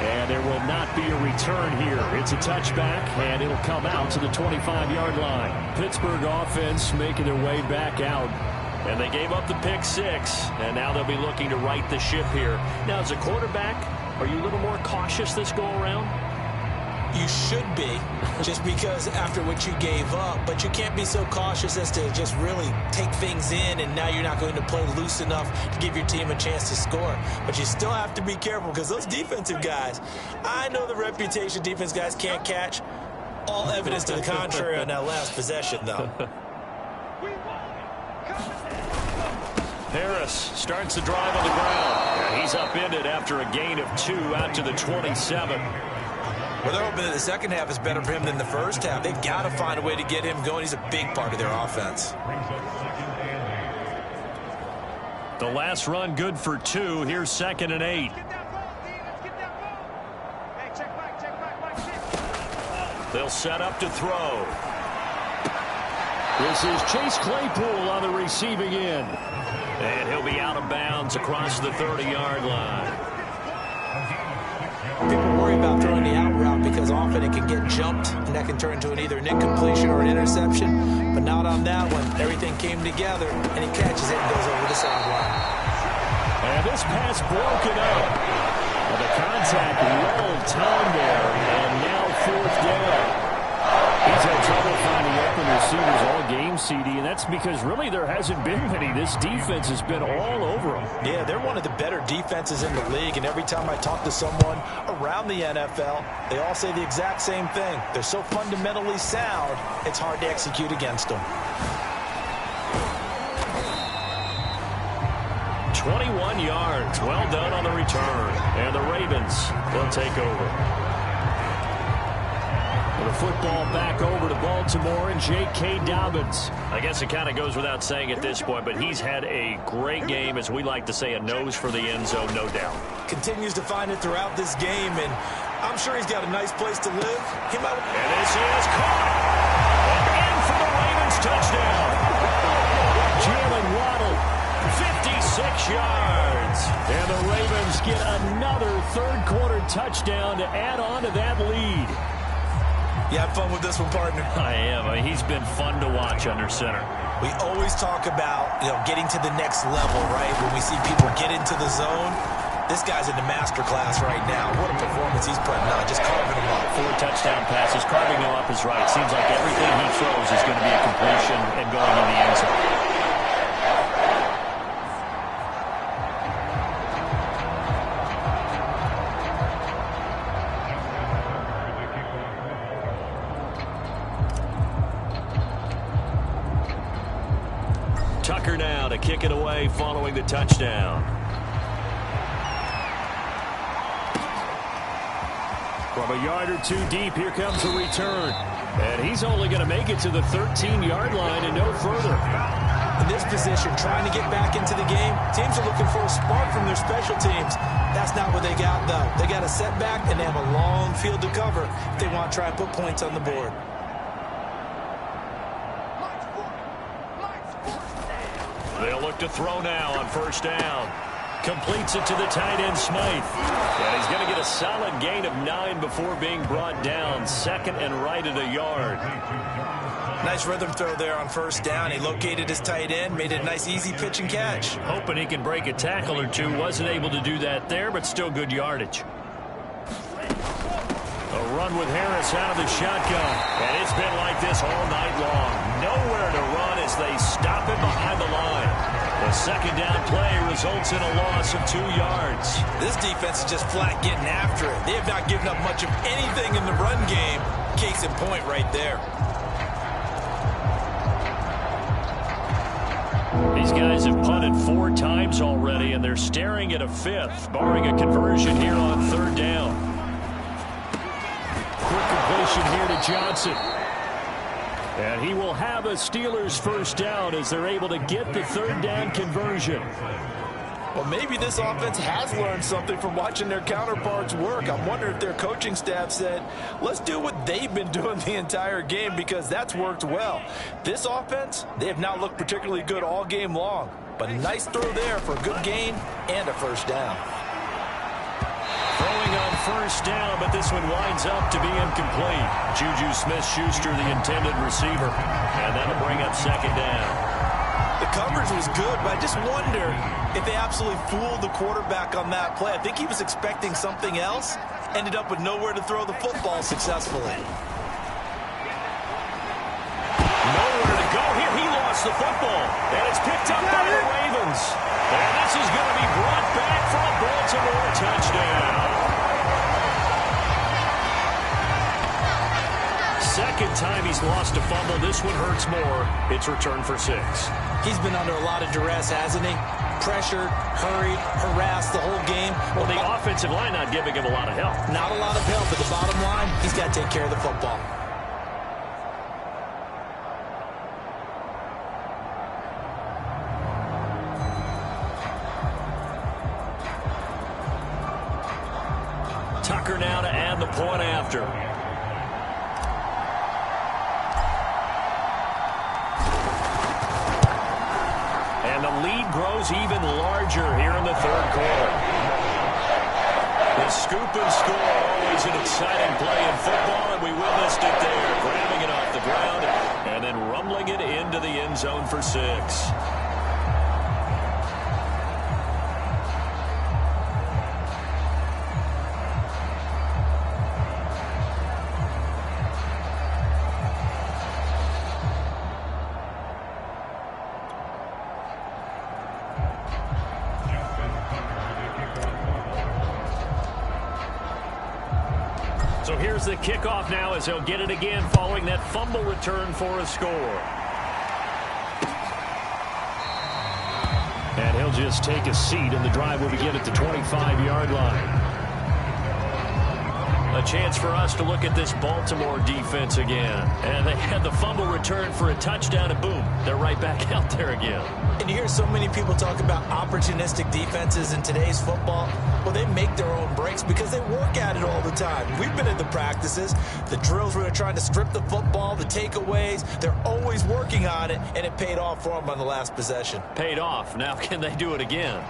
And there will not be a return here. It's a touchback, and it'll come out to the 25-yard line. Pittsburgh offense making their way back out. And they gave up the pick 6, and now they'll be looking to right the ship here. Now, as a quarterback, are you a little more cautious this go-around? You should be, just because after what you gave up, but you can't be so cautious as to just really take things in, and now you're not going to play loose enough to give your team a chance to score. But you still have to be careful, because those defensive guys, I know the reputation defense guys can't catch. All evidence to the contrary on that last possession, though. Harris starts the drive on the ground. And he's upended after a gain of 2 out to the 27. Well, they're hoping that the second half is better for him than the first half. They've got to find a way to get him going. He's a big part of their offense. The last run good for 2. Here's 2nd and 8. They'll set up to throw. This is Chase Claypool on the receiving end. And he'll be out of bounds across the 30-yard line. People worry about throwing the out route because often it can get jumped, and that can turn into either an incompletion or an interception. But not on that one. Everything came together, and he catches it and goes over the sideline. And this pass broken up. And the contact well timed there, and now 4th down. He's had trouble finding open receivers all game, CD, and that's because really there hasn't been many. This defense has been all over them. Yeah, they're one of the better defenses in the league, and every time I talk to someone around the NFL, they all say the exact same thing. They're so fundamentally sound, it's hard to execute against them. 21 yards. Well done on the return. And the Ravens will take over. The football back over to Baltimore and J.K. Dobbins. I guess it kind of goes without saying at this point, but he's had a great game, as we like to say, a nose for the end zone, no doubt. Continues to find it throughout this game, and I'm sure he's got a nice place to live. And this is caught. In for the Ravens touchdown. Jalen Waddle, 56 yards. And the Ravens get another third-quarter touchdown to add on to that lead. You have fun with this one, partner? I am. I mean, he's been fun to watch under center. We always talk about, getting to the next level, right? When we see people get into the zone, this guy's in the master class right now. What a performance he's putting on, just carving them up. 4 touchdown passes. Carving them up is right. Seems like everything he throws is going to be a completion and going in the end zone. Tucker now to kick it away following the touchdown. From a yard or two deep, here comes the return. And he's only going to make it to the 13-yard line and no further. In this position, trying to get back into the game, teams are looking for a spark from their special teams. That's not what they got, though. They got a setback, and they have a long field to cover if they want to try and put points on the board. They'll look to throw now on first down. Completes it to the tight end, Smythe. And he's going to get a solid gain of 9 before being brought down. Second and right at a yard. Nice rhythm throw there on first down. He located his tight end, made it a nice easy pitch and catch. Hoping he can break a tackle or two. Wasn't able to do that there, but still good yardage. A run with Harris out of the shotgun. And it's been like this all night long. Nowhere to run as they stop him behind the line. The second down play results in a loss of 2 yards. This defense is just flat getting after it. They have not given up much of anything in the run game. Case in point right there. These guys have punted 4 times already, and they're staring at a 5th, barring a conversion here on third down. Quick completion here to Johnson. And he will have a Steelers first down as they're able to get the third down conversion. Well, maybe this offense has learned something from watching their counterparts work. I'm wondering if their coaching staff said, let's do what they've been doing the entire game, because that's worked well. This offense, they have not looked particularly good all game long. But a nice throw there for a good gain and a first down. Throwing on first down, but this one winds up to be incomplete. Juju Smith-Schuster, the intended receiver. And that'll bring up second down. The coverage was good, but I just wonder if they absolutely fooled the quarterback on that play. I think he was expecting something else, ended up with nowhere to throw the football successfully. Nowhere to go here. He lost the football, and it's picked up by the Ravens. And this is going to be brought back for a Baltimore touchdown. Second time he's lost a fumble. This one hurts more. It's returned for 6. He's been under a lot of duress, hasn't he? Pressured, hurried, harassed the whole game. Well, the offensive line not giving him a lot of help. Not a lot of help, but the bottom line, he's got to take care of the football. Tucker now to add the point after. lead grows even larger here in the third quarter. The scoop and score, always an exciting play in football, and we witnessed it there, grabbing it off the ground and then rumbling it into the end zone for 6. So here's the kickoff now as he'll get it again following that fumble return for a score. And he'll just take a seat, and the drive will begin at the 25-yard line. A chance for us to look at this Baltimore defense again. And they had the fumble return for a touchdown, and boom, they're right back out there again. And you hear so many people talk about opportunistic defenses in today's football. Well, they make their own breaks because they work at it all the time. We've been at the practices, the drills where they're trying to strip the football, the takeaways. They're always working on it, and it paid off for them on the last possession. Paid off. Now can they do it again?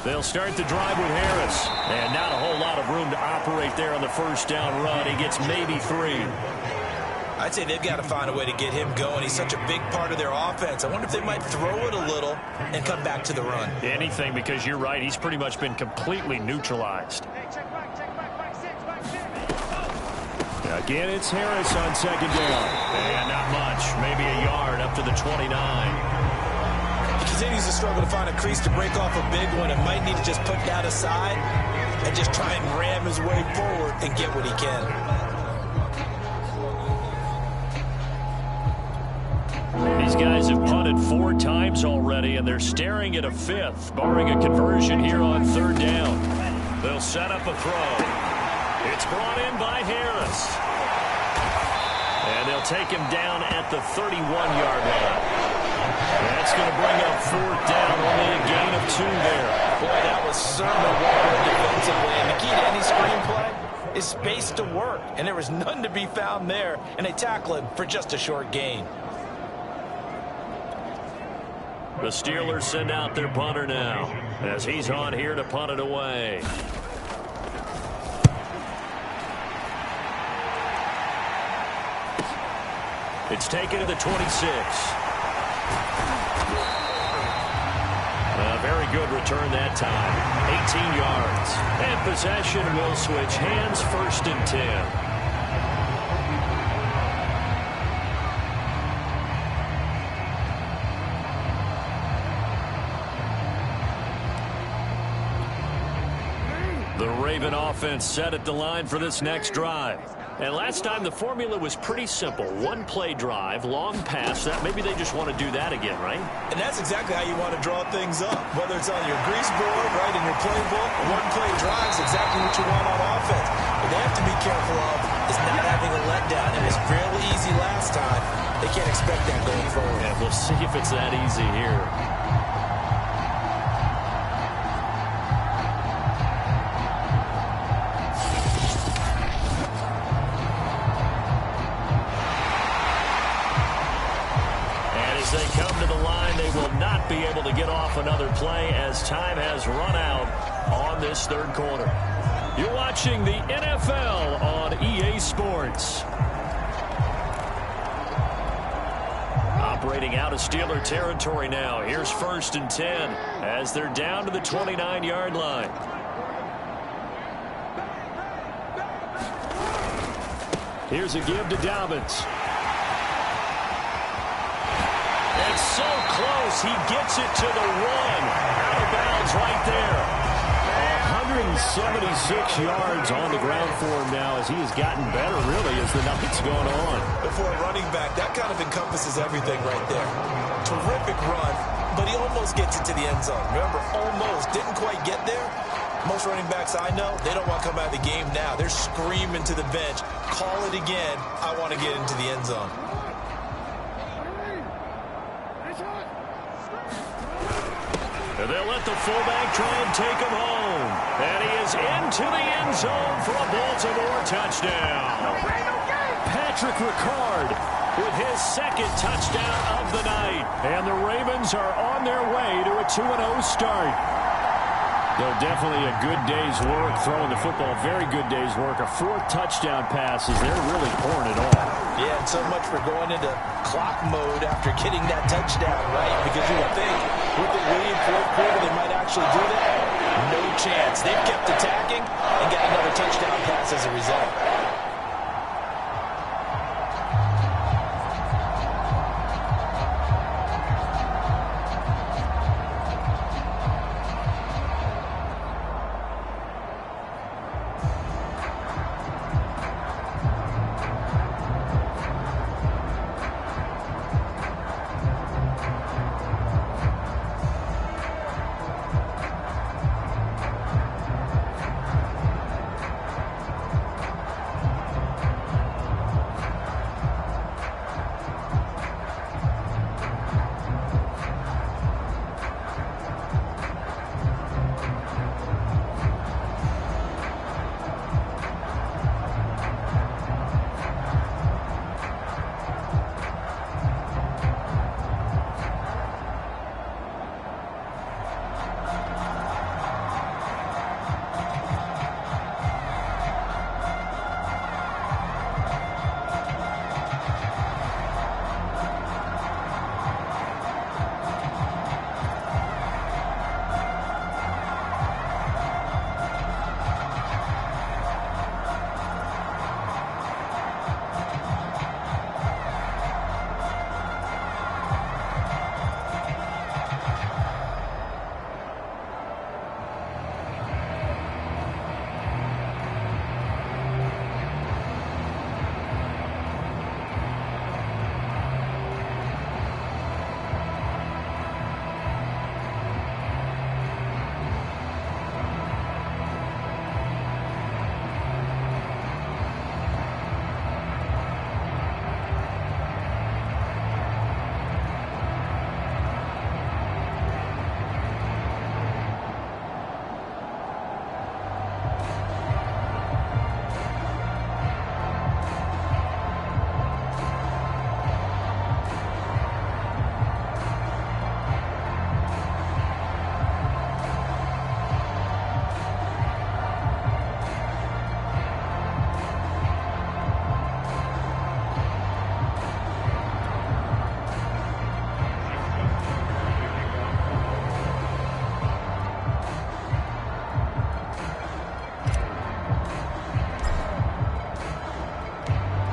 They'll start the drive with Harris. And not a whole lot of room to operate there on the first down run. He gets maybe 3. I'd say they've got to find a way to get him going. He's such a big part of their offense. I wonder if they might throw it a little and come back to the run. Anything, because you're right. He's pretty much been completely neutralized. Again, it's Harris on second down. And not much. Maybe a yard up to the 29. Continues to struggle to find a crease to break off a big one, and might need to just put that aside and just try and ram his way forward and get what he can. These guys have punted 4 times already, and they're staring at a 5th, barring a conversion here on third down. They'll set up a throw. It's brought in by Harris. And they'll take him down at the 31-yard line. That's going to bring up 4th down, only a gain of 2 there. Boy, that was certainly well done defensively. And the key to any screenplay is space to work. And there was none to be found there. And they tackle him for just a short gain. The Steelers send out their punter now as he's on here to punt it away. It's taken to the 26. A very good return that time. 18 yards. And possession will switch hands, 1st and 10. The Raven offense set at the line for this next drive. And last time the formula was pretty simple. 1-play drive, long pass. That maybe they just want to do that again, right? And that's exactly how you want to draw things up. Whether it's on your grease board, right, in your playbook, 1-play drive is exactly what you want on offense. What they have to be careful of is not having a letdown. It was fairly easy last time. They can't expect that going forward. And we'll see if it's that easy here. Be able to get off another play as time has run out on this third quarter. You're watching the NFL on EA Sports. Operating out of Steeler territory now. Here's 1st and 10 as they're down to the 29-yard line. Here's a give to Dobbins. So close, he gets it to the 1. Out of bounds right there. 176 yards on the ground for him now as he has gotten better, really, as the night's gone on. Before a running back, that kind of encompasses everything right there. Terrific run, but he almost gets it to the end zone. Remember, almost. Didn't quite get there. Most running backs I know, they don't want to come out of the game now. They're screaming to the bench, call it again, I want to get into the end zone. And they'll let the fullback try and take him home. And he is into the end zone for a Baltimore touchdown. Patrick Ricard with his second touchdown of the night. And the Ravens are on their way to a 2-0 start. Though definitely a good day's work throwing the football. Very good day's work. A 4th touchdown pass as they're really pouring it on. Yeah, and so much for going into clock mode after getting that touchdown, right? Because you would think with the lead, 4th quarter, they might actually do that. No chance. They've kept attacking and got another touchdown pass as a result.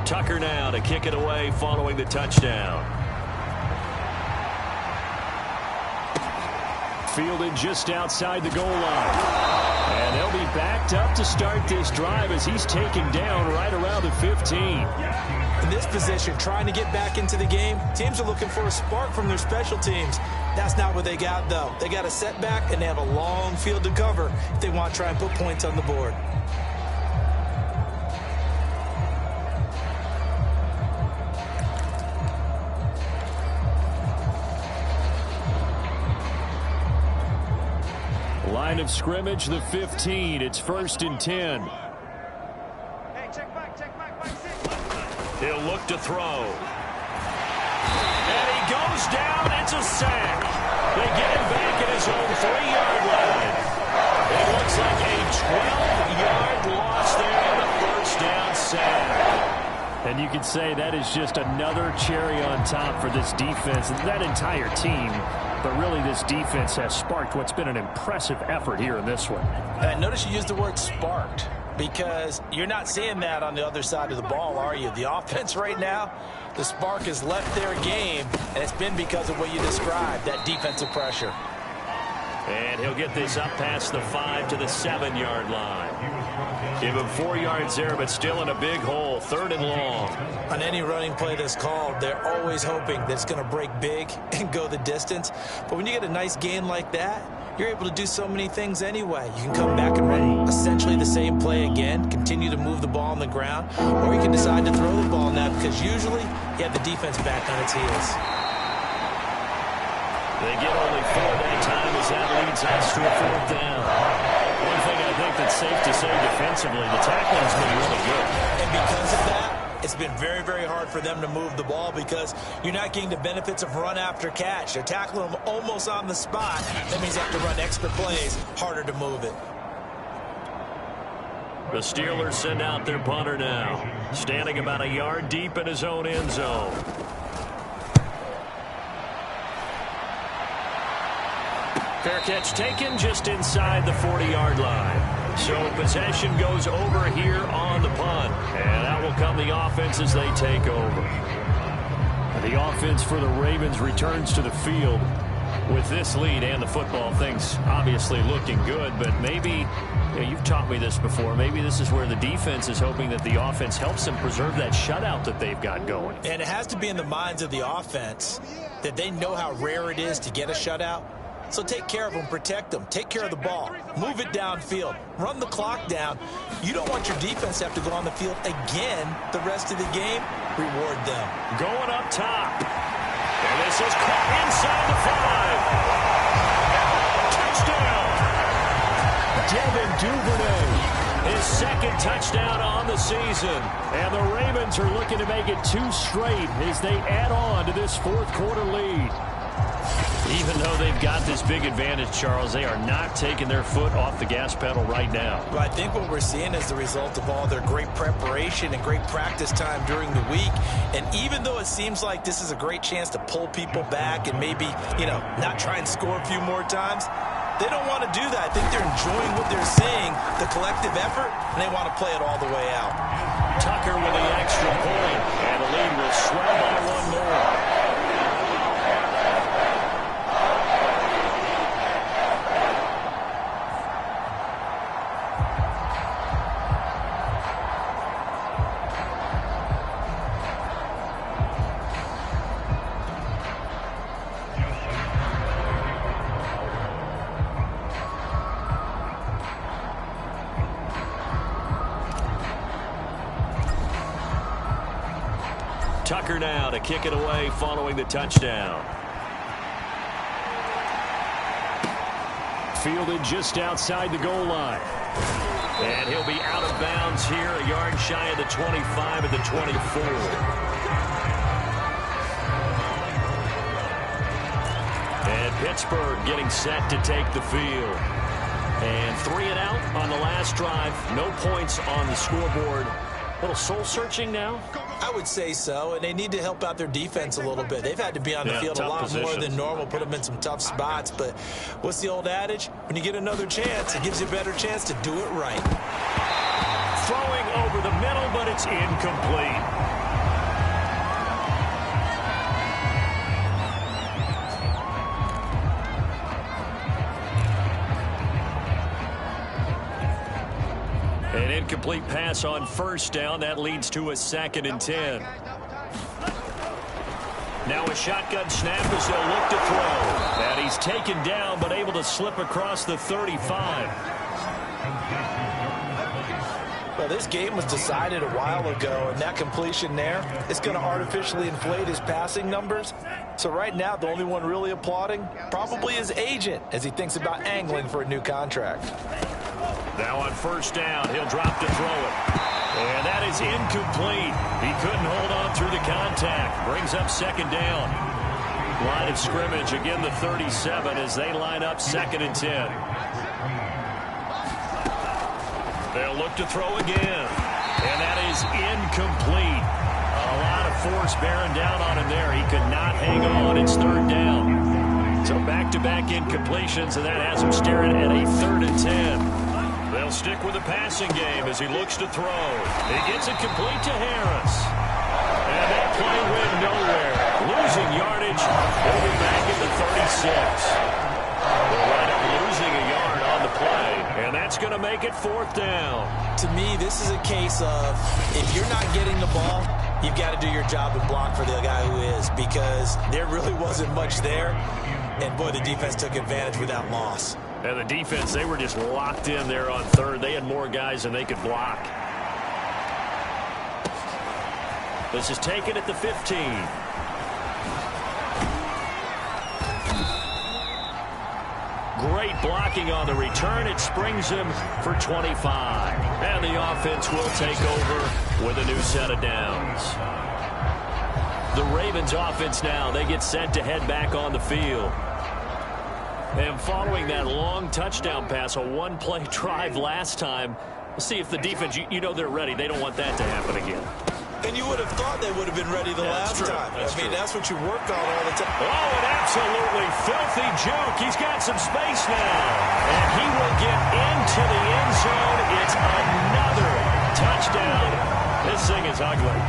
Tucker now to kick it away following the touchdown. Fielded just outside the goal line. And they'll be backed up to start this drive as he's taken down right around the 15. In this position, trying to get back into the game, teams are looking for a spark from their special teams. That's not what they got, though. They got a setback, and they have a long field to cover if they want to try and put points on the board. Line of scrimmage, the 15. It's 1st and 10. Hey, check back, He'll look to throw. And he goes down. It's a sack. They get him back at his own 3-yard line. It looks like a 12-yard loss there on the first down sack. And you could say that is just another cherry on top for this defense and that entire team. But really, this defense has sparked what's been an impressive effort here in this one. And notice you used the word sparked, because you're not seeing that on the other side of the ball, are you? The offense right now, the spark has left their game, and it's been because of what you described, that defensive pressure. And he'll get this up past the 5 to the 7-yard line. Give him 4 yards there, but still in a big hole, 3rd and long. On any running play that's called, they're always hoping that it's going to break big and go the distance. But when you get a nice gain like that, you're able to do so many things anyway. You can come back and run essentially the same play again, continue to move the ball on the ground, or you can decide to throw the ball now because usually you have the defense back on its heels. They get only 4 that time as as that leads us to a 4th down. One thing I think that's safe to say defensively, the tackling has been really good. And because of that, it's been very, very hard for them to move the ball because you're not getting the benefits of run after catch. They're tackling them almost on the spot. That means you have to run extra plays, harder to move it. The Steelers send out their punter now, standing about a yard deep in his own end zone. Fair catch taken just inside the 40-yard line. So possession goes over here on the punt. And out will come the offense as they take over. The offense for the Ravens returns to the field. With this lead and the football, things obviously looking good, but maybe, you've taught me this before, maybe this is where the defense is hoping that the offense helps them preserve that shutout that they've got going. And it has to be in the minds of the offense that they know how rare it is to get a shutout. So take care of them, protect them, take care of the ball, move it downfield, run the clock down. You don't want your defense to have to go on the field again the rest of the game. Reward them. Going up top. And this is caught inside the 5. Touchdown. Devin Duvernay. His 2nd touchdown on the season. And the Ravens are looking to make it 2 straight as they add on to this 4th quarter lead. Even though they've got this big advantage, Charles, they are not taking their foot off the gas pedal right now. But I think what we're seeing is the result of all their great preparation and great practice time during the week. And even though it seems like this is a great chance to pull people back and maybe, not try and score a few more times, they don't want to do that. I think they're enjoying what they're seeing, the collective effort, and they want to play it all the way out. Tucker with the extra point, and the lead will swell by 1 more. Tucker now to kick it away following the touchdown. Fielded just outside the goal line. And he'll be out of bounds here, a yard shy of the 25 at the 24. And Pittsburgh getting set to take the field. And 3 and out on the last drive. No points on the scoreboard. A little soul-searching now? I would say so, and they need to help out their defense a little bit. They've had to be on the field a lot more than normal, put them in some tough spots. But what's the old adage? When you get another chance, it gives you a better chance to do it right. Throwing over the middle, but it's incomplete. An incomplete pass on 1st down. That leads to a 2nd and 10. Now a shotgun snap as they'll look to throw. And he's taken down but able to slip across the 35. Well, this game was decided a while ago, and that completion there is going to artificially inflate his passing numbers. So right now, the only one really applauding probably his agent as he thinks about angling for a new contract. Now on 1st down, he'll drop to throw it. And that is incomplete. He couldn't hold on through the contact. Brings up 2nd down. Line of scrimmage, again the 37 as they line up 2nd and 10. They'll look to throw again. And that is incomplete. A lot of force bearing down on him there. He could not hang on. It's 3rd down. So back-to-back incompletions, and that has him staring at a 3rd and 10. They'll stick with the passing game as he looks to throw. He gets it complete to Harris. And that play went nowhere. Losing yardage. He'll be back at the 36. They'll wind up losing a yard on the play. And that's going to make it 4th down. To me, this is a case of if you're not getting the ball, you've got to do your job and block for the guy who is, because there really wasn't much there. And, boy, the defense took advantage with that loss. And the defense, they were just locked in there on 3rd. They had more guys than they could block. This is taken at the 15. Great blocking on the return. It springs him for 25. And the offense will take over with a new set of downs. The Ravens offense now, they get set to head back on the field. And following that long touchdown pass, a one-play drive last time, let's see if the defense, you know they're ready. They don't want that to happen again. And you would have thought they would have been ready the last time. That's what you work on all the time. Oh, an absolutely filthy juke. He's got some space now. And he will get into the end zone. It's another touchdown. This thing is ugly.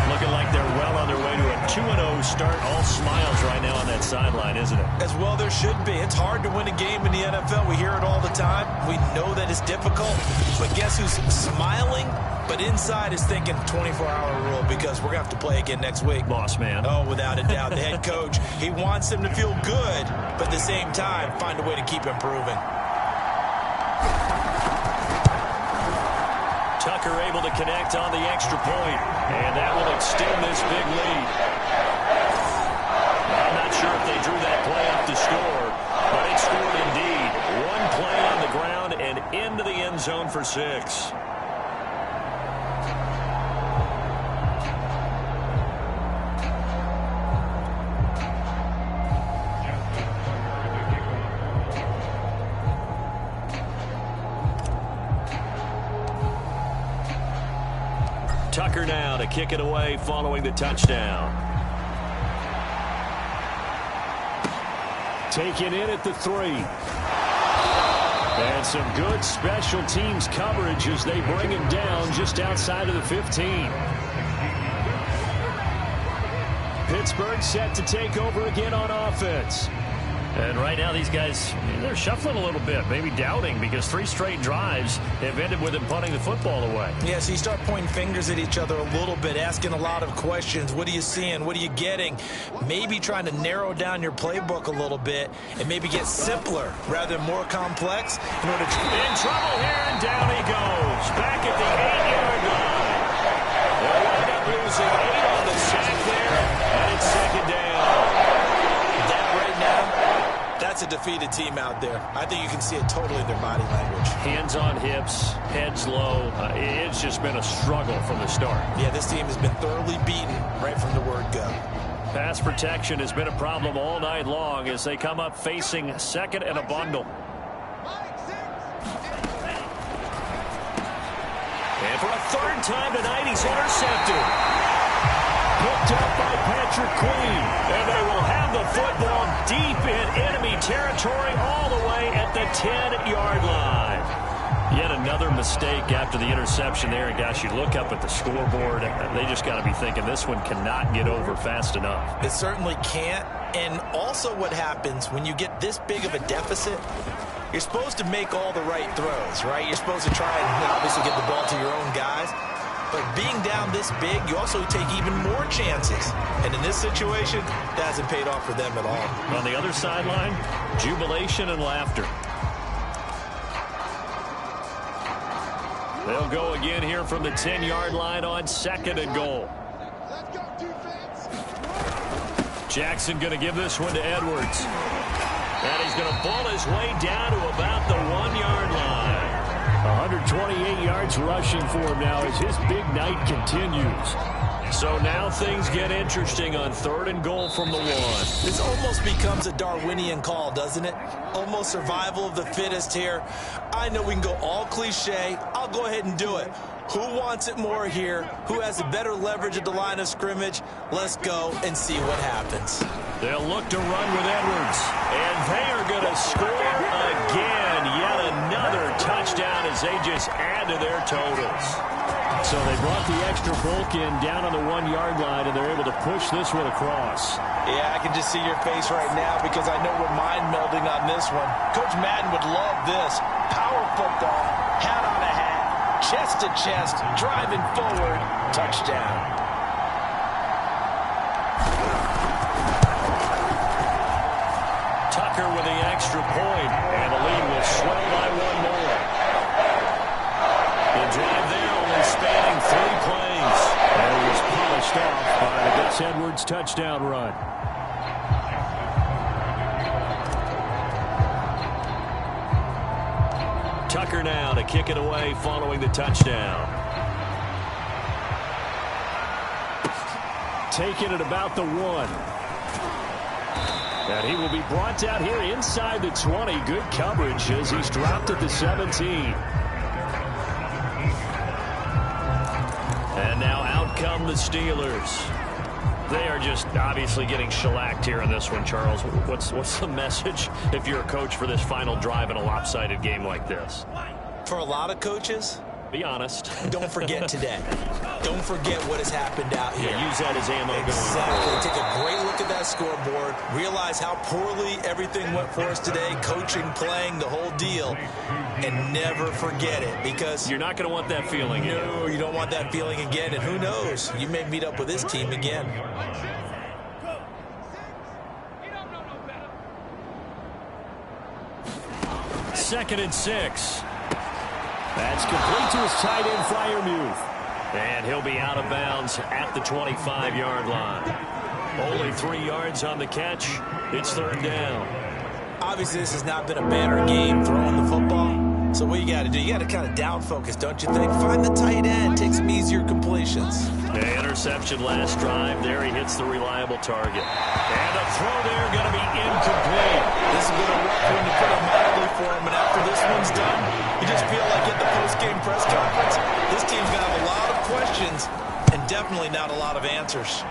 Looking like they're well on their way to a 2-0 start. All smiles right now on that sideline, isn't it? As well there should be. It's hard to win a game in the NFL. We hear it all the time. We know that it's difficult. But guess who's smiling? But inside is thinking 24-hour rule because we're going to have to play again next week. Boss man. Oh, without a doubt. The head coach, he wants them to feel good, but at the same time, find a way to keep improving. Tucker able to connect on the extra point, and that will extend this big lead. I'm not sure if they drew that play up to score, but it scored indeed. One play on the ground and into the end zone for 6. Tucker now to kick it away following the touchdown. Taken in at the 3. And some good special teams coverage as they bring him down just outside of the 15. Pittsburgh set to take over again on offense. And right now these guys, they're shuffling a little bit, maybe doubting, because 3 straight drives have ended with them punting the football away. Yeah, so you start pointing fingers at each other a little bit, asking a lot of questions. What are you seeing? What are you getting? Maybe trying to narrow down your playbook a little bit and maybe get simpler rather than more complex in order to... In trouble here, and down he goes. Back at the 8-yard line. They'll wind up losing 8 on the sack there, and it's second down. That's a defeated team out there. I think you can see it totally in their body language. Hands on hips, heads low. It's just been a struggle from the start. Yeah, this team has been thoroughly beaten right from the word go. Pass protection has been a problem all night long as they come up facing second and a bundle. And for a third time tonight, he's intercepted. Picked up by Patrick Queen. And they will have the football deep in enemy territory all the way at the 10-yard line. Yet another mistake after the interception there. And gosh, you look up at the scoreboard, they just got to be thinking this one cannot get over fast enough. It certainly can't. And also what happens when you get this big of a deficit, you're supposed to make all the right throws, right? You're supposed to try and obviously get the ball to your own guys. But being down this big, you also take even more chances. And in this situation, that hasn't paid off for them at all. On the other sideline, jubilation and laughter. They'll go again here from the 10-yard line on second and goal. Jackson going to give this one to Edwards. And he's going to ball his way down to about the 1-yard line. 128 yards rushing for him now as his big night continues. So now things get interesting on third and goal from the 1. This almost becomes a Darwinian call, doesn't it? Almost survival of the fittest here. I know we can go all cliche. I'll go ahead and do it. Who wants it more here? Who has the better leverage at the line of scrimmage? Let's go and see what happens. They'll look to run with Edwards. And they are going to score again. Yet another touchdown as they just add to their totals. So they brought the extra bulk in down on the 1-yard line, and they're able to push this one across. Yeah, I can just see your face right now because I know we're mind melding on this one. Coach Madden would love this. Power football, hat on a hat, chest to chest, driving forward, touchdown. Tucker with the extra point, and the lead will swell by 1 more. The drive there only spanning 3 plays. And it was polished off by the Gus Edwards touchdown run. Tucker now to kick it away following the touchdown. Taken at about the 1. And he will be brought down here inside the 20. Good coverage as he's dropped at the 17. And now out come the Steelers. They are just obviously getting shellacked here in this one, Charles. What's the message if you're a coach for this final drive in a lopsided game like this? For a lot of coaches, be honest. Don't forget today. Don't forget what has happened out here. Yeah, use that as ammo. Exactly. Take a great look at that scoreboard. Realize how poorly everything went for us today. Coaching, playing, the whole deal. And never forget it, because you're not going to want that feeling again. No, you don't want that feeling again. And who knows? You may meet up with this team again. Second and 6. That's complete to his tight end, Freiermuth. And he'll be out of bounds at the 25-yard line. Only 3 yards on the catch. It's third down. Obviously, this has not been a banner game throwing the football. So what you got to do, you got to kind of down focus, don't you think? Find the tight end, take some easier completions. The interception last drive. There he hits the reliable target. And a throw there going to be incomplete. This has been a rough one to put it mildly for him. And after this one's done, you just feel like at the post-game press conference, this team's going to have a lot of questions and definitely not a lot of answers.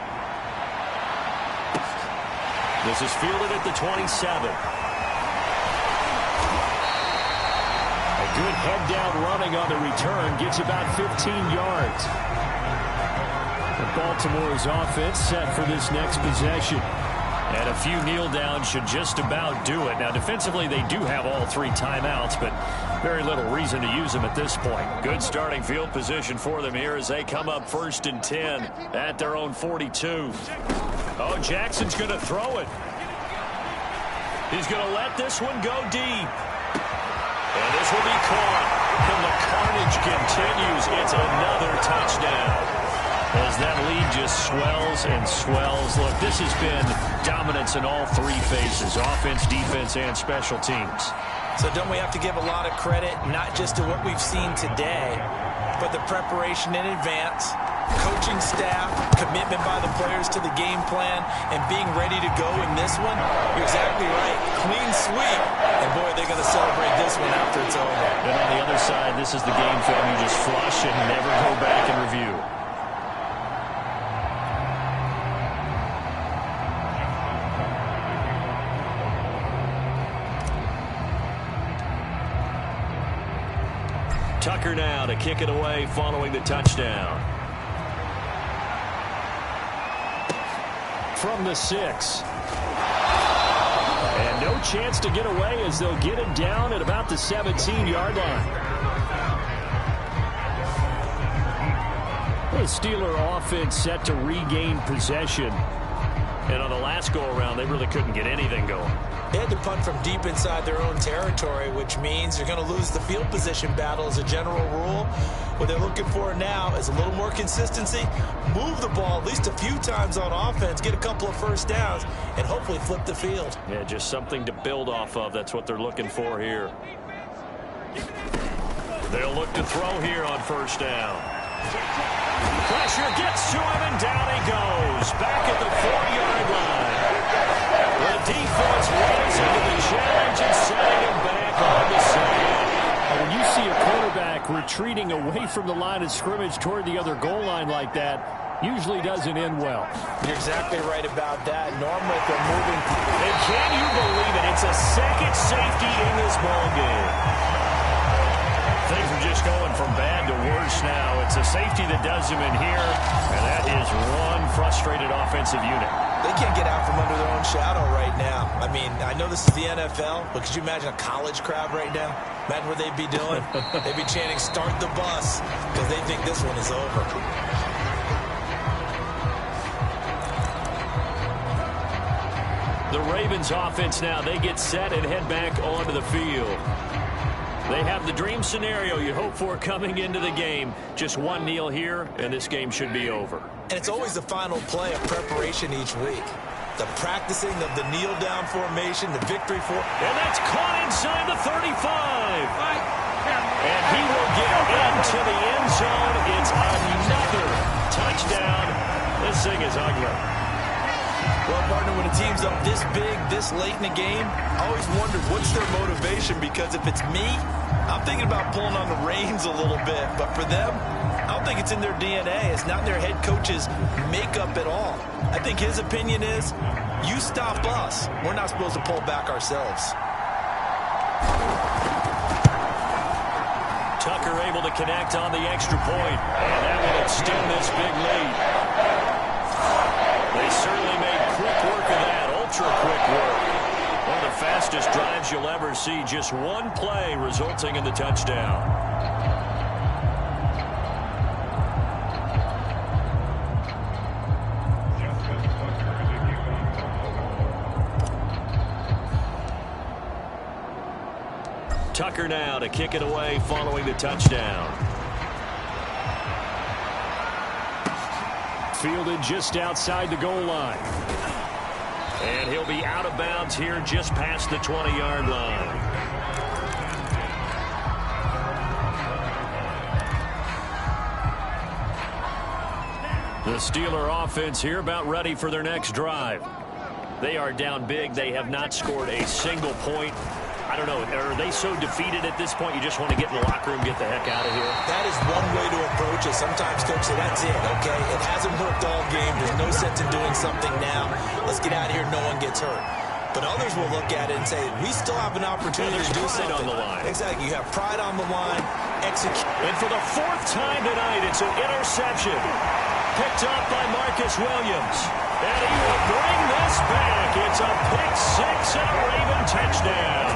This is fielded at the 27. Good head down running on the return. Gets about 15 yards. And Baltimore's offense set for this next possession. And a few kneel downs should just about do it. Now, defensively, they do have all 3 timeouts, but very little reason to use them at this point. Good starting field position for them here as they come up 1st and 10 at their own 42. Oh, Jackson's going to throw it. He's going to let this one go deep. And this will be caught. And the carnage continues. It's another touchdown. As that lead just swells and swells. Look, this has been dominance in all 3 phases. Offense, defense, and special teams. So don't we have to give a lot of credit, not just to what we've seen today, but the preparation in advance, coaching staff, commitment by the players to the game plan, and being ready to go in this one? You're exactly right. Clean sweep. And, boy, they're going to celebrate this one after it's over. And on the other side, this is the game film you just flush and never go back and review. Tucker now to kick it away following the touchdown. From the 6. And no chance to get away as they'll get it down at about the 17-yard line. The Steeler offense set to regain possession. And on the last go-around, they really couldn't get anything going. They had to punt from deep inside their own territory, which means you're going to lose the field position battle as a general rule. What they're looking for now is a little more consistency, move the ball at least a few times on offense, get a couple of first downs, and hopefully flip the field. Yeah, just something to build off of. That's what they're looking for here. They'll look to throw here on first down. Pressure gets to him, and down he goes. Back at the 4-yard line. The defense runs into the challenge and setting him back on the side. When you see a quarterback retreating away from the line of scrimmage toward the other goal line like that, usually doesn't end well. You're exactly right about that. Normally, if they're moving. And can you believe it? It's a second safety in this ballgame. Things are just going from bad to worse now. It's a safety that does them in here, and that is one frustrated offensive unit. They can't get out from under their own shadow right now. I mean, I know this is the NFL, but could you imagine a college crowd right now? Imagine what they'd be doing. They'd be chanting, "Start the bus," because they think this one is over. The Ravens offense now, they get set and head back onto the field. They have the dream scenario you hope for coming into the game. Just one kneel here, and this game should be over. And it's always the final play of preparation each week. The practicing of the kneel-down formation, the victory for... And that's caught inside the 35. And he will get into the end zone. It's another touchdown. This thing is ugly. Well, partner, when a team's up this big, this late in the game, I always wondered what's their motivation, because if it's me, I'm thinking about pulling on the reins a little bit. But for them, I don't think it's in their DNA. It's not in their head coach's makeup at all. I think his opinion is, you stop us. We're not supposed to pull back ourselves. Tucker able to connect on the extra point. And that will extend this big lead. They certainly made quick work of that, ultra-quick work. One of the fastest drives you'll ever see, just one play resulting in the touchdown. Tucker now to kick it away following the touchdown. Fielded just outside the goal line. And he'll be out of bounds here just past the 20-yard line. The Steeler offense here about ready for their next drive. They are down big. They have not scored a single point. I don't know, are they so defeated at this point you just want to get in the locker room, get the heck out of here? That is one way to approach it. Sometimes, Coach, say that's it, okay? It hasn't worked all game. There's no sense in doing something now. Let's get out of here. No one gets hurt. But others will look at it and say, we still have an opportunity to do something. On the line. Exactly. You have pride on the line. Execute. And for the fourth time tonight, it's an interception. Picked up by Marcus Williams. And he will bring this back. It's a pick six and a Raven touchdown.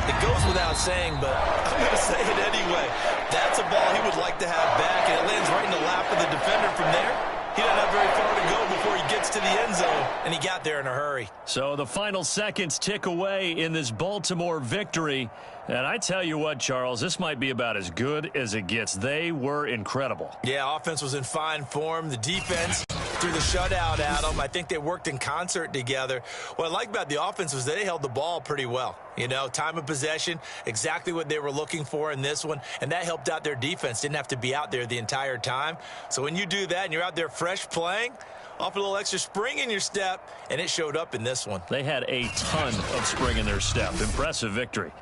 It goes without saying, but I'm going to say it anyway. That's a ball he would like to have back, and it lands right in the lap of the defender from there. He doesn't have very far to go before he gets to the end zone, and he got there in a hurry. So the final seconds tick away in this Baltimore victory. And I tell you what, Charles, this might be about as good as it gets. They were incredible. Yeah, offense was in fine form. The defense threw the shutout at them. I think they worked in concert together. What I like about the offense was they held the ball pretty well. You know, time of possession, exactly what they were looking for in this one, and that helped out their defense. Didn't have to be out there the entire time. So when you do that and you're out there fresh playing, off a little extra spring in your step, and it showed up in this one. They had a ton of spring in their step. Impressive victory.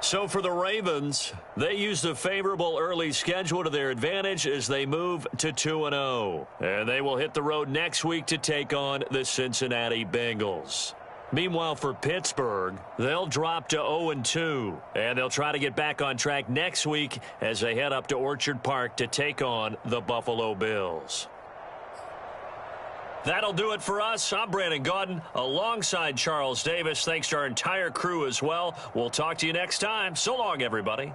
So for the Ravens, they used a favorable early schedule to their advantage as they move to 2-0. And they will hit the road next week to take on the Cincinnati Bengals. Meanwhile, for Pittsburgh, they'll drop to 0-2. And they'll try to get back on track next week as they head up to Orchard Park to take on the Buffalo Bills. That'll do it for us. I'm Brandon Gaudin alongside Charles Davis. Thanks to our entire crew as well. We'll talk to you next time. So long, everybody.